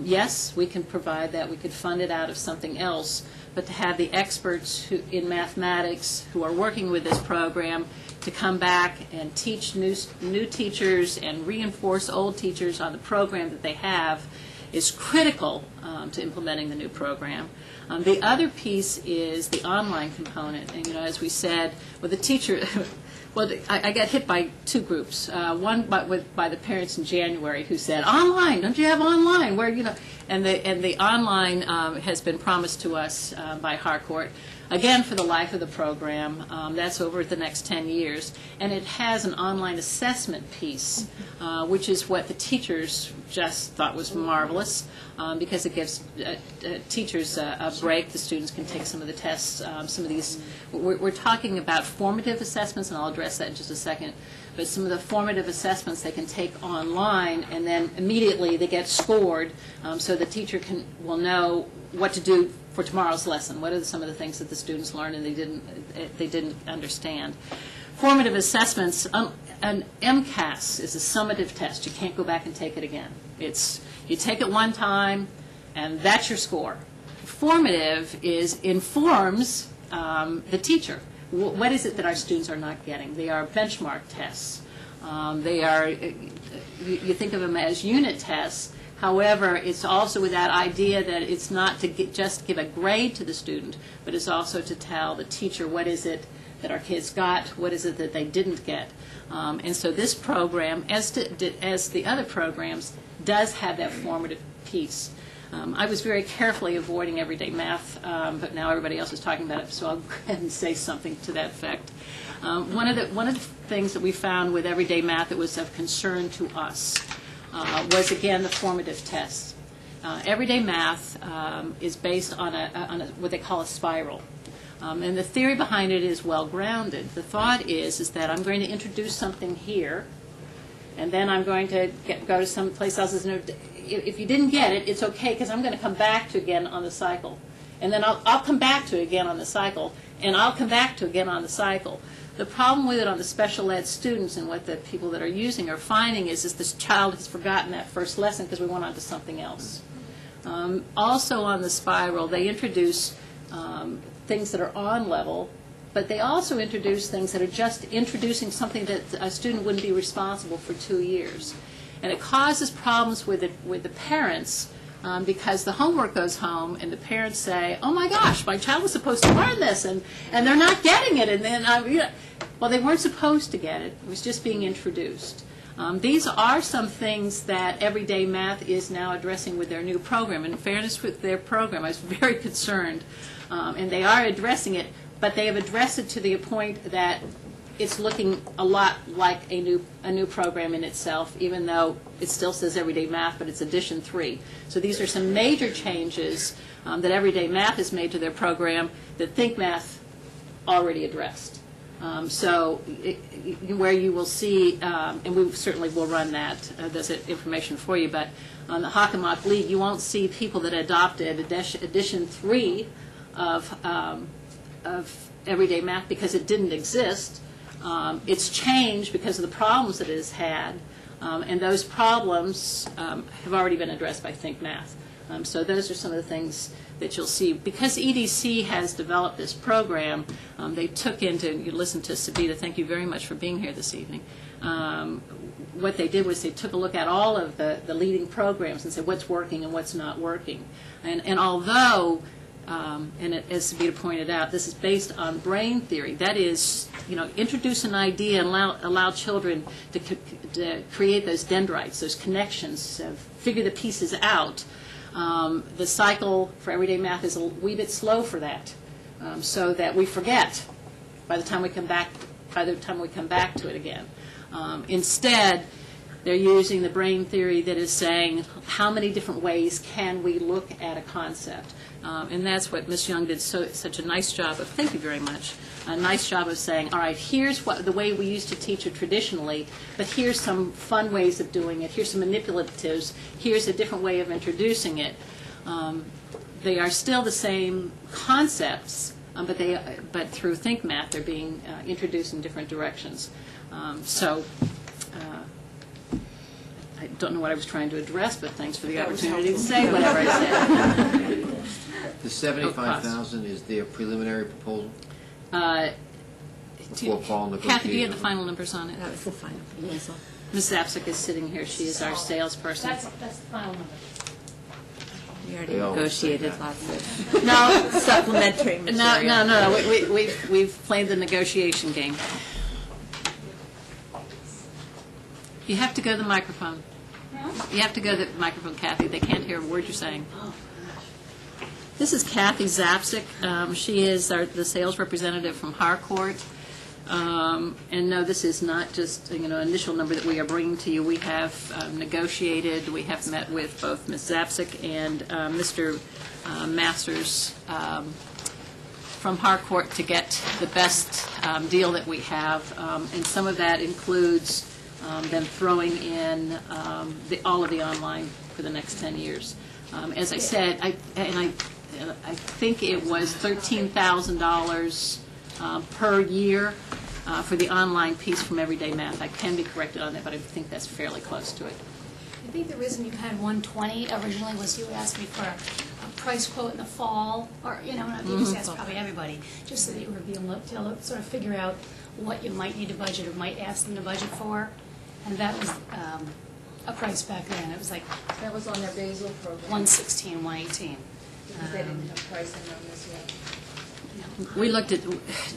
yes, we can provide that. We could fund it out of something else. But to have the experts in mathematics who are working with this program to come back and teach new teachers and reinforce old teachers on the program that they have is critical to implementing the new program. The other piece is the online component. And, as we said, with the teacher, well, I got hit by two groups. One by the parents in January who said, "Online, don't you have online?" Where and the online has been promised to us by Harcourt. Again, for the life of the program, that's over the next 10 years. And it has an online assessment piece, which is what the teachers just thought was marvelous, because it gives teachers a break. The students can take some of the tests. Some of these, we're talking about formative assessments, and I'll address that in just a second. But some of the formative assessments they can take online, and then immediately they get scored, so the teacher will know what to do for tomorrow's lesson. What are some of the things that the students learned and they didn't understand? Formative assessments, an MCAS is a summative test. You can't go back and take it again. You take it one time, and that's your score. Formative informs the teacher. What is it that our students are not getting? They are benchmark tests. They are, you think of them as unit tests. However, it's also with that idea that it's not to just give a grade to the student, but it's also to tell the teacher what is it that our kids got, what is it that they didn't get. And so this program, as the other programs, does have that formative piece. I was very carefully avoiding Everyday Math, but now everybody else is talking about it, so I'll go ahead and say something to that effect. One of the things that we found with Everyday Math that was of concern to us was, again, the formative tests. Everyday Math is based on what they call a spiral. And the theory behind it is well-grounded. The thought is that I'm going to introduce something here, and then I'm going to go to someplace else. If you didn't get it, it's okay, because I'm going to come back to again on the cycle. And then I'll come back to again on the cycle, and I'll come back to again on the cycle. The problem with it on the special ed students and what the people that are using are finding is this child has forgotten that first lesson because we went on to something else. Also on the spiral, they introduce things that are on level, but they also introduce things that are just introducing something that a student wouldn't be responsible for 2 years. And it causes problems with the parents because the homework goes home and the parents say, "Oh my gosh, my child was supposed to learn this and they're not getting it." And then, well, they weren't supposed to get it. It was just being introduced. These are some things that Everyday Math is now addressing with their new program. In fairness with their program, I was very concerned. And they are addressing it, but they have addressed it to the point that it's looking a lot like a new program in itself, even though it still says Everyday Math, but it's Edition 3. So these are some major changes that Everyday Math has made to their program that Think Math already addressed. Where you will see, and we certainly will run this information for you, but on the Hockomock League, you won't see people that adopted edition 3 of Everyday Math because it didn't exist. It's changed because of the problems that it has had, and those problems have already been addressed by Think Math. So those are some of the things that you'll see. Because EDC has developed this program, they took into, you listen to Sabita, thank you very much for being here this evening. What they did was they took a look at all of the leading programs and said what's working and what's not working. And although, as Sabita pointed out, this is based on brain theory, that is, introduce an idea and allow children to create those dendrites, those connections, figure the pieces out. The cycle for Everyday Math is a wee bit slow for that, so that we forget by the time we come back to it again. Instead, they're using the brain theory that is saying how many different ways can we look at a concept, and that's what Ms. Young did such a nice job of. Thank you very much. A nice job of saying, all right, here's the way we used to teach it traditionally, but here's some fun ways of doing it. Here's some manipulatives. Here's a different way of introducing it. They are still the same concepts, but through Think Math, they're being introduced in different directions. I don't know what I was trying to address, but thanks for the opportunity to say whatever I said. The $75,000 is their preliminary proposal? Before fall negotiations. Kathy, do you have the final numbers on it? That's the final. Yes. Ms. Zapsik is sitting here. She is our salesperson. That's the final number. We already negotiated lots of supplementary material. No. We've played the negotiation game. You have to go to the microphone. You have to go to the microphone, Kathy. They can't hear a word you're saying. This is Kathy Zapsik. She is the sales representative from Harcourt. And no, this is not just an initial number that we are bringing to you. We have negotiated. We have met with both Ms. Zapsik and Mr. Masters from Harcourt to get the best deal that we have. And some of that includes them throwing in all of the online for the next 10 years. As I said, I think it was $13,000 per year for the online piece from Everyday Math. I can be corrected on that, but I think that's fairly close to it. I think the reason you had 120 originally was you asked me for a price quote in the fall, or, you just asked probably everybody, just so that you would be able to sort of figure out what you might need to budget or might ask them to budget for. And that was a price back then. It was like That was on their basal program. 116, 118. Because they didn't have pricing on this yet. We looked at,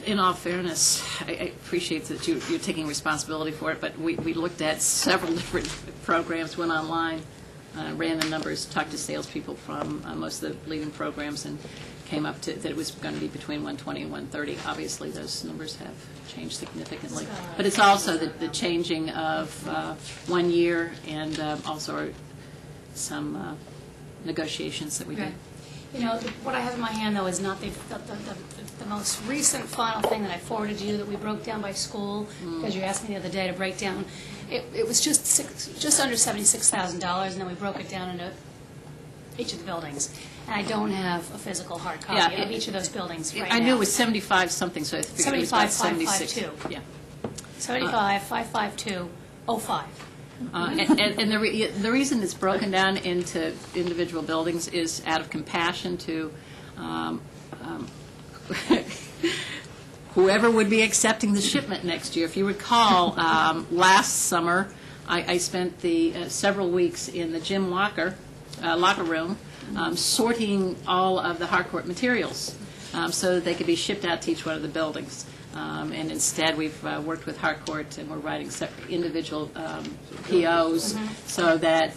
in all fairness, I appreciate that you're taking responsibility for it, but we looked at several different programs, went online, ran the numbers, talked to salespeople from most of the leading programs, and came up to that it was going to be between 120 and 130. Obviously, those numbers have changed significantly. But it's also the changing of 1 year and also some negotiations that we did. What I have in my hand, though, is not the most recent final thing that I forwarded to you that we broke down by school, because you asked me the other day to break down. It was just under $76,000, and then we broke it down into each of the buildings. And I don't have a physical hard copy of each of those buildings right now. I knew it was 75 something, so I figured it was about 76. 75,552. Yeah. 75,552.05. And the reason it's broken down into individual buildings is out of compassion to whoever would be accepting the shipment next year. If you recall, last summer, I spent the several weeks in the gym locker room sorting all of the Harcourt materials so that they could be shipped out to each one of the buildings. And instead, we've worked with Harcourt, and we're writing individual POs so that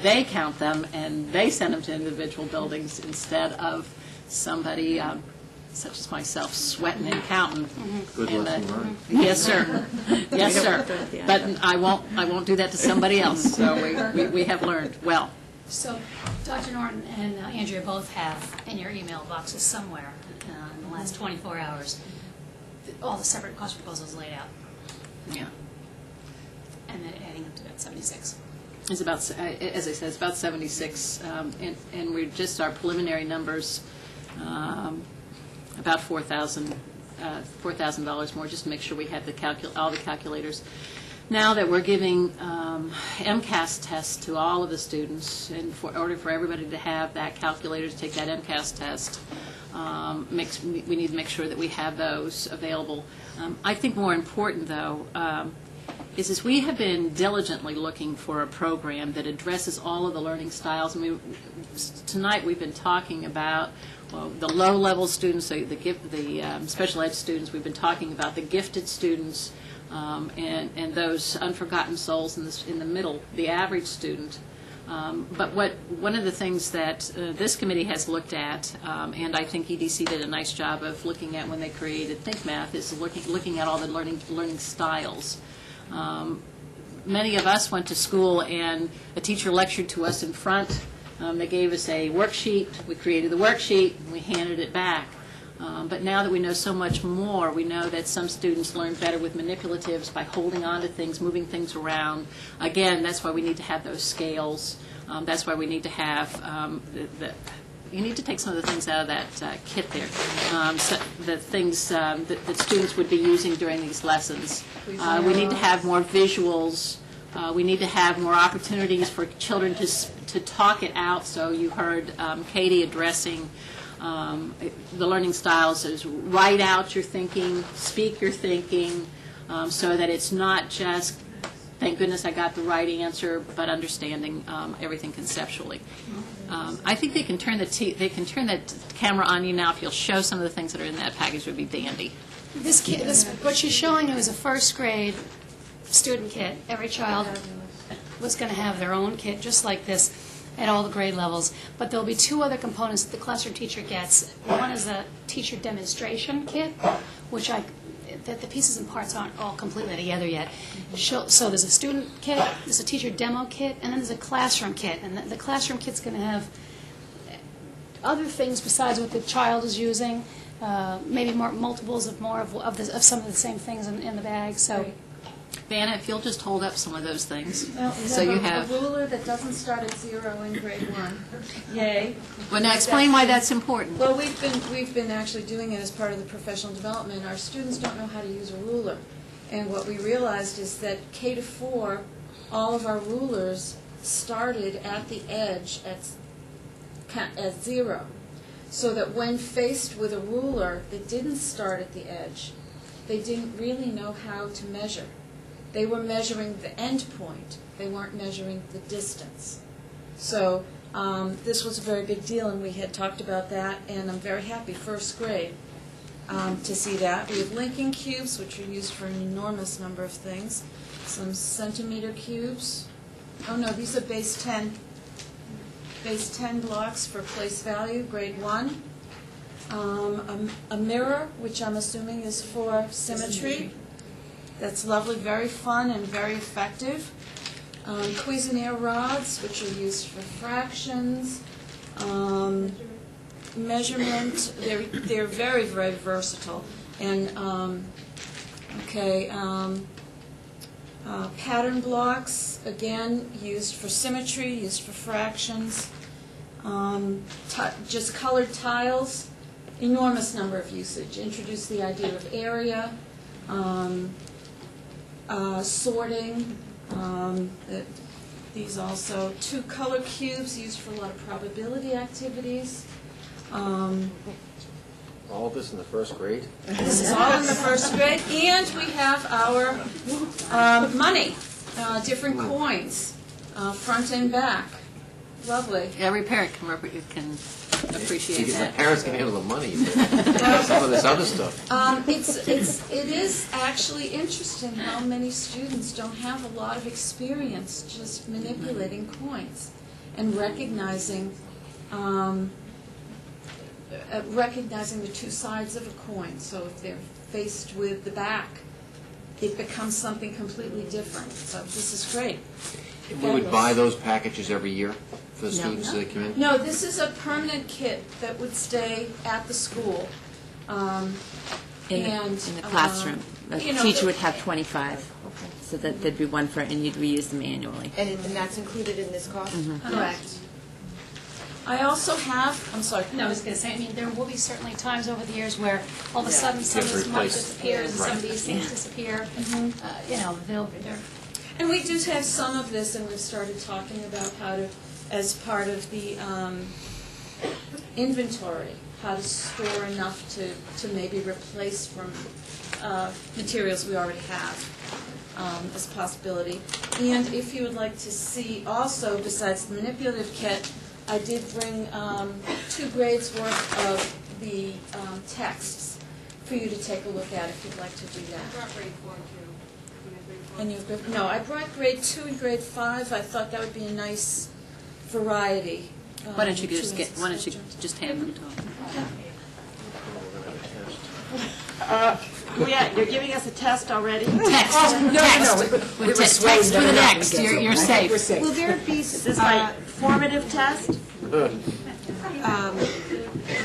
they count them and they send them to individual buildings instead of somebody such as myself sweating and counting. Good lesson learned. Yes, sir. Yes, sir. But I won't do that to somebody else. So we have learned well. So Dr. Norton and Andrea both have in your email boxes somewhere in the last 24 hours all the separate cost proposals laid out, Yeah. and then adding up to that 76. It's about, as I said, it's about 76, and we're just, our preliminary numbers, about $4,000 more, just to make sure we have all the calculators. Now that we're giving MCAS tests to all of the students, and in order for everybody to have that calculator to take that MCAS test, we need to make sure that we have those available. I think more important, though, is we have been diligently looking for a program that addresses all of the learning styles. I mean, tonight we've been talking about the low-level students, the special ed students. We've been talking about the gifted students and those unforgotten souls in the middle, the average student. But one of the things that this committee has looked at, and I think EDC did a nice job of looking at when they created Think Math, is looking at all the learning styles. Many of us went to school and a teacher lectured to us in front. They gave us a worksheet. We created the worksheet and we handed it back. But now that we know so much more, we know that some students learn better with manipulatives by holding on to things, moving things around. Again, that's why we need to have those scales. That's why we need to have you need to take some of the things out of that kit there, so the things that students would be using during these lessons. We need to have more visuals. We need to have more opportunities for children to talk it out. So you heard Katie addressing the learning styles as write out your thinking, speak your thinking, so that it's not just, thank goodness I got the right answer, but understanding everything conceptually. I think they can turn the camera on you now. If you'll show some of the things that are in that package, would be dandy. What she's showing you is a first grade student kit. Every child was going to have their own kit, just like this, at all the grade levels. But there'll be two other components that the classroom teacher gets. One is a teacher demonstration kit, which the pieces and parts aren't all completely together yet. So there's a student kit, there's a teacher demo kit, and then there's a classroom kit. And the classroom kit's going to have other things besides what the child is using, maybe more multiples of some of the same things in the bag. So. Vanna, if you'll just hold up some of those things. Well, so you have a ruler that doesn't start at 0 in grade 1. Yay. Well, now explain why that's important. Well, we've been actually doing it as part of the professional development. Our students don't know how to use a ruler. And what we realized is that K to 4, all of our rulers started at the edge at 0. So that when faced with a ruler that didn't start at the edge, they didn't really know how to measure. They were measuring the end point. They weren't measuring the distance. So this was a very big deal, and we had talked about that, and I'm very happy, first grade, to see that. We have linking cubes, which are used for an enormous number of things. Some centimeter cubes. Oh, no, these are base 10 blocks for place value, grade 1. A mirror, which I'm assuming is for symmetry. That's lovely, very fun and very effective. Cuisinart rods, which are used for fractions. Measurement, they're very, very versatile. And, pattern blocks, again, used for symmetry, used for fractions. Just colored tiles, enormous number of usage. Introduce the idea of area. Sorting, these also, 2 color cubes used for a lot of probability activities. All of this in the first grade? This is all in the first grade, and we have our money, different coins, front and back. Lovely. Every parent can appreciate that. Parents can handle the money, but some of this other stuff. It is actually interesting how many students don't have a lot of experience just manipulating coins and recognizing the two sides of a coin. So if they're faced with the back, it becomes something completely different. So this is great. We would buy those packages every year for the students that come in? No, this is a permanent kit that would stay at the school. In the classroom. A teacher would have 25, so that there'd be one for, and you'd reuse them annually. And that's included in this cost? Correct. I also have, I'm sorry. No, I was going to say, I mean, there will be certainly times over the years where all of a sudden some of this money disappears and some of these things disappear. You know, they're. And we do have some of this, and we've started talking about how to, as part of the inventory, how to store enough to maybe replace from materials we already have as a possibility. And if you would like to see also, besides the manipulative kit, I did bring 2 grades worth of the texts for you to take a look at if you'd like to do that. And no, I brought grade 2 and grade 5. I thought that would be a nice variety. Why don't you just hand them to them? You're giving us a test already? Text. No. Text for the next. You're safe. Will there be formative test?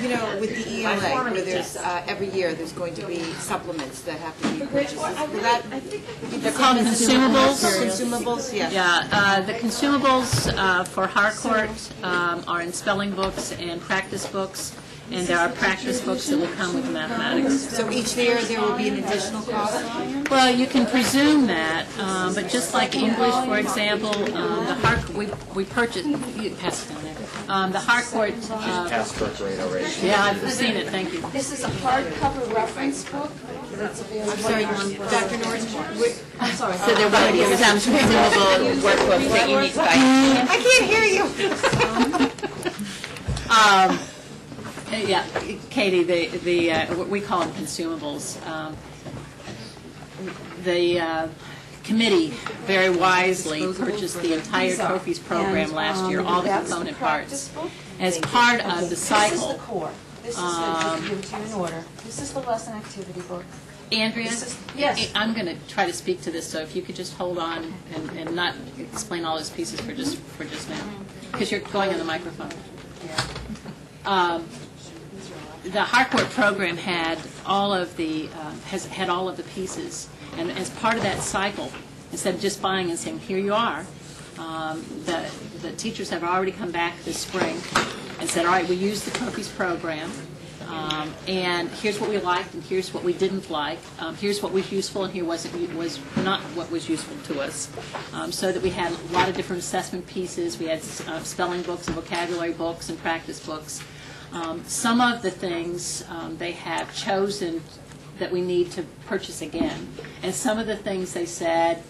You know, with the ELA, where there's every year there's going to be supplements that have to be purchased. They're called consumables. Consumables, yes. Yeah, the consumables for Harcourt are in spelling books and practice books, and there are practice books that will come with mathematics. So each year there will be an additional cost? Well, you can presume that, but just like English, for example, the Harcourt, we purchased, you pass it down there. The Harcourt. Passed first grade already. Yeah, I've seen it, thank you. This is a hardcover reference book that's available. I'm sorry, Dr. Norris. I'm sorry. So there will be some consumable workbooks that you need to buy. I can't hear you. Yeah, Katie, what we call them consumables. The committee very wisely purchased the entire trophies program last year, all the component parts, as part of the cycle. This is the core. This is the give it to you in order. This is the lesson activity book. Andrea, yes. I'm going to try to speak to this, so if you could just hold on and not explain all those pieces for just now, because you're going on the microphone. The Harcourt program had all of the had all of the pieces, and as part of that cycle, instead of just buying and saying, "Here you are," the teachers have already come back this spring and said, "All right, we used the trophies program, and here's what we liked, and here's what we didn't like. Here's what was useful, and here was not what was useful to us." So that we had a lot of different assessment pieces. We had spelling books and vocabulary books and practice books. Some of the things they have chosen that we need to purchase again, and some of the things they said,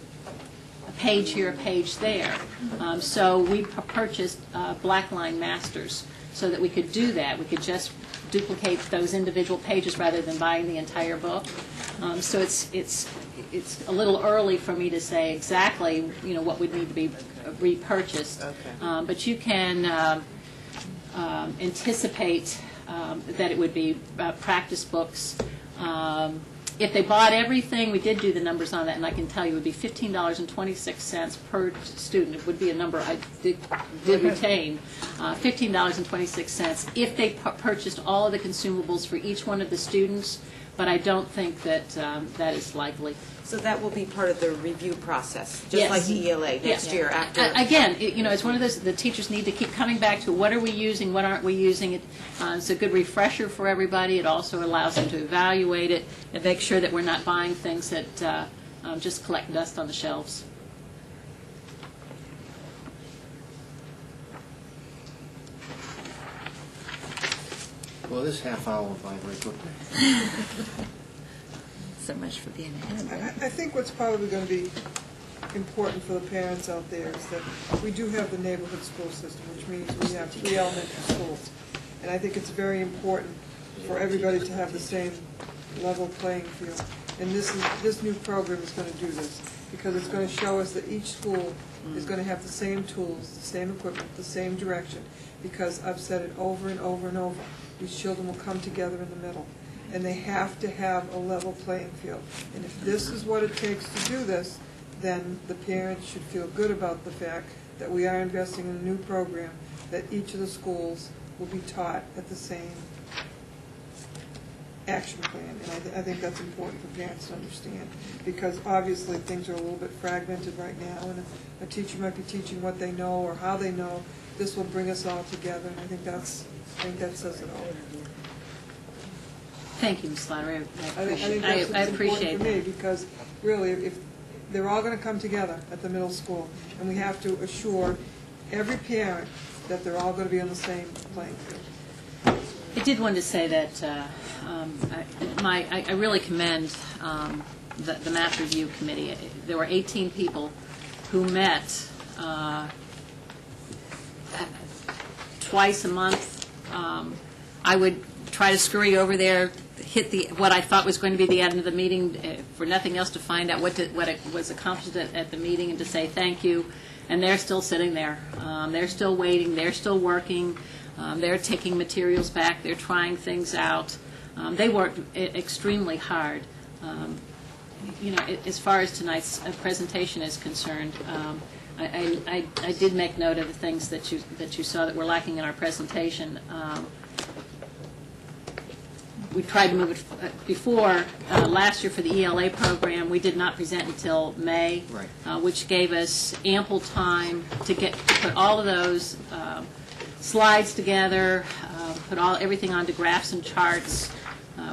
a page here, a page there. So we purchased Blackline Masters so that we could do that. We could just duplicate those individual pages rather than buying the entire book. So it's a little early for me to say exactly what would need to be repurchased. Okay. But you can anticipate that it would be practice books. If they bought everything, we did do the numbers on that, and I can tell you it would be $15.26 per student. It would be a number I did retain, $15.26 if they purchased all of the consumables for each one of the students, but I don't think that that is likely. So that will be part of the review process, just like the ELA next year after. Again, it's one of those, the teachers need to keep coming back to what are we using, what aren't we using. It's a good refresher for everybody. It also allows them to evaluate it and make sure that we're not buying things that just collect dust on the shelves. Well, this half hour went by very quickly. So much for being ahead. I think what's probably going to be important for the parents out there is that we do have the neighborhood school system, which means we have 3 elementary schools. And I think it's very important for everybody to have the same level playing field. And this new program is going to do this, because it's going to show us that each school is going to have the same tools, the same equipment, the same direction. Because I've said it over and over and over, these children will come together in the middle. And they have to have a level playing field. And if this is what it takes to do this, then the parents should feel good about the fact that we are investing in a new program, that each of the schools will be taught at the same action plan, and I think that's important for parents to understand, because obviously things are a little bit fragmented right now, and a teacher might be teaching what they know or how they know. This will bring us all together, and I think that says it all. Thank you, Ms. Slattery. I think that's what's appreciate important for me, because really, if they're all going to come together at the middle school, and we have to assure every parent that they're all going to be on the same playing field. I did want to say that I really commend the Math Review Committee. There were 18 people who met twice a month. I would try to scurry over there, hit what I thought was going to be the end of the meeting, for nothing else, to find out what was accomplished at the meeting and to say thank you. And they're still sitting there. They're still waiting. They're still working. They're taking materials back. They're trying things out. They worked extremely hard. As far as tonight's presentation is concerned, I did make note of the things that you saw that were lacking in our presentation. We tried to move it before. Last year for the ELA program, we did not present until May, right. Which gave us ample time to put all of those slides together, put everything onto graphs and charts.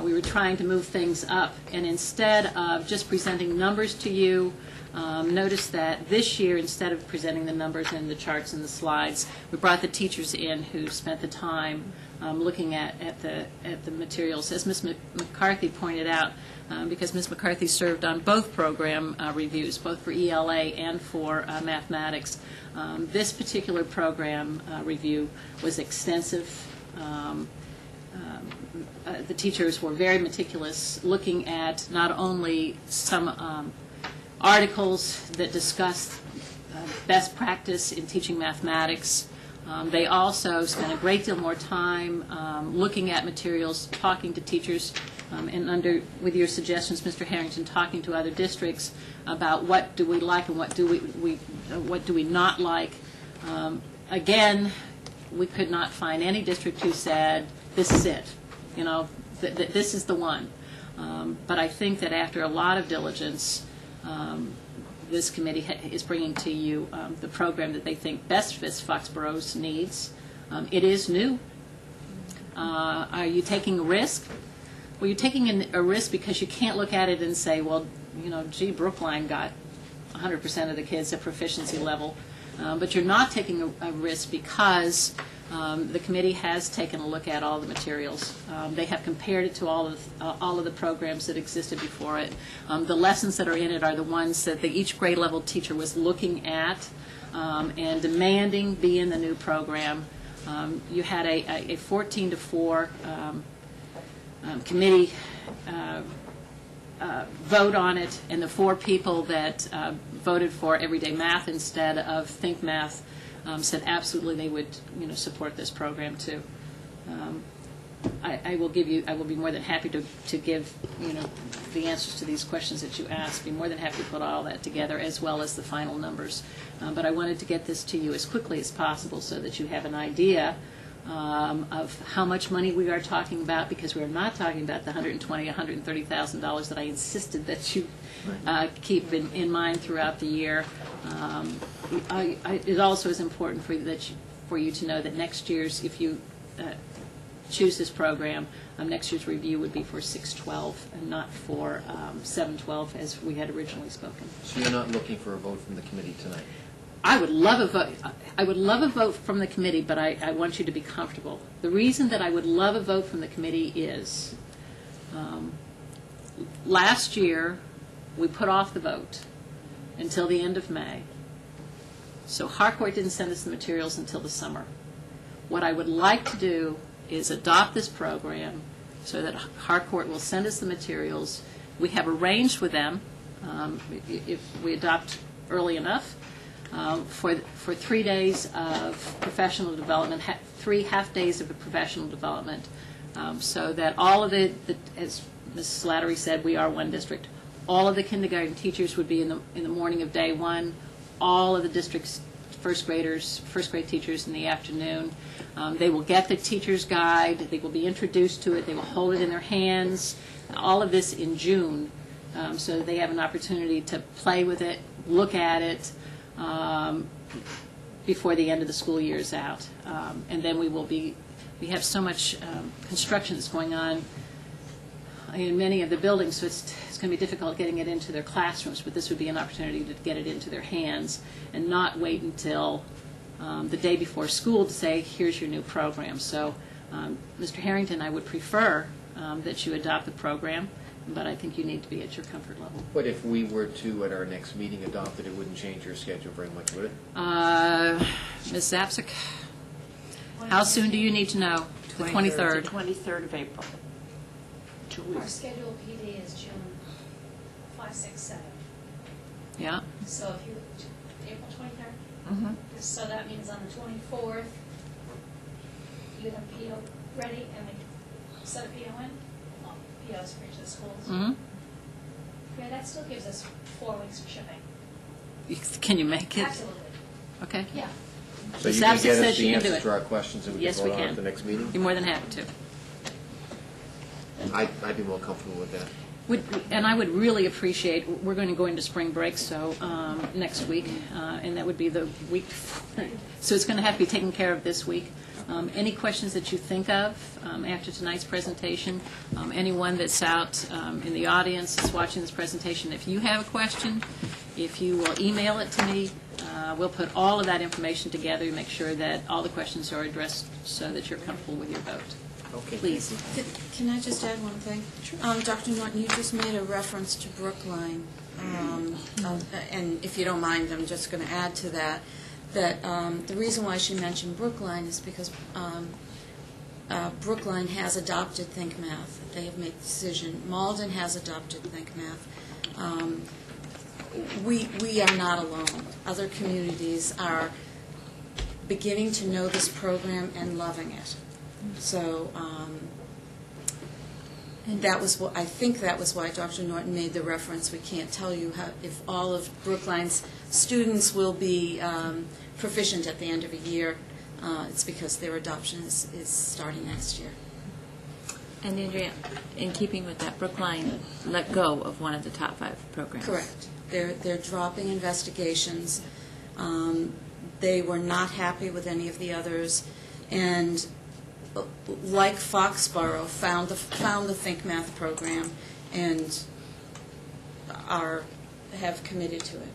We were trying to move things up, and instead of just presenting numbers to you, notice that this year, instead of presenting the numbers and the charts and the slides, we brought the teachers in who spent the time looking at the materials. As Ms. McCarthy pointed out, because Ms. McCarthy served on both program reviews, both for ELA and for mathematics, this particular program review was extensive. The teachers were very meticulous, looking at not only some articles that discussed best practice in teaching mathematics. They also spent a great deal more time looking at materials, talking to teachers, and with your suggestions, Mr. Harrington, talking to other districts about what do we like and what do we not like. Again, we could not find any district who said, this is it, this is the one. But I think that after a lot of diligence, this committee is bringing to you the program that they think best fits Foxborough's needs. It is new. Are you taking a risk? Well, you're taking a risk because you can't look at it and say, well, gee, Brookline got 100% of the kids at proficiency level. But you're not taking a risk because the committee has taken a look at all the materials. They have compared it to all of the programs that existed before it. The lessons that are in it are the ones that each grade level teacher was looking at and demanding be in the new program. You had a 14-4 committee vote on it, and the 4 people that voted for Everyday Math instead of Think Math said absolutely they would support this program too. I will be more than happy to give the answers to these questions that you asked. Be more than happy to put all that together as well as the final numbers. But I wanted to get this to you as quickly as possible so that you have an idea of how much money we are talking about, because we are not talking about the $120,000, $130,000 that I insisted that you keep in mind throughout the year. It also is important for you to know that next year's, if you choose this program, next year's review would be for 6-12 and not for 7-12 as we had originally spoken. So you're not looking for a vote from the committee tonight? I would love a vote. I would love a vote from the committee, but I want you to be comfortable. The reason that I would love a vote from the committee is last year we put off the vote until the end of May. So Harcourt didn't send us the materials until the summer. What I would like to do is adopt this program so that Harcourt will send us the materials. We have arranged with them, if we adopt early enough, for 3 days of professional development, 3 half days of professional development, so that all of it, as Ms. Slattery said, we are one district. All of the kindergarten teachers would be in the morning of day 1. All of the district's first grade teachers in the afternoon. They will get the teacher's guide. They will be introduced to it. They will hold it in their hands. All of this in June, so that they have an opportunity to play with it, look at it, before the end of the school year is out. And then we have so much construction that's going on in many of the buildings, so it's going to be difficult getting it into their classrooms, but this would be an opportunity to get it into their hands and not wait until the day before school to say, here's your new program. So, Mr. Harrington, I would prefer that you adopt the program, but I think you need to be at your comfort level. But if we were to, at our next meeting, adopt it, it wouldn't change your schedule very much, would it? Ms. Zapsik, how soon do you need to know? The 23rd. The 23rd of April. 2 weeks. Our scheduled PD is June 5, 6, 7. Yeah. So if you, April 23rd? Mm-hmm. So that means on the 24th, you have PO ready and we set a PO in? Well, POs for each of the schools. Mm-hmm. Yeah, that still gives us 4 weeks for shipping. Can you make it? Absolutely. Okay. Yeah. So Ms. you can Zapsik get says us she the can do answers it. to our questions and we Yes, can we vote on it can. at the next meeting? You're more than happy to. I'd be more comfortable with that. And I would really appreciate, we're going to go into spring break, so next week, and that would be the week before. So it's going to have to be taken care of this week. Any questions that you think of after tonight's presentation, anyone that's out in the audience that's watching this presentation, if you have a question, if you will email it to me, we'll put all of that information together to make sure that all the questions are addressed so that you're comfortable with your vote. Okay. Please. Can I just add one thing? Sure. Dr. Norton, you just made a reference to Brookline, and if you don't mind, I'm just going to add to that, the reason why she mentioned Brookline is because Brookline has adopted Think Math. They have made the decision. Malden has adopted Think Math. We are not alone. Other communities are beginning to know this program and loving it. So that was what I think that was why Dr. Norton made the reference. We can't tell you if all of Brookline's students will be proficient at the end of a year. It's because their adoption is starting next year. And Andrea, in keeping with that, Brookline let go of one of the top 5 programs. Correct. They're dropping investigations. They were not happy with any of the others, and like Foxborough, found the Think Math program and have committed to it.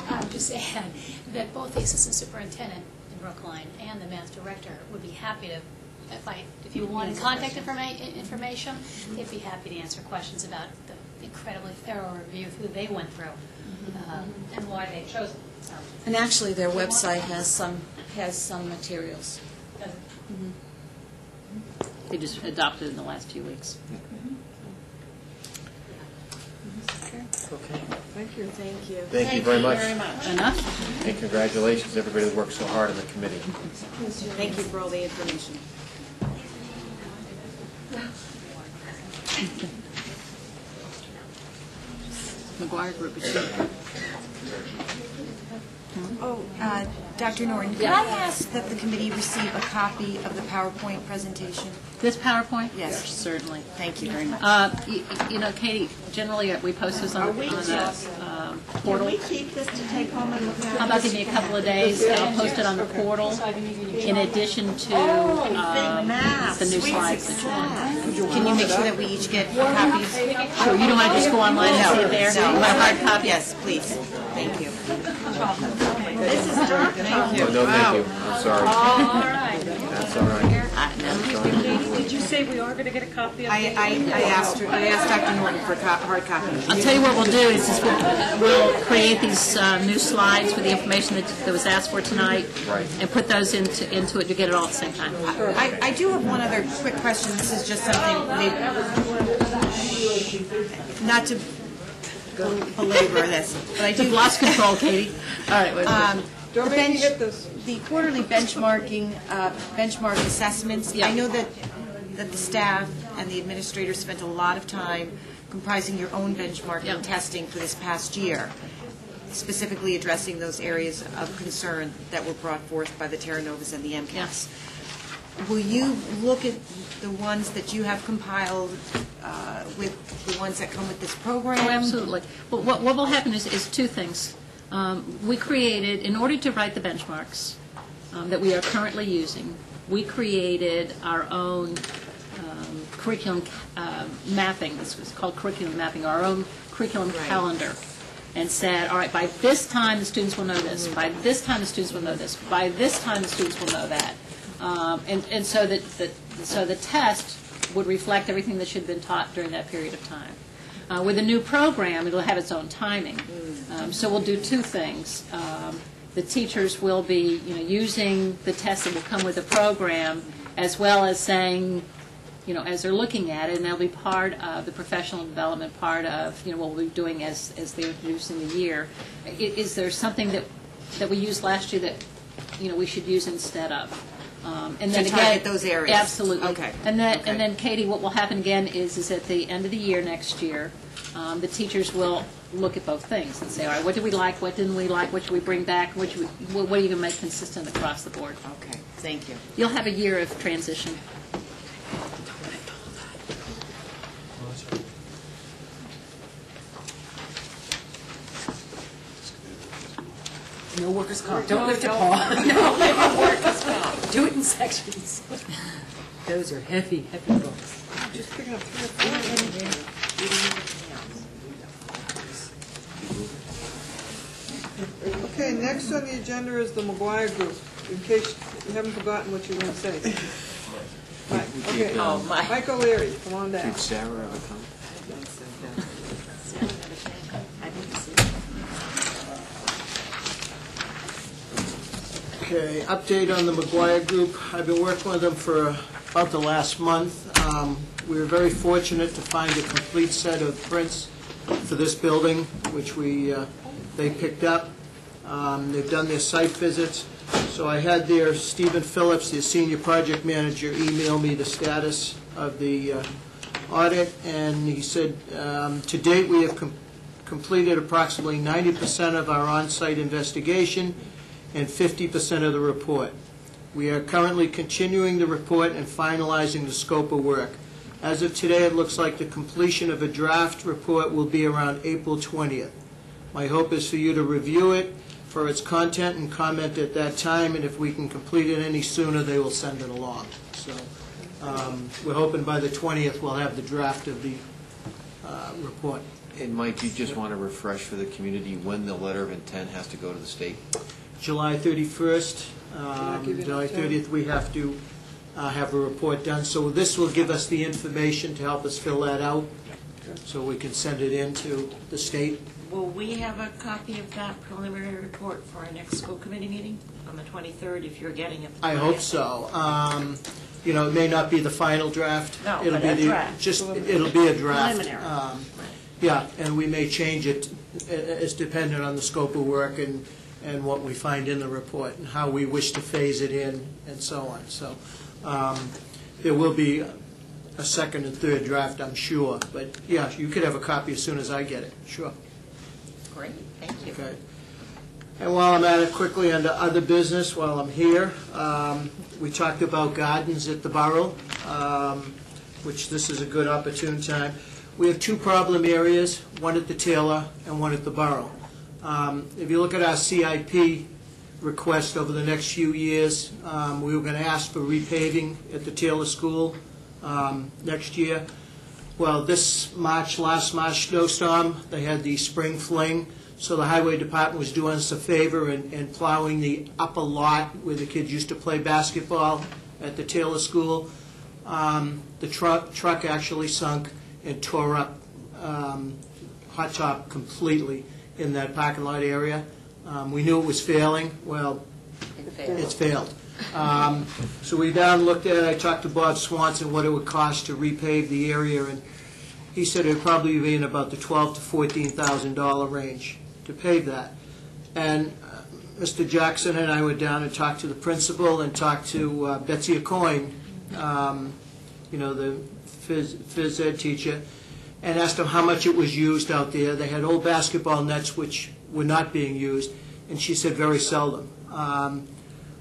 I'll just add that both the assistant superintendent in Brookline and the math director would be happy to, if you wanted contact information, they'd be happy to answer questions about the incredibly thorough review of who they went through and why they chose it. So. And actually, their website has some materials. Mm-hmm. They just adopted in the last few weeks. Okay. Thank you. Thank you. Thank you very much. Enough? And congratulations, everybody that worked so hard on the committee. Thank you for all the information. McGuire Group is here. Oh, Dr. Norton, could I ask that the committee receive a copy of the PowerPoint presentation? This PowerPoint? Yes. Certainly. Thank you very much. You know, Katie, generally we post this on the portal. Can we keep this to take home and look at? How about give me a couple of days, and I'll post it on the portal in addition to the new slides that you want. Can you make sure that we each get copies? Sure, you don't want to just go online and see it there? No, You want a hard copy? Yes, please. Thank you. This is terrific. Thank you. No, thank you. I'm sorry. All right. That's all right. Did you say we are going to get a copy of I asked Dr. Norton for a hard copy. I'll tell you what we'll do is we'll create these new slides with the information that was asked for tonight, and put those into it to get it all at the same time. I do have one other quick question. This is just something, maybe, not to belabor this, but I do. You've lost control, Katie. All right, wait a minute. The quarterly benchmarking, benchmark assessments, I know that the staff and the administrators spent a lot of time comprising your own benchmarking testing for this past year. specifically addressing those areas of concern that were brought forth by the Terra Novas and the MCAS. Will you look at the ones that you have compiled with the ones that come with this program? Oh, absolutely. Well, what will happen is two things. We created, in order to write the benchmarks that we are currently using, we created our own curriculum mapping. This was called curriculum mapping, our own curriculum calendar, and said, all right, by this time the students will know this, by this time the students will know this, by this time the students will know that. And so the test would reflect everything that should have been taught during that period of time. With a new program, it'll have its own timing. So we'll do two things. The teachers will be, using the tests that will come with the program, as well as saying, as they're looking at it, and they'll be part of the professional development part of, what we'll be doing as they're introducing the year. Is there something that we used last year that, we should use instead of? And then to target those areas. Absolutely. Okay. And then, Katie, what will happen again is at the end of the year next year, the teachers will look at both things and say, all right, what did we like, what didn't we like, what should we bring back, what are you going to make consistent across the board? Okay, thank you. You'll have a year of transition. No workers' comp. Don't lift a paw. No workers' comp. Do it in sections. Those are heavy, heavy books. Just picking up 3 or 4. Okay, next on the agenda is the McGuire Group, in case you haven't forgotten what you want to say. Right, okay. Mike O'Leary, come on down. Did Sarah ever come? Okay, update on the McGuire Group. I've been working with them for about the last month. We were very fortunate to find a complete set of prints for this building, which they picked up. They've done their site visits. So I had their Stephen Phillips, their senior project manager, email me the status of the audit, and he said, to date we have completed approximately 90% of our on-site investigation and 50% of the report. We are currently continuing the report and finalizing the scope of work. As of today, it looks like the completion of a draft report will be around April 20th. My hope is for you to review it for its content and comment at that time, and if we can complete it any sooner, they will send it along. So we're hoping by the 20th we'll have the draft of the report. And Mike, you just want to refresh for the community when the letter of intent has to go to the state? July 31st, July 30th, we have to have a report done. So this will give us the information to help us fill that out, so we can send it in to the state. Will we have a copy of that preliminary report for our next school committee meeting on the 23rd, if you're getting it? I hope so. It may not be the final draft. No, it'll but be a draft. It'll be a draft. Preliminary. Yeah, and we may change it. It's dependent on the scope of work and what we find in the report and how we wish to phase it in and so on. So there will be a second and third draft, I'm sure. But, yeah, you could have a copy as soon as I get it. Sure. Great, thank you. Okay. And while I'm at it, quickly under other business, while I'm here, we talked about gardens at the Borough, which this is a good opportune time. We have 2 problem areas, one at the Taylor and one at the Borough. If you look at our CIP request over the next few years, we were going to ask for repaving at the Taylor School next year. Well, last March snowstorm, they had the spring fling, so the Highway Department was doing us a favor in plowing the upper lot where the kids used to play basketball at the Taylor School. The truck actually sunk and tore up hot top completely in that parking lot area. We knew it was failing. Well, it's failed. So we down looked at it. I talked to Bob Swanson what it would cost to repave the area, and he said it would probably be in about the $12,000 to $14,000 range to pave that. And Mr. Jackson and I went down and talked to the principal and talked to Betsy Acoyne, the phys ed teacher, and asked them how much it was used out there. They had old basketball nets which were not being used, and she said very seldom.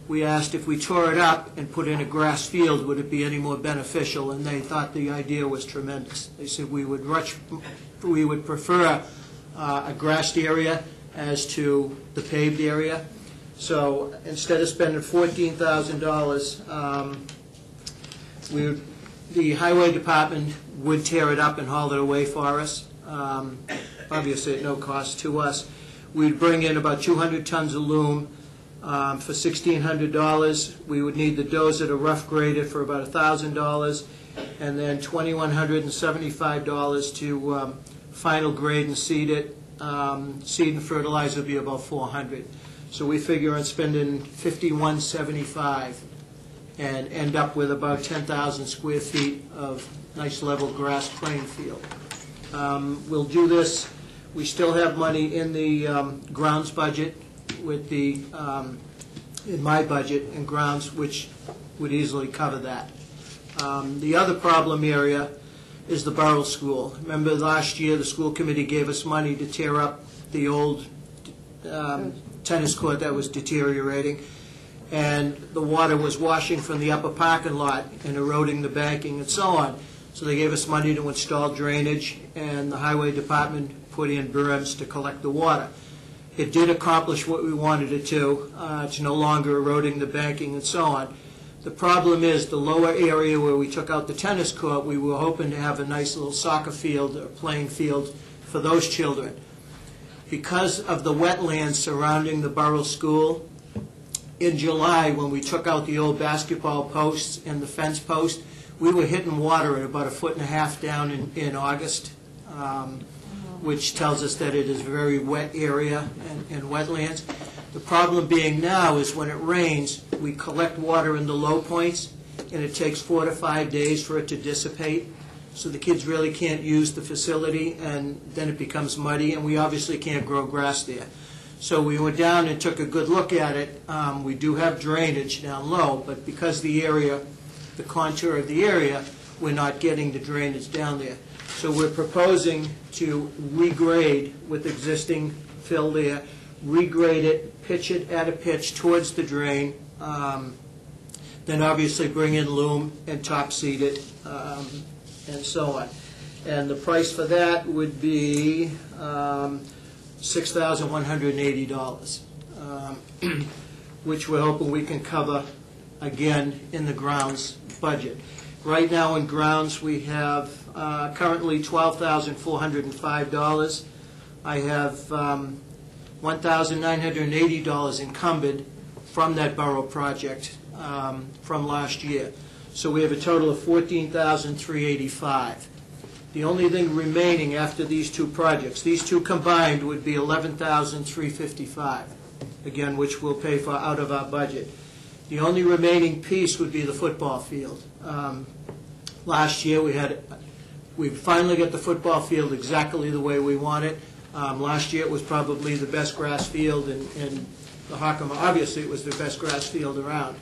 We asked if we tore it up and put in a grass field, would it be any more beneficial, and they thought the idea was tremendous. They said we would prefer a grassed area as to the paved area. So instead of spending $14,000, the highway department would tear it up and haul it away for us, obviously at no cost to us. We'd bring in about 200 tons of loam for $1,600. We would need the dozer to rough grade it for about $1,000, and then $2,175 to final grade and seed it. Seed and fertilizer would be about $400. So we figure on spending $5,175 and end up with about 10,000 square feet of nice level grass playing field. We'll do this. We still have money in the grounds budget with the, in my budget in grounds, which would easily cover that. The other problem area is the Borough School. Remember last year the school committee gave us money to tear up the old tennis court that was deteriorating, and the water was washing from the upper parking lot and eroding the banking and so on. So they gave us money to install drainage, and the highway department put in berms to collect the water. It did accomplish what we wanted it to. It's no longer eroding the banking and so on. The problem is the lower area where we took out the tennis court, we were hoping to have a nice little soccer field or playing field for those children. Because of the wetlands surrounding the Borough School, in July, when we took out the old basketball posts and the fence post, we were hitting water at about 1.5 feet down in August, which tells us that it is a very wet area and wetlands. The problem being now is when it rains, we collect water in the low points, and it takes 4 to 5 days for it to dissipate. So the kids really can't use the facility, and then it becomes muddy, and we obviously can't grow grass there. So we went down and took a good look at it. We do have drainage down low, but because the area, the contour of the area, we're not getting the drainage down there. So we're proposing to regrade with existing fill there, regrade it, pitch it at a pitch towards the drain, then obviously bring in loam and top seed it, and so on. And the price for that would be $6,180, which we're hoping we can cover again in the grounds budget. Right now in grounds we have currently $12,405. I have $1,980 encumbered from that borough project from last year. So we have a total of $14,385. The only thing remaining after these two projects, these two combined would be $11,355, again, which we'll pay for out of our budget. The only remaining piece would be the football field. Last year we finally got the football field exactly the way we want it. Last year it was probably the best grass field in the Hockham. Obviously it was the best grass field around.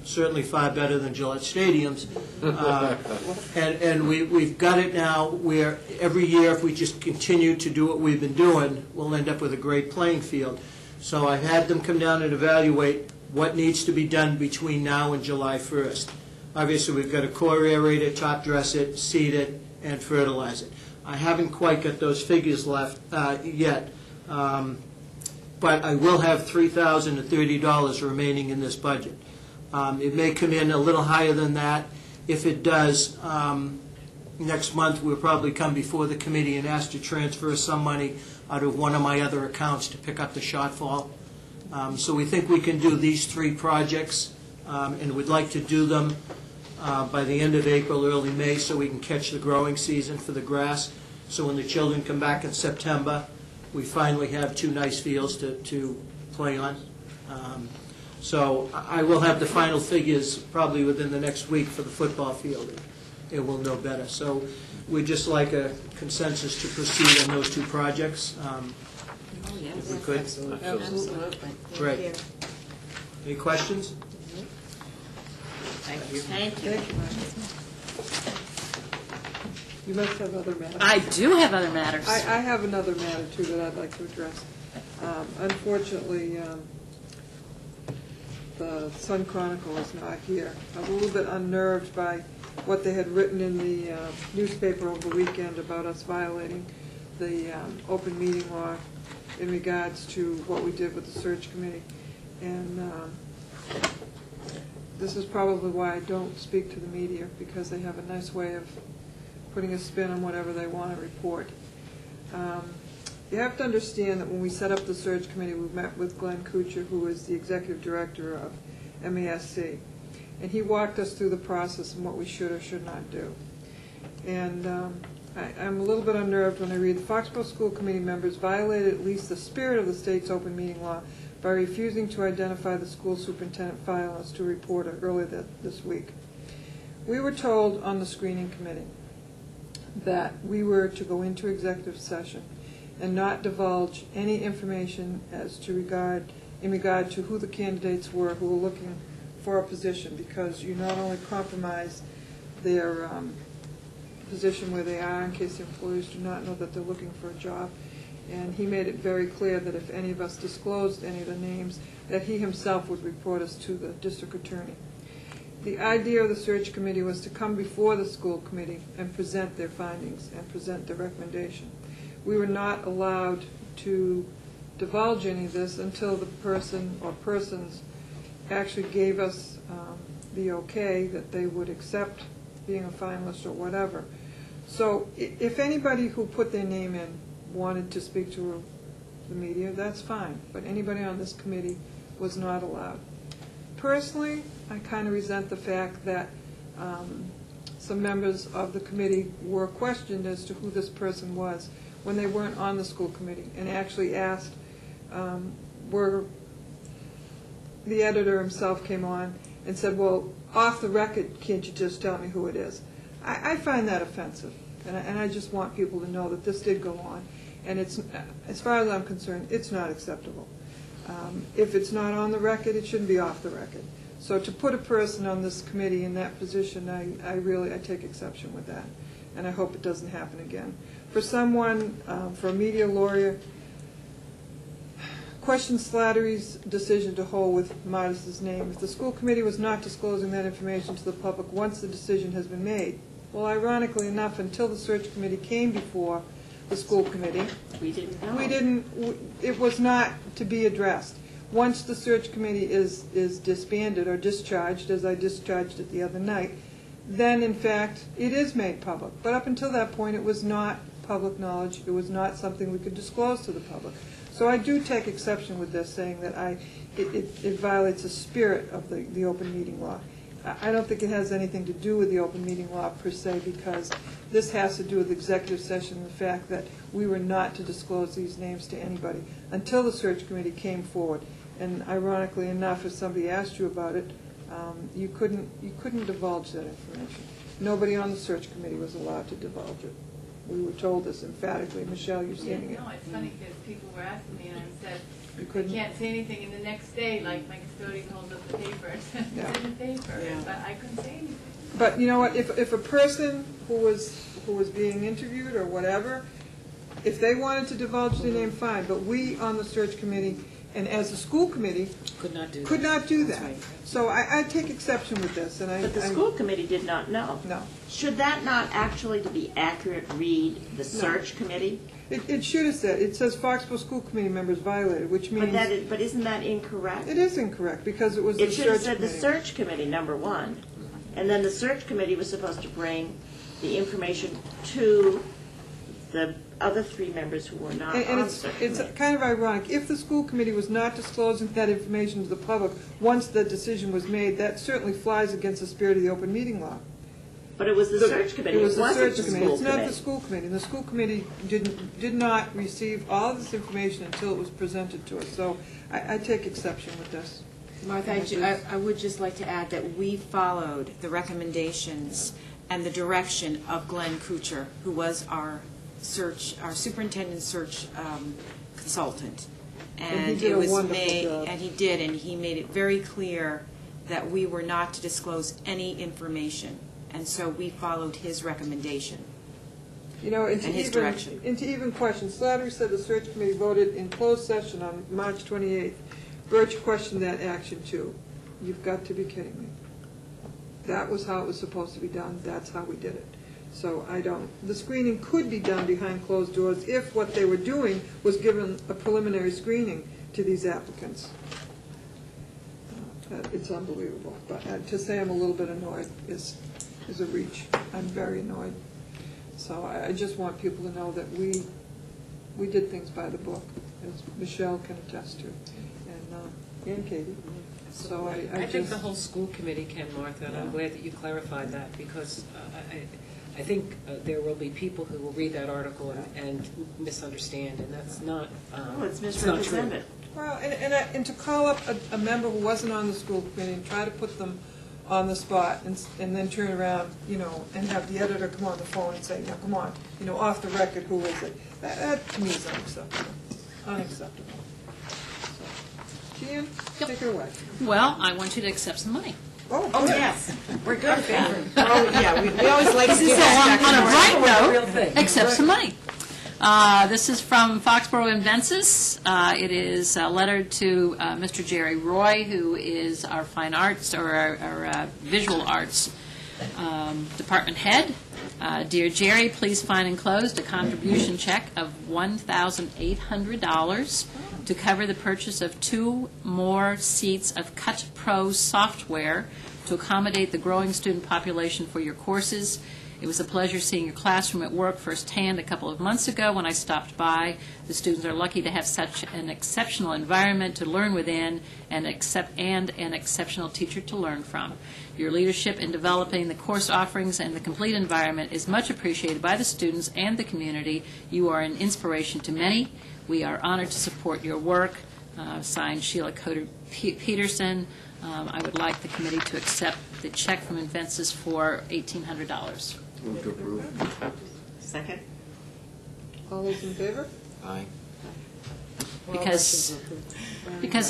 Certainly far better than Gillette Stadiums. And we've got it now where every year if we just continue to do what we've been doing, we'll end up with a great playing field. So I've had them come down and evaluate what needs to be done between now and July 1st. Obviously we've got to core aerate it, top dress it, seed it, and fertilize it. I haven't quite got those figures left yet, but I will have $3,030 remaining in this budget. It may come in a little higher than that. If it does, next month we'll probably come before the committee and ask to transfer some money out of one of my other accounts to pick up the shortfall. So we think we can do these three projects, and we'd like to do them by the end of April, early May, so we can catch the growing season for the grass. So when the children come back in September, we finally have two nice fields to play on. So I will have the final figures probably within the next week for the football field, and we'll know better. So we'd just like a consensus to proceed on those two projects. If we could. Absolutely. Great. Any questions? Thank you. Thank you. You must have other matters. I do have other matters. I have another matter, too, that I'd like to address. Unfortunately, the Sun Chronicle is not here. I was a little bit unnerved by what they had written in the newspaper over the weekend about us violating the open meeting law in regards to what we did with the search committee. And this is probably why I don't speak to the media, because they have a nice way of putting a spin on whatever they want to report. You have to understand that when we set up the search committee, we met with Glenn Kuchar, who is the executive director of MASC, and he walked us through the process and what we should or should not do. And I'm a little bit unnerved when I read the Foxborough School Committee members violated at least the spirit of the state's open meeting law by refusing to identify the school superintendent filed to report earlier this week. We were told on the screening committee that we were to go into executive session and not divulge any information as to in regard to who the candidates were who were looking for a position, because you not only compromise their position where they are in case the employees do not know that they're looking for a job. And he made it very clear that if any of us disclosed any of the names, that he himself would report us to the district attorney. The idea of the search committee was to come before the school committee and present their findings and present their recommendation. We were not allowed to divulge any of this until the person or persons actually gave us the okay that they would accept being a finalist or whatever. So if anybody who put their name in wanted to speak to the media, that's fine, but anybody on this committee was not allowed. Personally, I kind of resent the fact that some members of the committee were questioned as to who this person was when they weren't on the school committee, and actually asked, the editor himself came on and said, well, off the record, can't you just tell me who it is? I find that offensive, and I just want people to know that this did go on, and it's, as far as I'm concerned, it's not acceptable. If it's not on the record, it shouldn't be off the record. So to put a person on this committee in that position, I take exception with that, and I hope it doesn't happen again. For someone, for a media lawyer, question Slattery's decision to hold with Modest's name. If the school committee was not disclosing that information to the public once the decision has been made, well, ironically enough, until the search committee came before the school committee, we didn't know. It was not to be addressed. Once the search committee is disbanded or discharged, as I discharged it the other night, then in fact it is made public. But up until that point, it was not public knowledge. It was not something we could disclose to the public. So I do take exception with this, saying that it violates the spirit of the open meeting law. I don't think it has anything to do with the open meeting law per se, because this has to do with executive session and the fact that we were not to disclose these names to anybody until the search committee came forward. And ironically enough, if somebody asked you about it, you couldn't divulge that information. Nobody on the search committee was allowed to divulge it. We were told this emphatically. Michelle, you're saying it. No, it's funny because people were asking me, and I said, I can't say anything. And the next day, like, my custodian holds up the paper. It's in the paper, but I couldn't say anything. But you know what? If a person who was being interviewed or whatever, if they wanted to divulge their name, fine. But we on the search committee and as a school committee could not do that. Right. So I take exception with this. But the school committee did not know. No. Should that not actually, to be accurate, read the search committee? It should have said. It says Foxborough School Committee members violated, which means. But isn't that incorrect? It is incorrect because it was the search committee. It should have said the search committee, number one, and then the search committee was supposed to bring the information to the other three members who were not on the search committee. It's kind of ironic. If the school committee was not disclosing that information to the public once the decision was made, that certainly flies against the spirit of the open meeting law. But it was the search committee. It was the search committee. It's not the school committee. And the school committee did not receive all of this information until it was presented to us. So I take exception with this. Martha, I would just like to add that we followed the recommendations and the direction of Glenn Kuchar, who was our superintendent search consultant. And he did a wonderful job. And he did, and he made it very clear that we were not to disclose any information. And so we followed his recommendation. You know, And his direction. And to even question, Slattery said the search committee voted in closed session on March 28th. Birch questioned that action too. You've got to be kidding me. That was how it was supposed to be done. That's how we did it. So the screening could be done behind closed doors if what they were doing was given a preliminary screening to these applicants. It's unbelievable. But to say I'm a little bit annoyed is a reach. I'm very annoyed. So I just want people to know that we did things by the book, as Michelle can attest to, and Katie. So I think the whole school committee can, Martha, and I'm glad that you clarified that, because I think there will be people who will read that article and misunderstand, and that's not it's misrepresented. Well, and to call up a member who wasn't on the school committee and try to put them on the spot and then turn around, and have the editor come on the phone and say, come on, off the record, who is it? That to me is unacceptable. Unacceptable. Gian, take it away. Well, I want you to accept some money. Oh, yes. We're good at that. Yeah, we always like to do that. On a bright note, accept some money. This is from Foxborough Invences. It is a letter to Mr. Jerry Roy, who is our fine arts or our visual arts department head. Dear Jerry, please find enclosed a contribution check of $1,800 to cover the purchase of 2 more seats of Cut Pro software to accommodate the growing student population for your courses. It was a pleasure seeing your classroom at work firsthand a couple of months ago when I stopped by. The students are lucky to have such an exceptional environment to learn within and an exceptional teacher to learn from. Your leadership in developing the course offerings and the complete environment is much appreciated by the students and the community. You are an inspiration to many. We are honored to support your work. Signed, Sheila Coder Peterson. I would like the committee to accept the check from Invences for $1,800. Move to approve. Second. All those in favor? Aye. Because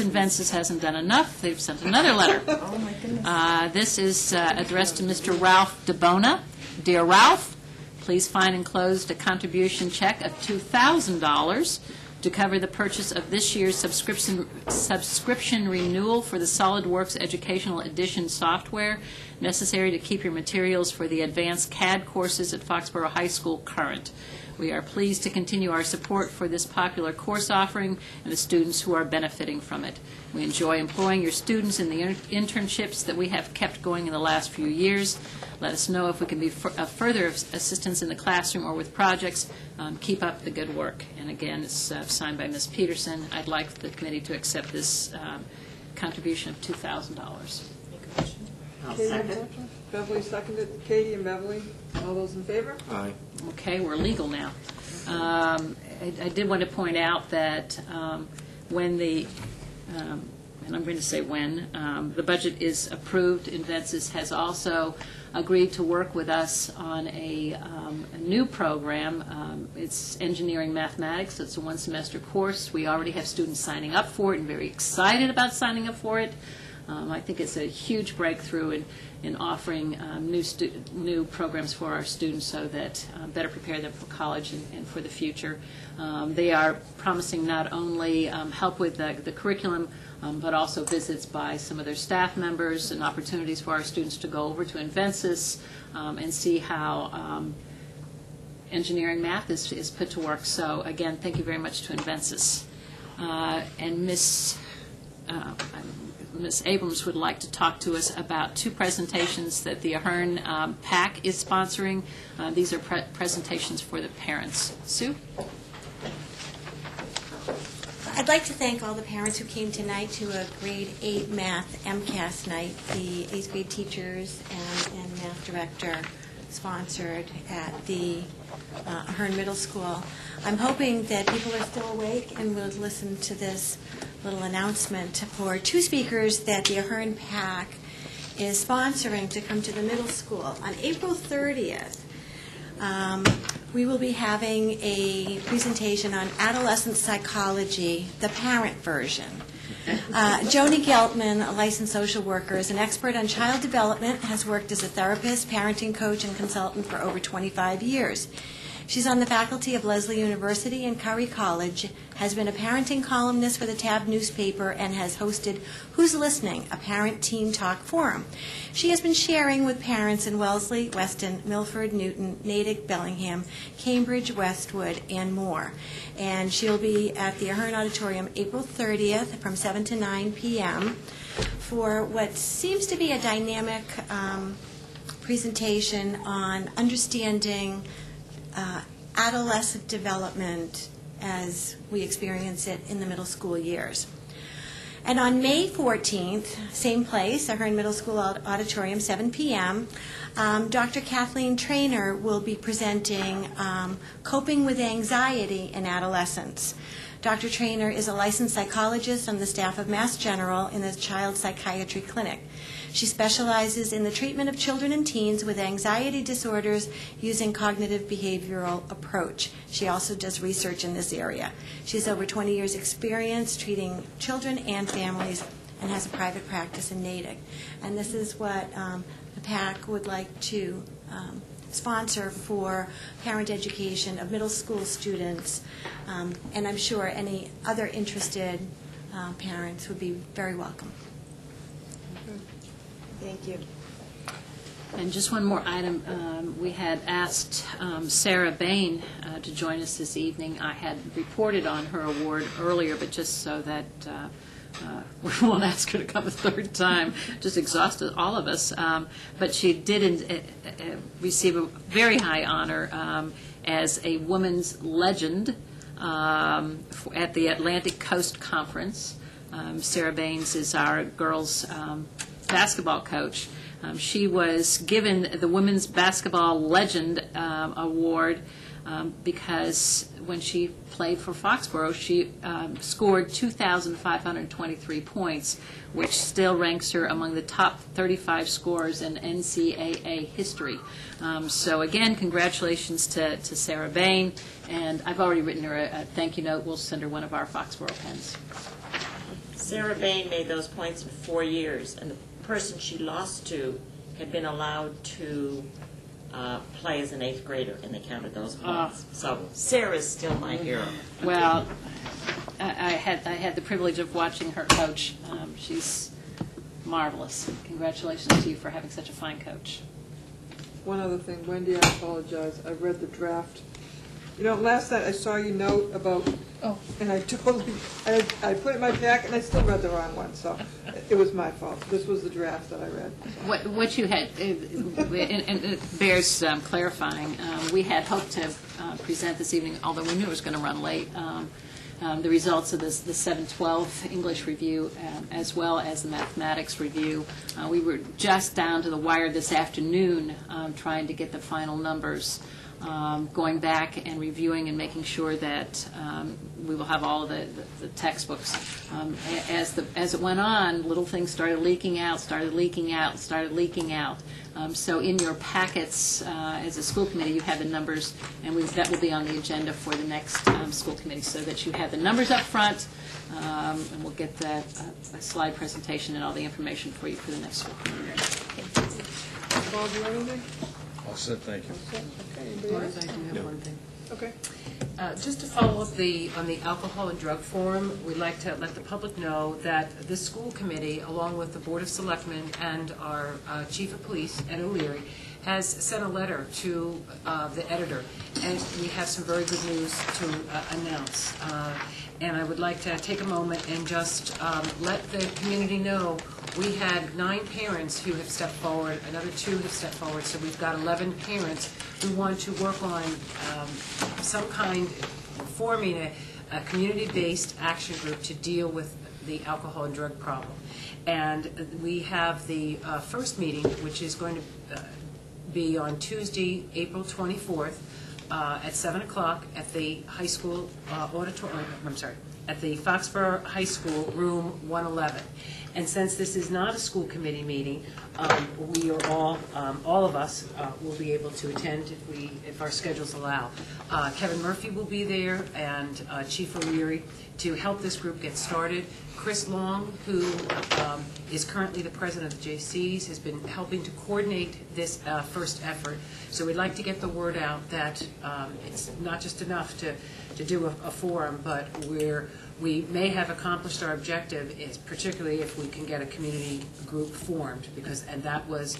Invences hasn't done enough, they've sent another letter. Oh, my goodness. This is addressed to Mr. Ralph DeBona. Dear Ralph, please find enclosed a contribution check of $2,000 to cover the purchase of this year's subscription renewal for the SolidWorks Educational Edition software necessary to keep your materials for the advanced CAD courses at Foxborough High School current. We are pleased to continue our support for this popular course offering and the students who are benefiting from it. We enjoy employing your students in the internships that we have kept going in the last few years. Let us know if we can be of further assistance in the classroom or with projects. Keep up the good work. And again, it's signed by Ms. Peterson. I'd like the committee to accept this contribution of $2,000. I'll second. Beverly seconded. Katie and Beverly. All those in favor? Aye. Okay, we're legal now. I did want to point out that when the, and I'm going to say when, the budget is approved, Invences has also agreed to work with us on a new program. It's engineering mathematics. It's a one-semester course. We already have students signing up for it and very excited about signing up for it. I think it's a huge breakthrough in offering new programs for our students so that better prepare them for college and for the future. They are promising not only help with the curriculum, but also visits by some of their staff members and opportunities for our students to go over to Invences and see how engineering math is put to work. So again, thank you very much to Invences. And Ms. Abrams would like to talk to us about 2 presentations that the Ahern PAC is sponsoring. These are presentations for the parents. Sue? I'd like to thank all the parents who came tonight to a grade 8 math MCAS night. The 8th grade teachers and math director sponsored at the Ahern Middle School. I'm hoping that people are still awake and will listen to this little announcement for 2 speakers that the Ahern PAC is sponsoring to come to the middle school. On April 30th, we will be having a presentation on adolescent psychology, the parent version. Joni Geltman, a licensed social worker, is an expert on child development, has worked as a therapist, parenting coach, and consultant for over 25 years. She's on the faculty of Lesley University and Curry College, has been a parenting columnist for the Tab newspaper, and has hosted Who's Listening, a parent-teen talk forum. She has been sharing with parents in Wellesley, Weston, Milford, Newton, Natick, Bellingham, Cambridge, Westwood, and more. And she'll be at the Ahern Auditorium April 30th from 7 to 9 p.m. for what seems to be a dynamic presentation on understanding adolescent development as we experience it in the middle school years. And on May 14th, same place, Ahern Middle School Auditorium, 7 p.m., Dr. Kathleen Trainer will be presenting Coping with Anxiety in Adolescence. Dr. Trainer is a licensed psychologist on the staff of Mass General in the Child Psychiatry Clinic. She specializes in the treatment of children and teens with anxiety disorders using cognitive behavioral approach. She also does research in this area. She has over 20 years' experience treating children and families and has a private practice in Natick. And this is what the PAC would like to sponsor for parent education of middle school students, and I'm sure any other interested parents would be very welcome. Thank you. And just one more item. We had asked Sarah Bain to join us this evening. I had reported on her award earlier, but just so that we won't ask her to come a third time, just exhausted all of us. But she did receive a very high honor as a woman's legend at the Atlantic Coast Conference. Sarah Baines is our girls' basketball coach. She was given the Women's Basketball Legend Award because when she played for Foxborough, she scored 2,523 points, which still ranks her among the top 35 scorers in NCAA history. So again, congratulations to Sarah Bain, and I've already written her a thank you note. We'll send her one of our Foxborough pens. Sarah Bain made those points in 4 years, and the person she lost to had been allowed to play as an 8th grader, and they counted those points. So Sarah's still my hero. Well, I had the privilege of watching her coach. She's marvelous. Congratulations to you for having such a fine coach. One other thing, Wendy, I apologize. I read the draft. You know, last night I saw your note about, and I totally, I put it in my packet and I still read the wrong one, so it was my fault. This was the draft that I read. So. What you had, and it bears clarifying, we had hoped to present this evening, although we knew it was going to run late, the results of the 712 English review as well as the mathematics review. We were just down to the wire this afternoon trying to get the final numbers. Going back and reviewing and making sure that we will have all of the textbooks. As it went on, little things started leaking out. So in your packets as a school committee, you have the numbers, and that will be on the agenda for the next school committee so that you have the numbers up front, and we'll get a slide presentation and all the information for you for the next school committee. Paul, do you have anything? All set, thank you. Okay, anybody else? I do have one thing. Okay. Just to follow up on the alcohol and drug forum, we'd like to let the public know that the school committee, along with the Board of Selectmen and our Chief of Police, Ed O'Leary, has sent a letter to the editor, and we have some very good news to announce. And I would like to take a moment and just let the community know we had 9 parents who have stepped forward, another 2 have stepped forward, so we've got 11 parents who want to work on some kind, forming a community-based action group to deal with the alcohol and drug problem. And we have the first meeting, which is going to be on Tuesday, April 24th, at 7 o'clock at the high school auditorium, at the Foxborough High School, room 111. And since this is not a school committee meeting, we are all of us will be able to attend if our schedules allow. Kevin Murphy will be there and Chief O'Leary to help this group get started. Chris Long, who is currently the president of the JCs, has been helping to coordinate this first effort. So we'd like to get the word out that it's not just enough to do a forum, but we may have accomplished our objective, is particularly if we can get a community group formed, and that was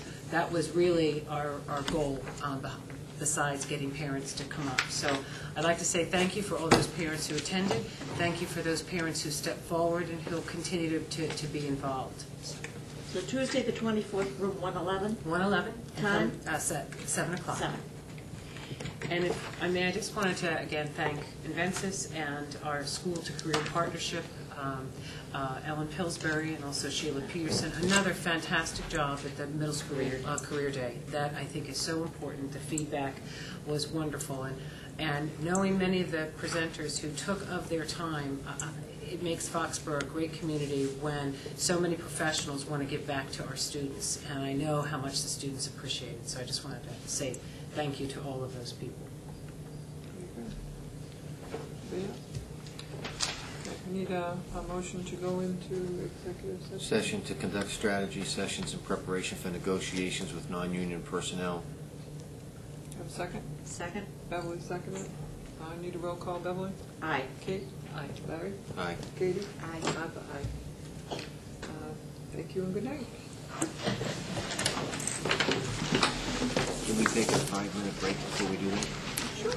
really our goal, besides getting parents to come up. So I'd like to say thank you for all those parents who attended. Thank you for those parents who stepped forward and who'll continue to be involved. So Tuesday, the 24th, room 111? 111. Time? 7 o'clock. 7. And if I may, I just wanted to again thank Inventus and our School to Career Partnership, Ellen Pillsbury and also Sheila Peterson. Another fantastic job at the middle school career day. That I think is so important. The feedback was wonderful, and knowing many of the presenters who took of their time, it makes Foxborough a great community when so many professionals want to give back to our students, and I know how much the students appreciate it. So I just wanted to say thank you to all of those people. We need a motion to go into executive session. Session to conduct strategy sessions in preparation for negotiations with non-union personnel. Have a second? Second. Beverly seconded. I need a roll call. Beverly? Aye. Kate? Aye. Larry? Aye. Katie? Aye. Martha? Aye. Thank you and good night. Can we take a 5-minute break before we do that? Sure.